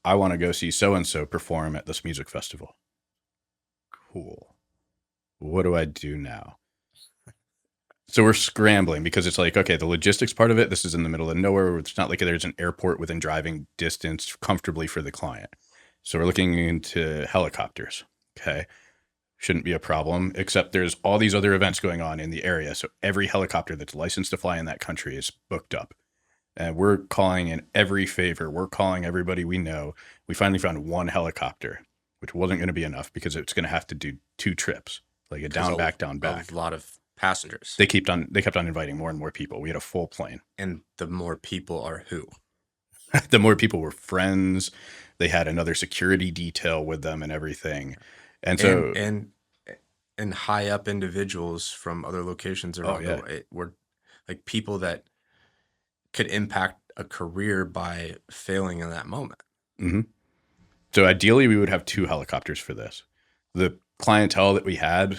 I want to go see so-and-so perform at this music festival. Cool. What do I do now? So we're scrambling because it's like, okay, the logistics part of it, this is in the middle of nowhere. It's not like there's an airport within driving distance comfortably for the client. So we're looking into helicopters. Okay. Shouldn't be a problem, except there's all these other events going on in the area. So every helicopter that's licensed to fly in that country is booked up. And we're calling in every favor. We're calling everybody we know. We finally found one helicopter, which wasn't going to be enough because it's going to have to do 2 trips, like a down, back, down, back. A lot of passengers. They kept on inviting more and more people. We had a full plane. And the more people are who? The more people were friends. They had another security detail with them and everything. And so and high up individuals from other locations around the way were like people that could impact a career by failing in that moment. Mm-hmm. So ideally we would have 2 helicopters for this. The clientele that we had,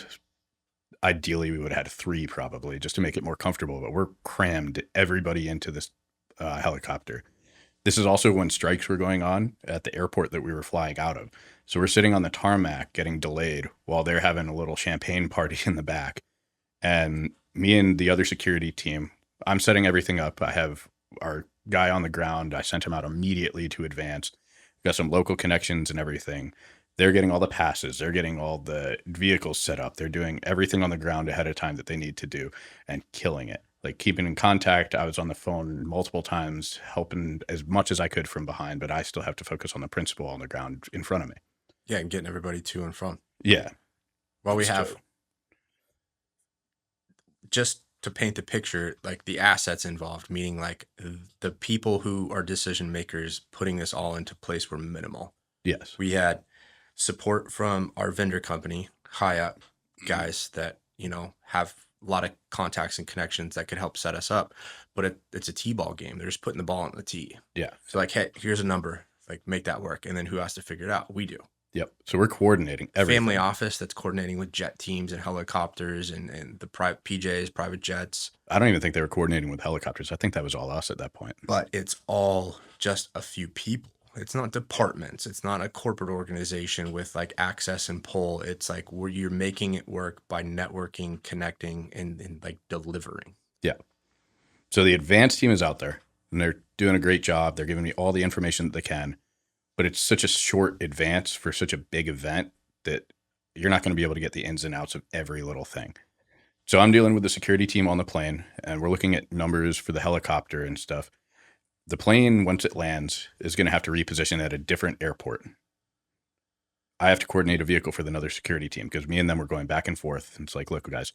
ideally we would have had 3 probably just to make it more comfortable, but we're crammed everybody into this helicopter. This is also when strikes were going on at the airport that we were flying out of. So we're sitting on the tarmac getting delayed while they're having a little champagne party in the back. And me and the other security team, I'm setting everything up. I have our guy on the ground. I sent him out immediately to advance. Got some local connections and everything. They're getting all the passes. They're getting all the vehicles set up. They're doing everything on the ground ahead of time that they need to do and killing it. like keeping in contact. I was on the phone multiple times, helping as much as I could from behind, but I still have to focus on the principal on the ground in front of me. Yeah, and getting everybody to and from. Yeah. Well, we have, just to paint the picture, like the assets involved, meaning like the people who are decision makers putting this all into place were minimal. Yes. We had support from our vendor company, high up guys that, have a lot of contacts and connections that could help set us up. But it's a T-ball game. They're just putting the ball on the tee. Yeah. So like, hey, here's a number, like make that work. And then who has to figure it out? We do. Yep. So we're coordinating everything. Family office that's coordinating with jet teams and helicopters and the private PJs, private jets. I don't even think they were coordinating with helicopters. I think that was all us at that point. But it's all just a few people. It's not departments. It's not a corporate organization with like access and pull. It's like where you're making it work by networking, connecting, and like delivering. Yeah. So the advanced team is out there and they're doing a great job. They're giving me all the information that they can, but it's such a short advance for such a big event that you're not going to be able to get the ins and outs of every little thing. So I'm dealing with the security team on the plane and we're looking at numbers for the helicopter and stuff. The plane, once it lands, is going to have to reposition at a different airport. I have to coordinate a vehicle for another security team because me and them were going back and forth. And it's like, look, guys,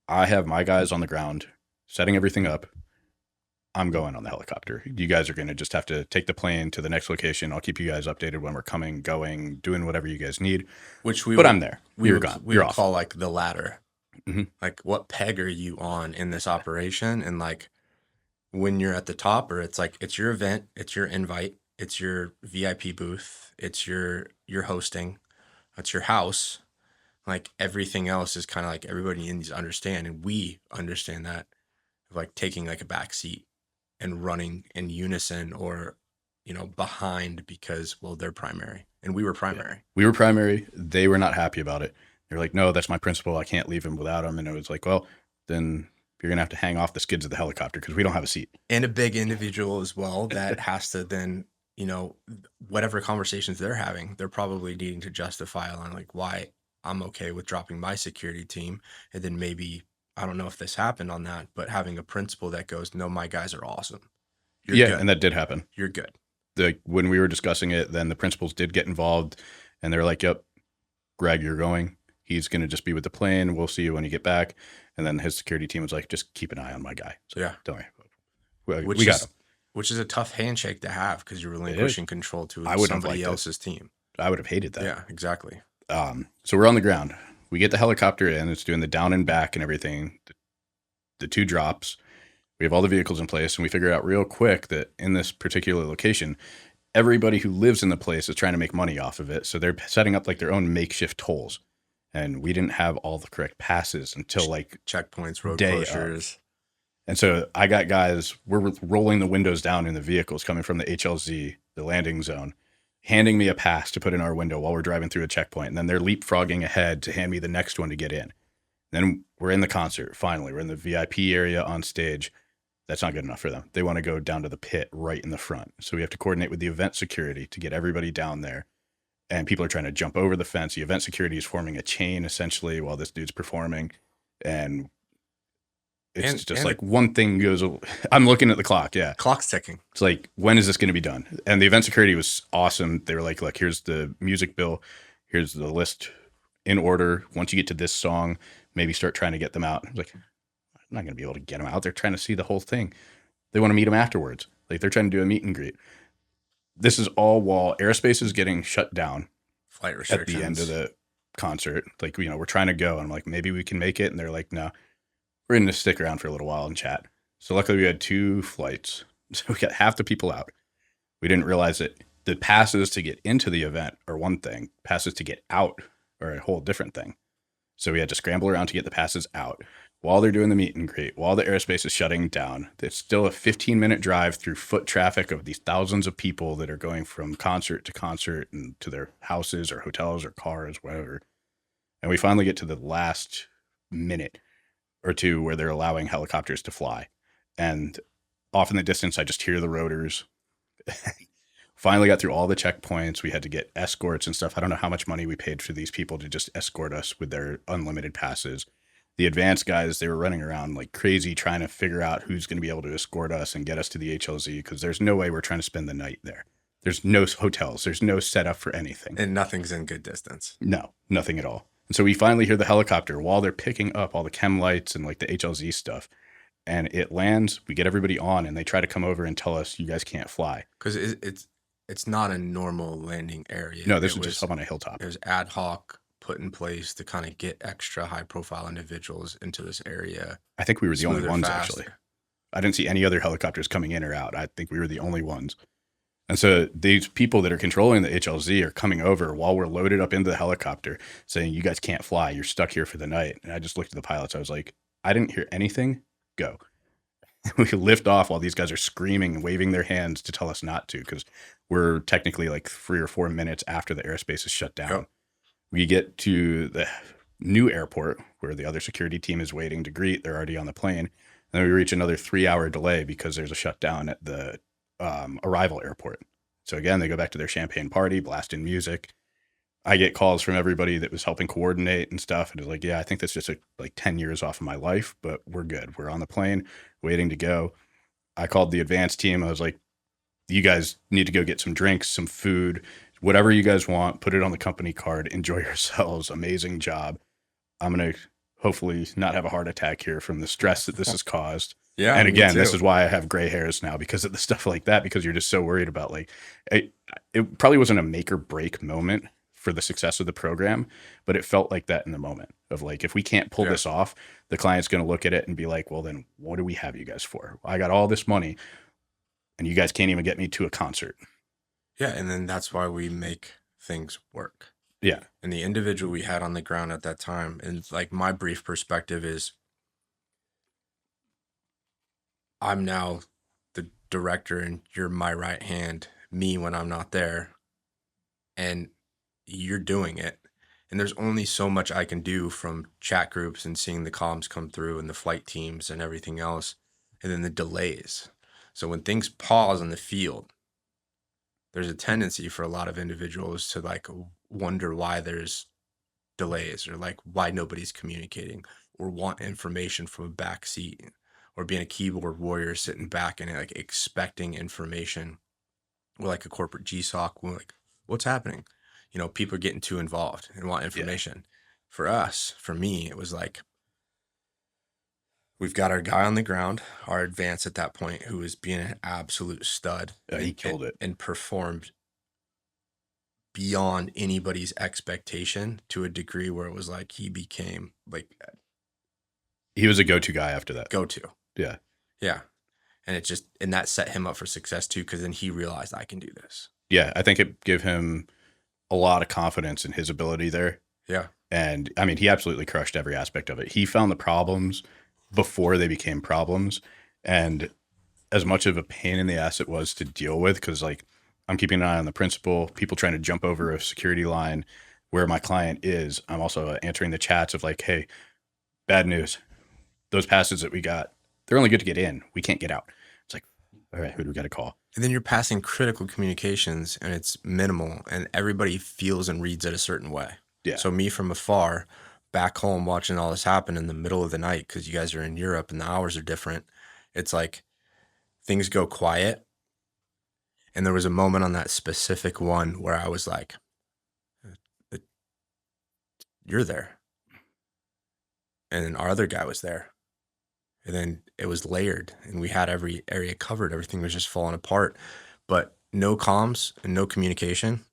I have my guys on the ground setting everything up. I'm going on the helicopter. You guys are going to just have to take the plane to the next location. I'll keep you guys updated when we're coming, going, doing whatever you guys need. I'm there. You're gone. We You're would off. call like the ladder. Mm-hmm. Like what peg are you on in this operation? And like when you're at the top, or it's like it's your event, it's your invite, it's your VIP booth, it's your hosting, it's your house. Like everything else is kind of like everybody needs to understand, and we understand that of like taking like a back seat and running in unison or behind because they're primary and we were primary. Yeah. We were primary. They were not happy about it. They're like, no, that's my principal. I can't leave him without him. And it was like, well, then you're going to have to hang off the skids of the helicopter because we don't have a seat. And a big individual as well that has to then, whatever conversations they're having, they're probably needing to justify on like why I'm okay with dropping my security team. And then maybe, I don't know if this happened on that, but having a principal that goes, no, my guys are awesome. You're good. And that did happen. You're good. When we were discussing it, then the principals did get involved and they're like, yep, Greg, you're going. He's going to just be with the plane. We'll see you when you get back. And then his security team was like, just keep an eye on my guy. So yeah, don't worry. We got him. Which is a tough handshake to have because you're relinquishing control to somebody else's team. I would have hated that. Yeah, exactly. So we're on the ground. We get the helicopter in. It's doing the down and back and everything. The two drops. We have all the vehicles in place. And we figure out real quick that in this particular location, everybody who lives in the place is trying to make money off of it. So they're setting up like their own makeshift tolls. And we didn't have all the correct passes until like checkpoints, road closures. And so I got guys, we're rolling the windows down in the vehicles coming from the HLZ, the landing zone, handing me a pass to put in our window while we're driving through a checkpoint. And then they're leapfrogging ahead to hand me the next one to get in. Then we're in the concert. Finally, we're in the VIP area on stage. That's not good enough for them. They want to go down to the pit right in the front. So we have to coordinate with the event security to get everybody down there. And people are trying to jump over the fence. The event security is forming a chain essentially while this dude's performing. And it's like one thing goes, I'm looking at the clock. Yeah. Clock's ticking. It's like, when is this going to be done? And the event security was awesome. They were like, look, here's the music bill. Here's the list in order. Once you get to this song, maybe start trying to get them out. I was like, I'm not going to be able to get them out. They're trying to see the whole thing. They want to meet them afterwards. Like they're trying to do a meet and greet. This is all while airspace is getting shut down. Flight restrictions. At the end of the concert. Like, we're trying to go. And I'm like, maybe we can make it. And they're like, no, we're going to stick around for a little while and chat. So luckily we had 2 flights. So we got half the people out. We didn't realize that the passes to get into the event are one thing. Passes to get out are a whole different thing. So we had to scramble around to get the passes out. While they're doing the meet and greet, while the airspace is shutting down, it's still a 15-minute drive through foot traffic of these thousands of people that are going from concert to concert and to their houses or hotels or cars, whatever. And we finally get to the last minute or two where they're allowing helicopters to fly. And off in the distance, I just hear the rotors. Finally got through all the checkpoints. We had to get escorts and stuff. I don't know how much money we paid for these people to just escort us with their unlimited passes. The advanced guys, they were running around like crazy trying to figure out who's going to be able to escort us and get us to the HLZ, because there's no way we're trying to spend the night there. There's no hotels. There's no setup for anything. And nothing's in good distance. No, nothing at all. And so we finally hear the helicopter while they're picking up all the chem lights and like the HLZ stuff. And it lands, we get everybody on, and they try to come over and tell us, you guys can't fly. Because it's not a normal landing area. No, this was just up on a hilltop. It was ad hoc, put in place to kind of get extra high profile individuals into this area. I think we were the only ones, faster. actually. I didn't see any other helicopters coming in or out. I think we were the only ones. And so these people that are controlling the HLZ are coming over while we're loaded up into the helicopter saying, you guys can't fly. You're stuck here for the night. And I just looked at the pilots. I was like, I didn't hear anything. Go. We lift off while these guys are screaming and waving their hands to tell us not to, because we're technically like 3 or 4 minutes after the airspace is shut down. Yep. We get to the new airport where the other security team is waiting to greet. They're already on the plane. And then we reach another 3-hour delay because there's a shutdown at the arrival airport. So again, they go back to their champagne party, blasting music. I get calls from everybody that was helping coordinate and stuff. And it's like, yeah, I think that's just like 10 years off of my life, but we're good. We're on the plane waiting to go. I called the advanced team. I was like, you guys need to go get some drinks, some food, whatever you guys want, put it on the company card, enjoy yourselves. Amazing job. I'm going to hopefully not have a heart attack here from the stress that this has caused. Yeah. And again, this is why I have gray hairs now, because of the stuff like that, because you're just so worried about like, it probably wasn't a make or break moment for the success of the program, but it felt like that in the moment of like, if we can't pull this off, the client's going to look at it and be like, well, then what do we have you guys for? I got all this money and you guys can't even get me to a concert. Yeah. And then that's why we make things work. Yeah. And the individual we had on the ground at that time, and like my brief perspective is, I'm now the director and you're my right hand, me when I'm not there, and you're doing it. And there's only so much I can do from chat groups and seeing the comms come through and the flight teams and everything else. And then the delays. So when things pause in the field, there's a tendency for a lot of individuals to like wonder why there's delays, or like why nobody's communicating, or want information from a back seat, or being a keyboard warrior sitting back and like expecting information, or like a corporate GSOC, like what's happening? You know, people are getting too involved and want information. For us, for me, it was like, we've got our guy on the ground, our advance at that point, who was being an absolute stud. Yeah, he killed it and performed beyond anybody's expectation to a degree where it was like he became like, he was a go-to guy after that. Go-to. Yeah. Yeah. And it just, and that set him up for success too, because then he realized, I can do this. Yeah. I think it gave him a lot of confidence in his ability there. Yeah. And I mean, he absolutely crushed every aspect of it. He found the problems before they became problems. And as much of a pain in the ass it was to deal with, because like I'm keeping an eye on the principal, people trying to jump over a security line where my client is. I'm also answering the chats of like, hey, bad news. Those passes that we got, they're only good to get in. We can't get out. It's like, all right, who do we got to call? And then you're passing critical communications and it's minimal and everybody feels and reads it a certain way. Yeah. So me from afar, back home watching all this happen in the middle of the night, because you guys are in Europe and the hours are different. It's like things go quiet. And there was a moment on that specific one where I was like, you're there. And then our other guy was there. And then it was layered and we had every area covered. Everything was just falling apart. But no comms and no communication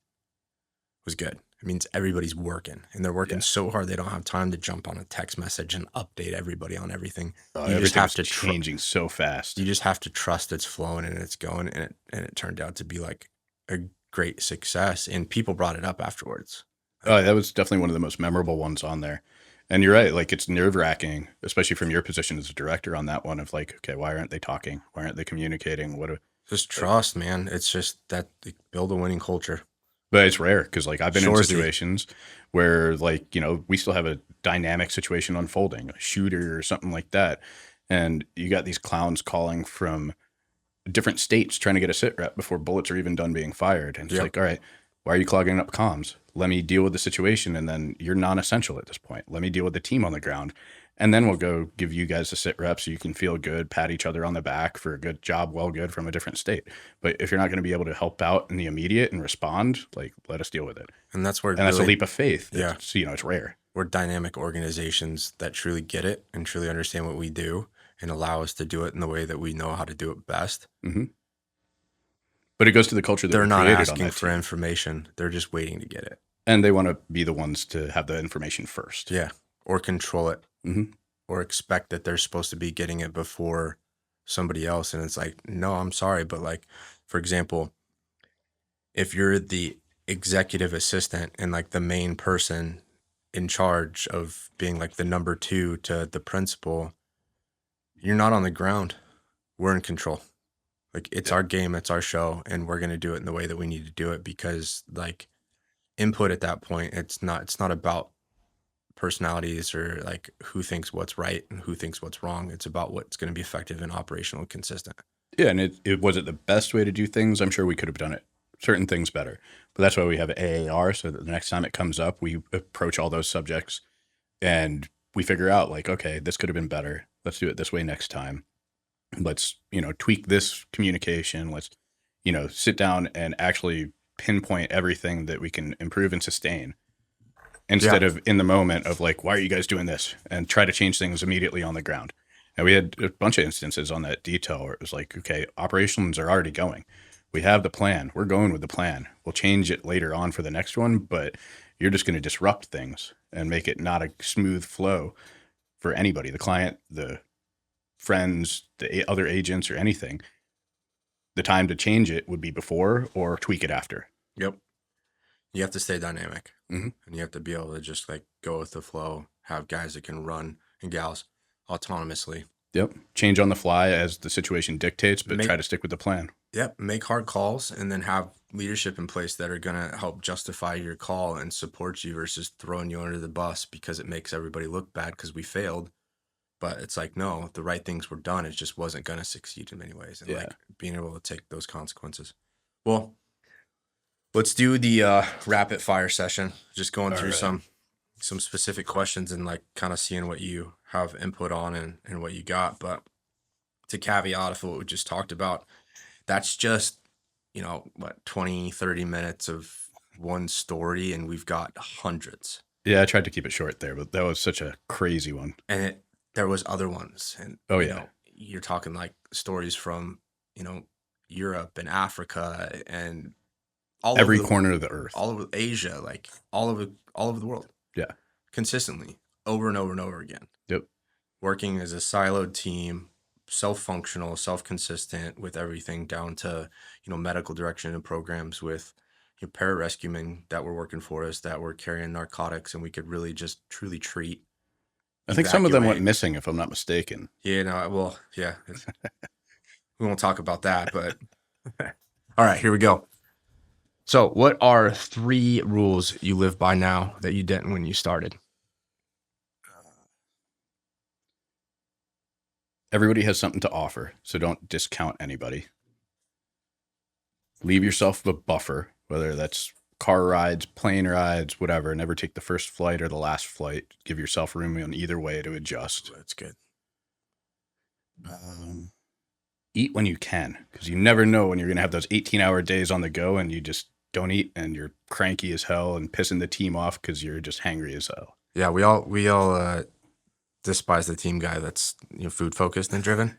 was good. It means everybody's working and they're working so hard they don't have time to jump on a text message and update everybody on everything. You just have to changing so fast. You just have to trust it's flowing and it's going, and it turned out to be like a great success. And people brought it up afterwards. Oh, that was definitely one of the most memorable ones on there. And you're right. Like, it's nerve-wracking, especially from your position as a director on that one of like, okay, why aren't they talking? Why aren't they communicating? Just trust, man. It's just that build a winning culture. But it's rare because like I've been in situations where like, you know, we still have a dynamic situation unfolding, a shooter or something like that. And you got these clowns calling from different states trying to get a sit rep before bullets are even done being fired. And it's like, all right, why are you clogging up comms? Let me deal with the situation. And then you're non-essential at this point. Let me deal with the team on the ground. And then we'll go give you guys a sit rep so you can feel good, pat each other on the back for a good job, well good from a different state. But if you're not going to be able to help out in the immediate and respond, like, let us deal with it. And that's where And that's a leap of faith. Yeah. It's, it's rare. We're dynamic organizations that truly get it and truly understand what we do and allow us to do it in the way that we know how to do it best. Mm-hmm. But it goes to the culture that they're not created asking on for information. They're just waiting to get it. And they want to be the ones to have the information first. Yeah. Or control it. Mm-hmm. Or expect that they're supposed to be getting it before somebody else. And it's like, no, I'm sorry. But like, for example, if you're the executive assistant and like the main person in charge of being like the number 2 to the principal, you're not on the ground. We're in control. Like, it's our game, it's our show, and we're going to do it in the way that we need to do it, because like input at that point, it's not about personalities or like who thinks what's right and who thinks what's wrong. It's about what's going to be effective and operational and consistent. Yeah. And it was it the best way to do things? I'm sure we could have done it certain things better, but that's why we have AAR. So that the next time it comes up, we approach all those subjects and we figure out like, okay, this could have been better. Let's do it this way next time. Let's, tweak this communication. Let's, sit down and actually pinpoint everything that we can improve and sustain, instead of in the moment of like, why are you guys doing this? And try to change things immediately on the ground. And we had a bunch of instances on that detail where it was like, okay, operations are already going. We have the plan. We're going with the plan. We'll change it later on for the next one, but you're just going to disrupt things and make it not a smooth flow for anybody, the client, the friends, the other agents, or anything. The time to change it would be before or tweak it after. Yep. You have to stay dynamic. Mm-hmm. And you have to be able to just like go with the flow, have guys that can run and gals autonomously. Yep. Change on the fly as the situation dictates, but try to stick with the plan. Yep. Make hard calls and then have leadership in place that are going to help justify your call and support you versus throwing you under the bus because it makes everybody look bad because we failed. But it's like, no, the right things were done. It just wasn't going to succeed in many ways. And like being able to take those consequences. Well, let's do the rapid fire session. Just going through some specific questions and like kind of seeing what you have input on and what you got. But to caveat of what we just talked about, that's just, 20, 30 minutes of one story, and we've got hundreds. Yeah, I tried to keep it short there, but that was such a crazy one. And there was other ones. And you're talking like stories from, Europe and Africa and every corner of the earth, all over Asia, like all over the world. Yeah. Consistently, over and over and over again. Yep. Working as a siloed team, self-functional, self-consistent with everything down to, medical direction and programs with pararescuemen that were working for us that were carrying narcotics, and we could really just truly treat. I think some of them went missing, if I'm not mistaken. Yeah, no, well, yeah. We won't talk about that, but all right, here we go. So what are 3 rules you live by now that you didn't when you started? Everybody has something to offer, so don't discount anybody. Leave yourself a buffer, whether that's car rides, plane rides, whatever. Never take the first flight or the last flight. Give yourself room on either way to adjust. That's good. Eat when you can, because you never know when you're going to have those 18-hour days on the go and you just don't eat and you're cranky as hell and pissing the team off because you're just hangry as hell. Yeah, we all despise the team guy that's food focused and driven.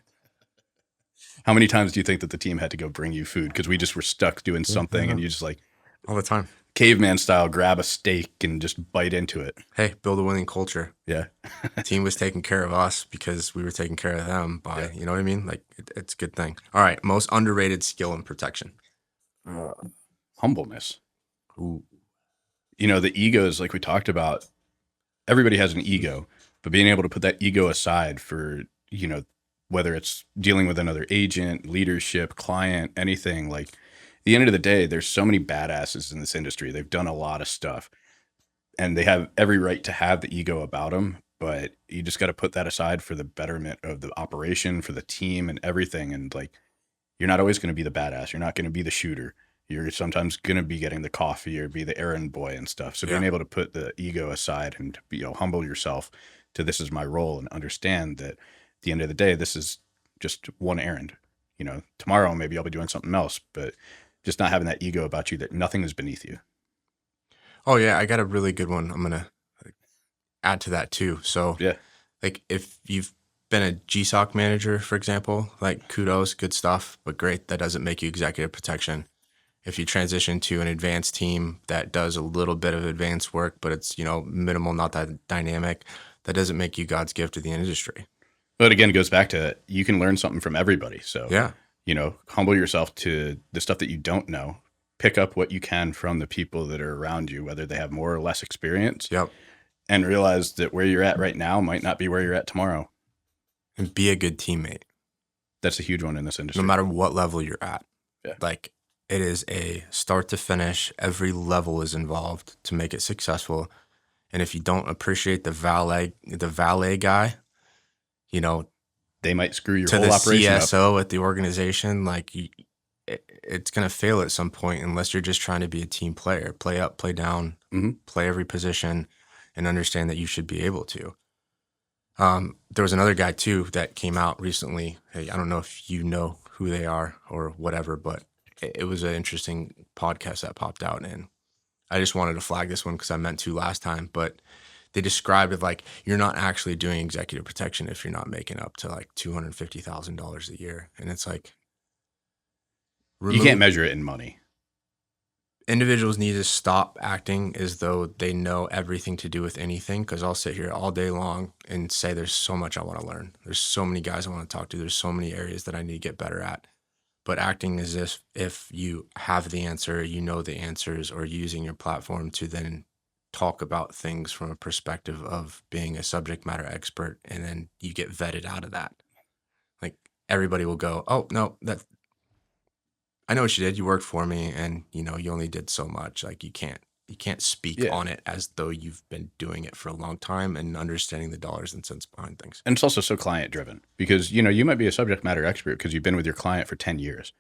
How many times do you think that the team had to go bring you food because we just were stuck doing something and you just like all the time, caveman style, grab a steak and just bite into it? Hey, build a winning culture. Yeah. The team was taking care of us because we were taking care of them by, you know what I mean? Like it's a good thing. All right. Most underrated skill in protection. Humbleness. Ooh. The egos, like we talked about, everybody has an ego, but being able to put that ego aside for, whether it's dealing with another agent, leadership, client, anything, like at the end of the day, there's so many badasses in this industry. They've done a lot of stuff and they have every right to have the ego about them, but you just got to put that aside for the betterment of the operation, for the team and everything. And like, you're not always going to be the badass. You're not going to be the shooter. You're sometimes going to be getting the coffee or be the errand boy and stuff. So being able to put the ego aside and, humble yourself to this is my role, and understand that at the end of the day, this is just one errand. You know, tomorrow maybe I'll be doing something else, but just not having that ego about you that nothing is beneath you. Oh yeah, I got a really good one. I'm gonna add to that too. So Yeah. like if you've been a GSOC manager, for example, like kudos, good stuff, but great. That doesn't make you executive protection. If you transition to an advanced team that does a little bit of advanced work, but it's, you know, minimal, not that dynamic, that doesn't make you God's gift to the industry. But again, it goes back to you can learn something from everybody. So, Yeah. you know, humble yourself to the stuff that you don't know. Pick up what you can from the people that are around you, whether they have more or less experience. Yep. And realize that where you're at right now might not be where you're at tomorrow. And be a good teammate, That's a huge one in this industry. no matter what level you're at. Yeah. Like it is a start to finish. Every level is involved to make it successful. And if you don't appreciate the valet guy, you know, They might screw your to whole the operation up. CSO at the organization, like it's going to fail at some point unless you're just trying to be a team player, play up, play down, Mhm. play every position, and understand that you should be able to. There was another guy too that came out recently. Hey, I don't know if you know who they are or whatever, but it was an interesting podcast that popped out, and I just wanted to flag this one because I meant to last time, but they described it like you're not actually doing executive protection if you're not making up to like $250,000 a year. And it's like, You can't measure it in money. individuals need to stop acting as though they know everything to do with anything. Cause I'll sit here all day long and say, there's so much I want to learn. There's so many guys I want to talk to. There's so many areas that I need to get better at. But acting as if you have the answer, you know the answers, or using your platform to then talk about things from a perspective of being a subject matter expert, and then you get vetted out of that. Like everybody will go, oh no, I know what you did. You worked for me, and you know you only did so much. Like you can't speak Yeah. on it as though you've been doing it for a long time and understanding the dollars and cents behind things. And it's also so client driven because, you know, you might be a subject matter expert because you've been with your client for 10 years,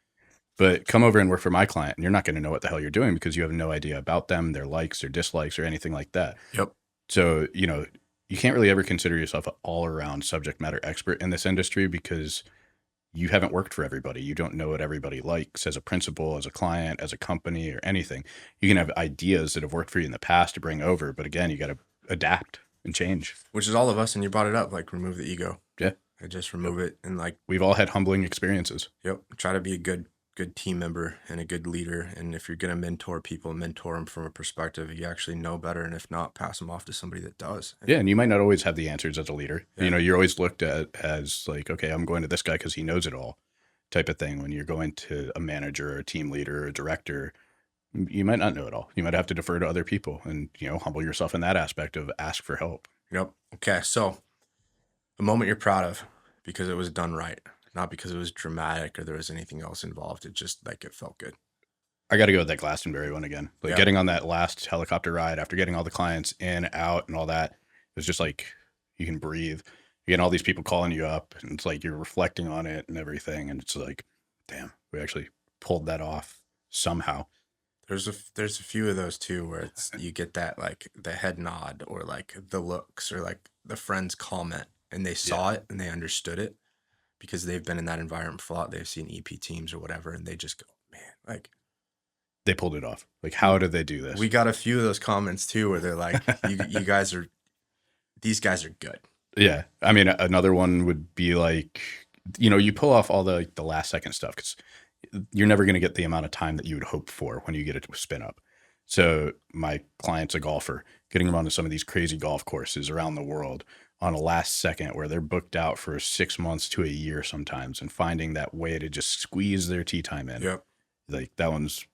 but come over and work for my client and you're not going to know what the hell you're doing because you have no idea about them, their likes or dislikes or anything like that. Yep. So, you know, you can't really ever consider yourself an all around subject matter expert in this industry because you haven't worked for everybody. You don't know what everybody likes as a principal, as a client, as a company, or anything. You can have ideas that have worked for you in the past to bring over, but again, you got to adapt and change. Which is all of us, and you brought it up. Like remove the ego. Yeah. I just remove it, and like We've all had humbling experiences. yep, try to be a good team member and a good leader. And if you're gonna mentor people, mentor them from a perspective you actually know better, and if not, pass them off to somebody that does. Yeah, and you might not always have the answers as a leader. Yeah. You know, you're always looked at as like, okay, I'm going to this guy because he knows it all type of thing. When you're going to a manager or a team leader or a director, you might not know it all. You might have to defer to other people and, you know, humble yourself in that aspect of ask for help. Yep. Okay, so a moment you're proud of because it was done right, not because it was dramatic or there was anything else involved. It just like it felt good. I got to go with that Glastonbury one again. Like Yeah. getting on that last helicopter ride after getting all the clients in, out, and all that. It was just like you can breathe. You get all these people calling you up, and it's like you're reflecting on it and everything. And it's like, damn, we actually pulled that off somehow. There's a few of those too where it's you get that like the head nod or like the looks or like the friend's comment, and they saw it and they understood it because they've been in that environment for a lot. They've seen EP teams or whatever, and they just go, man, like They pulled it off. Like, how did they do this? we got a few of those comments too where they're like, these guys are good. Yeah. I mean, another one would be like, you know, you pull off all the last second stuff because you're never going to get the amount of time that you would hope for when you get it to spin up. So my client's a golfer, getting them onto some of these crazy golf courses around the world on a last second where they're booked out for 6 months to a year sometimes, and finding that way to just squeeze their tee time in. Yep. Like that one's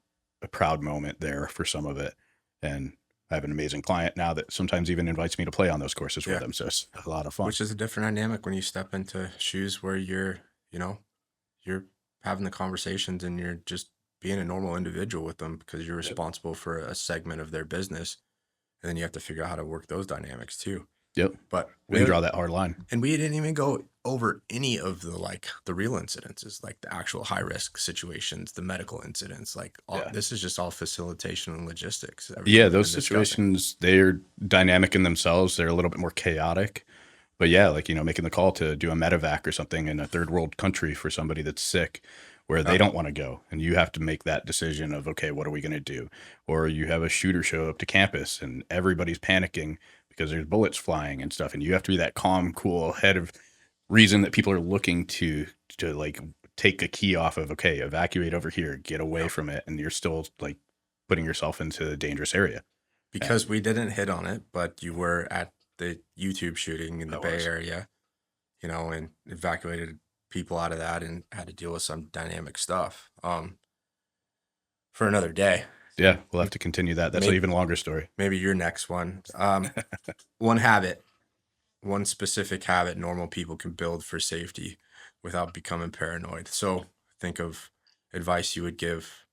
a proud moment there for some of it. And I have an amazing client now that sometimes even invites me to play on those courses Yeah. with them. So it's a lot of fun. Which is a different dynamic when you step into shoes where you're having the conversations and you're just being a normal individual with them because you're responsible for a segment of their business. And then you have to figure out how to work those dynamics too. Yep. But We can draw that hard line. and we didn't even go over any of the real incidences, like the actual high risk situations, the medical incidents, like all, Yeah. this is just all facilitation and logistics. Yeah, everything those we've been discussing. situations, they're dynamic in themselves. They're a little bit more chaotic. But yeah, like, making the call to do a medevac or something in a third world country for somebody that's sick where they don't want to go. And you have to make that decision of, okay, what are we going to do? Or you have a shooter show up to campus and everybody's panicking because there's bullets flying and stuff. And you have to be that calm, cool head of reason that people are looking to like take a key off of, okay, evacuate over here, get away from it. And you're still like putting yourself into a dangerous area. Because we didn't hit on it, but you were at the YouTube shooting in the I Bay was. Area, and evacuated people out of that and had to deal with some dynamic stuff. For another day. Yeah, we'll have to continue that. That's an even longer story. Maybe your next one. One specific habit normal people can build for safety without becoming paranoid. So think of advice you would give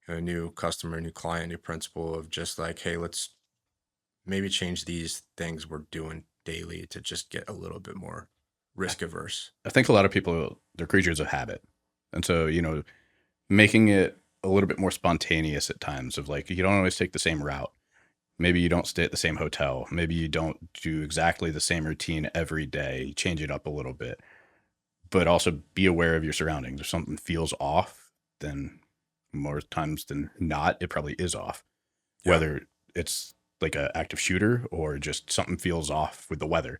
a new customer, new client, new principal of just like, hey, let's maybe change these things we're doing daily to just get a little bit more risk averse. I think a lot of people, they're creatures of habit. And so, making it a little bit more spontaneous at times of like, you don't always take the same route. Maybe you don't stay at the same hotel. Maybe you don't do exactly the same routine every day. Change it up a little bit, but also be aware of your surroundings. If something feels off, then more times than not, it probably is off. Yeah. Whether it's like an active shooter or just something feels off with the weather,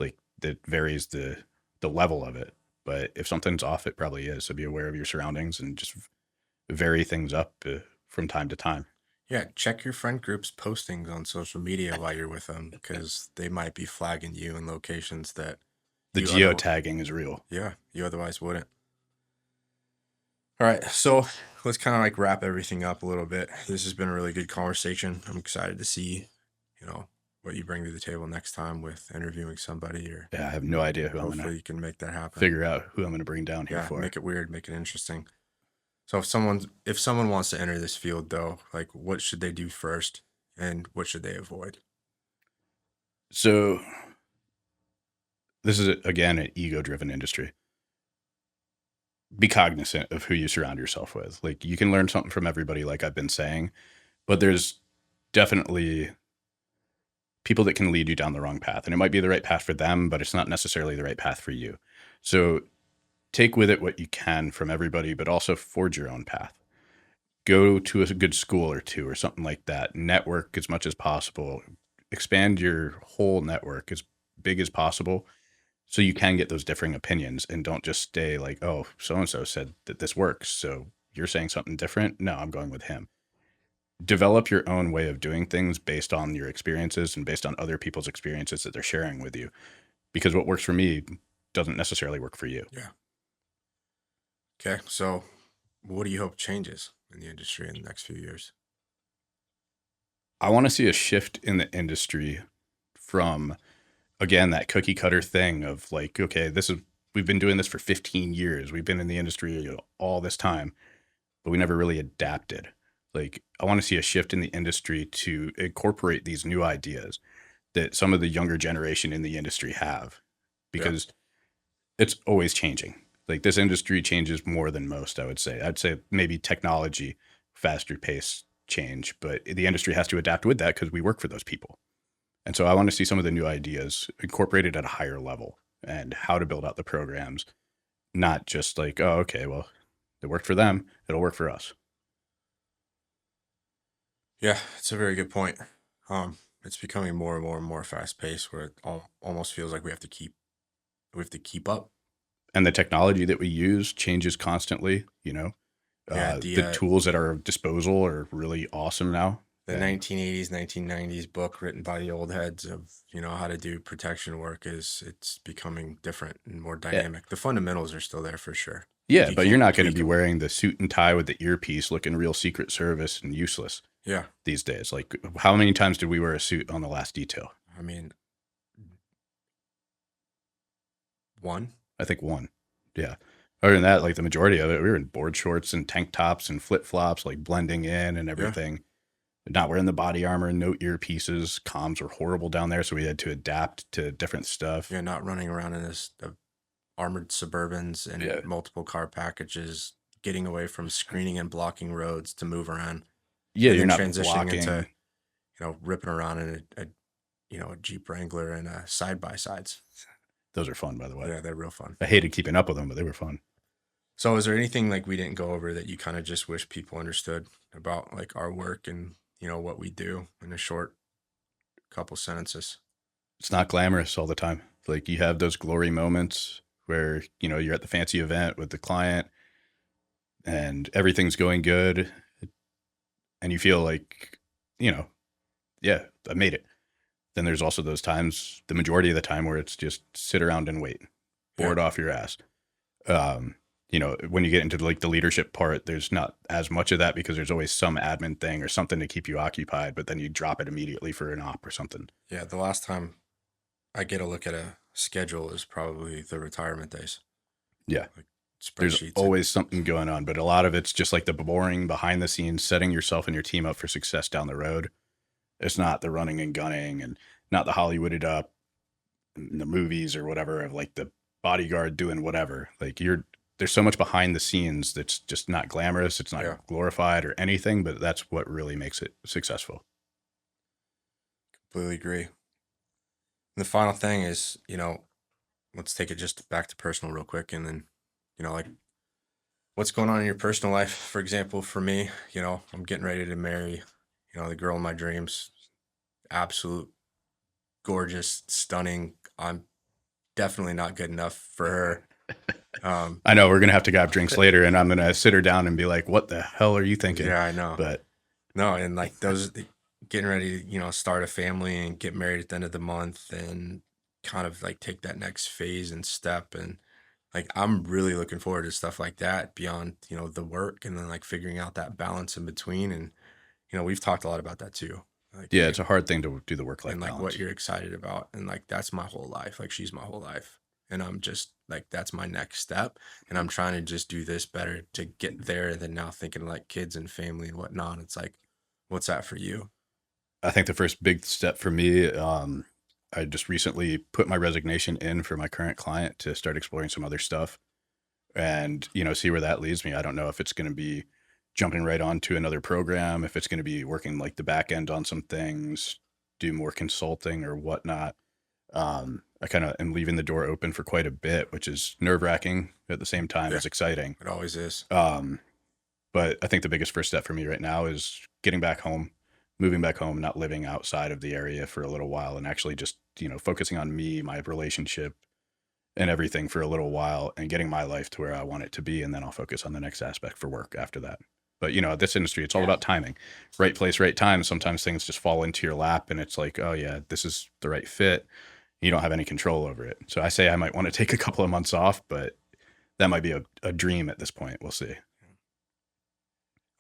like that varies the level of it. But if something's off, it probably is. So be aware of your surroundings and just vary things up from time to time. Yeah, check your friend group's postings on social media while you're with them because they might be flagging you in locations that the geotagging is real. Yeah, you otherwise wouldn't. All right, so let's kind of like wrap everything up a little bit. This has been a really good conversation. I'm excited to see, what you bring to the table next time with interviewing somebody. Or yeah, I have no idea who I'm going to. Hopefully you can make that happen. Figure out who I'm going to bring down here for. Make it weird, make it interesting. So if someone wants to enter this field though, like what should they do first and what should they avoid? So this is again an ego-driven industry. Be cognizant of who you surround yourself with. Like you can learn something from everybody, like I've been saying, but there's definitely people that can lead you down the wrong path, and it might be the right path for them, but it's not necessarily the right path for you. So take with it what you can from everybody, but also forge your own path. Go to a good school or two or something like that. Network as much as possible. Expand your whole network as big as possible so you can get those differing opinions and don't just stay like, oh, so-and-so said that this works, so you're saying something different? No, I'm going with him. Develop your own way of doing things based on your experiences and based on other people's experiences that they're sharing with you. Because what works for me doesn't necessarily work for you. Yeah. Okay, so what do you hope changes in the industry in the next few years? I want to see a shift in the industry from, again, that cookie cutter thing of like, okay, we've been doing this for 15 years. We've been in the industry all this time, but we never really adapted. Like, I want to see a shift in the industry to incorporate these new ideas that some of the younger generation in the industry have, because it's always changing. Like this industry changes more than most, I would say. I'd say maybe technology, faster pace change, but the industry has to adapt with that because we work for those people. And so I want to see some of the new ideas incorporated at a higher level and how to build out the programs, not just like, oh, okay, well, it worked for them, it'll work for us. Yeah, it's a very good point. It's becoming more and more and more fast paced where it almost feels like we have to keep up. And the technology that we use changes constantly, the tools at our disposal are really awesome now. The 1980s, 1990s book written by the old heads of, how to do protection work it's becoming different and more dynamic. Yeah. The fundamentals are still there for sure. Yeah, but you're not going to be wearing the suit and tie with the earpiece looking real Secret Service and useless. Yeah. These days. Like, how many times did we wear a suit on the last detail? I mean, one. I think one. Yeah. Other than that, like the majority of it, we were in board shorts and tank tops and flip flops, like blending in and everything. Yeah. Not wearing the body armor, no earpieces. Comms were horrible down there, so we had to adapt to different stuff. Yeah, not running around in this armored Suburbans and multiple car packages, getting away from screening and blocking roads to move around. Yeah, you're not transitioning blocking. Into, ripping around in a Jeep Wrangler and side-by-sides. Those are fun, by the way. Yeah, they're real fun. I hated keeping up with them, but they were fun. So is there anything like we didn't go over that you kind of just wish people understood about like our work and, what we do in a short couple sentences? It's not glamorous all the time. Like you have those glory moments where, you're at the fancy event with the client and everything's going good and you feel like, yeah, I made it. Then there's also those times, the majority of the time, where it's just sit around and wait, bored off your ass. When you get into like the leadership part, there's not as much of that because there's always some admin thing or something to keep you occupied, but then you drop it immediately for an op or something. Yeah, the last time I get a look at a schedule is probably the retirement days. Yeah. Like there's spreadsheets. always something going on, but a lot of it's just like the boring behind the scenes, setting yourself and your team up for success down the road. It's not the running and gunning and not the Hollywooded up in the movies or whatever of like the bodyguard doing whatever. Like there's so much behind the scenes that's just not glamorous. It's not glorified or anything, but that's what really makes it successful. Completely agree. And the final thing is, let's take it just back to personal real quick. And then, like what's going on in your personal life? For example, for me, I'm getting ready to marry, the girl of my dreams, absolute gorgeous, stunning. I'm definitely not good enough for her. I know we're going to have to grab drinks later and I'm going to sit her down and be like, what the hell are you thinking? Yeah, I know. But no, and like those getting ready to, start a family and get married at the end of the month and kind of like take that next phase and step. And like, I'm really looking forward to stuff like that beyond, the work and then like figuring out that balance in between. And, we've talked a lot about that too. Like, yeah, it's a hard thing to do the work-life and like balance. what you're excited about. And like, that's my whole life. Like she's my whole life. And I'm just like, that's my next step. And I'm trying to just do this better to get there than now thinking like kids and family and whatnot. It's like, what's that for you? I think the first big step for me, I just recently put my resignation in for my current client to start exploring some other stuff and, see where that leads me. I don't know if it's going to be jumping right onto another program, if it's going to be working like the back end on some things, do more consulting or whatnot. I kind of am leaving the door open for quite a bit, which is nerve-wracking at the same time as exciting. It always is. But I think the biggest first step for me right now is getting back home, moving back home, not living outside of the area for a little while and actually just, focusing on me, my relationship and everything for a little while and getting my life to where I want it to be. And then I'll focus on the next aspect for work after that. But, this industry, it's all about timing, right place, right time. Sometimes things just fall into your lap and it's like, oh yeah, this is the right fit. You don't have any control over it. So I say I might want to take a couple of months off, but that might be a dream at this point. We'll see.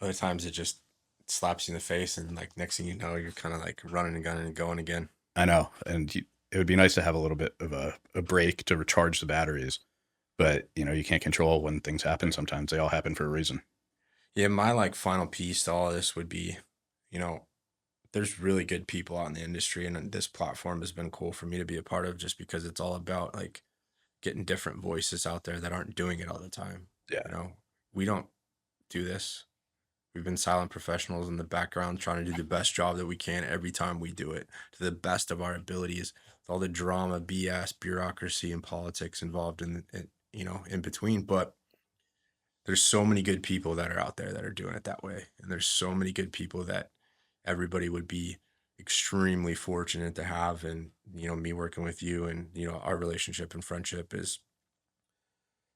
Other times it just slaps you in the face and like next thing you know, you're kind of like running and gunning and going again. I know. And it would be nice to have a little bit of a break to recharge the batteries. But, you can't control when things happen. Sometimes they all happen for a reason. Yeah, my like final piece to all of this would be, there's really good people out in the industry and this platform has been cool for me to be a part of just because it's all about like getting different voices out there that aren't doing it all the time. Yeah. We don't do this. We've been silent professionals in the background trying to do the best job that we can every time we do it to the best of our abilities. With all the drama, BS, bureaucracy, and politics involved in between. But there's so many good people that are out there that are doing it that way. And there's so many good people that everybody would be extremely fortunate to have. And, me working with you and, our relationship and friendship is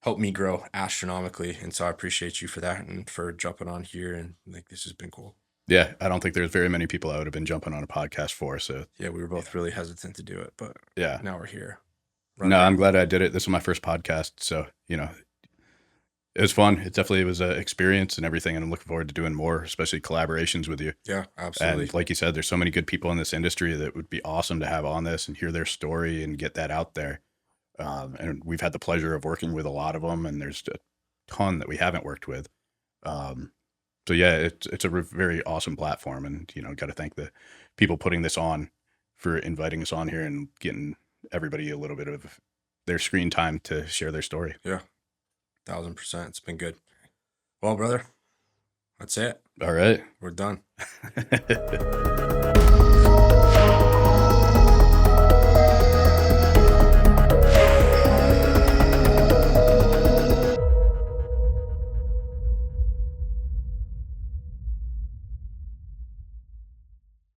helped me grow astronomically. And so I appreciate you for that and for jumping on here. And like, this has been cool. Yeah. I don't think there's very many people I would have been jumping on a podcast for. So yeah, we were both really hesitant to do it, but yeah, now we're here. I'm glad I did it. This was my first podcast. So, it was fun. It definitely was an experience and everything. And I'm looking forward to doing more, especially collaborations with you. Yeah, absolutely. And like you said, there's so many good people in this industry that would be awesome to have on this and hear their story and get that out there. And we've had the pleasure of working with a lot of them, and there's a ton that we haven't worked with. So yeah, it's a very awesome platform, and got to thank the people putting this on for inviting us on here and getting everybody a little bit of their screen time to share their story. Yeah, 1000%. It's been good. Well, brother, that's it. All right, we're done.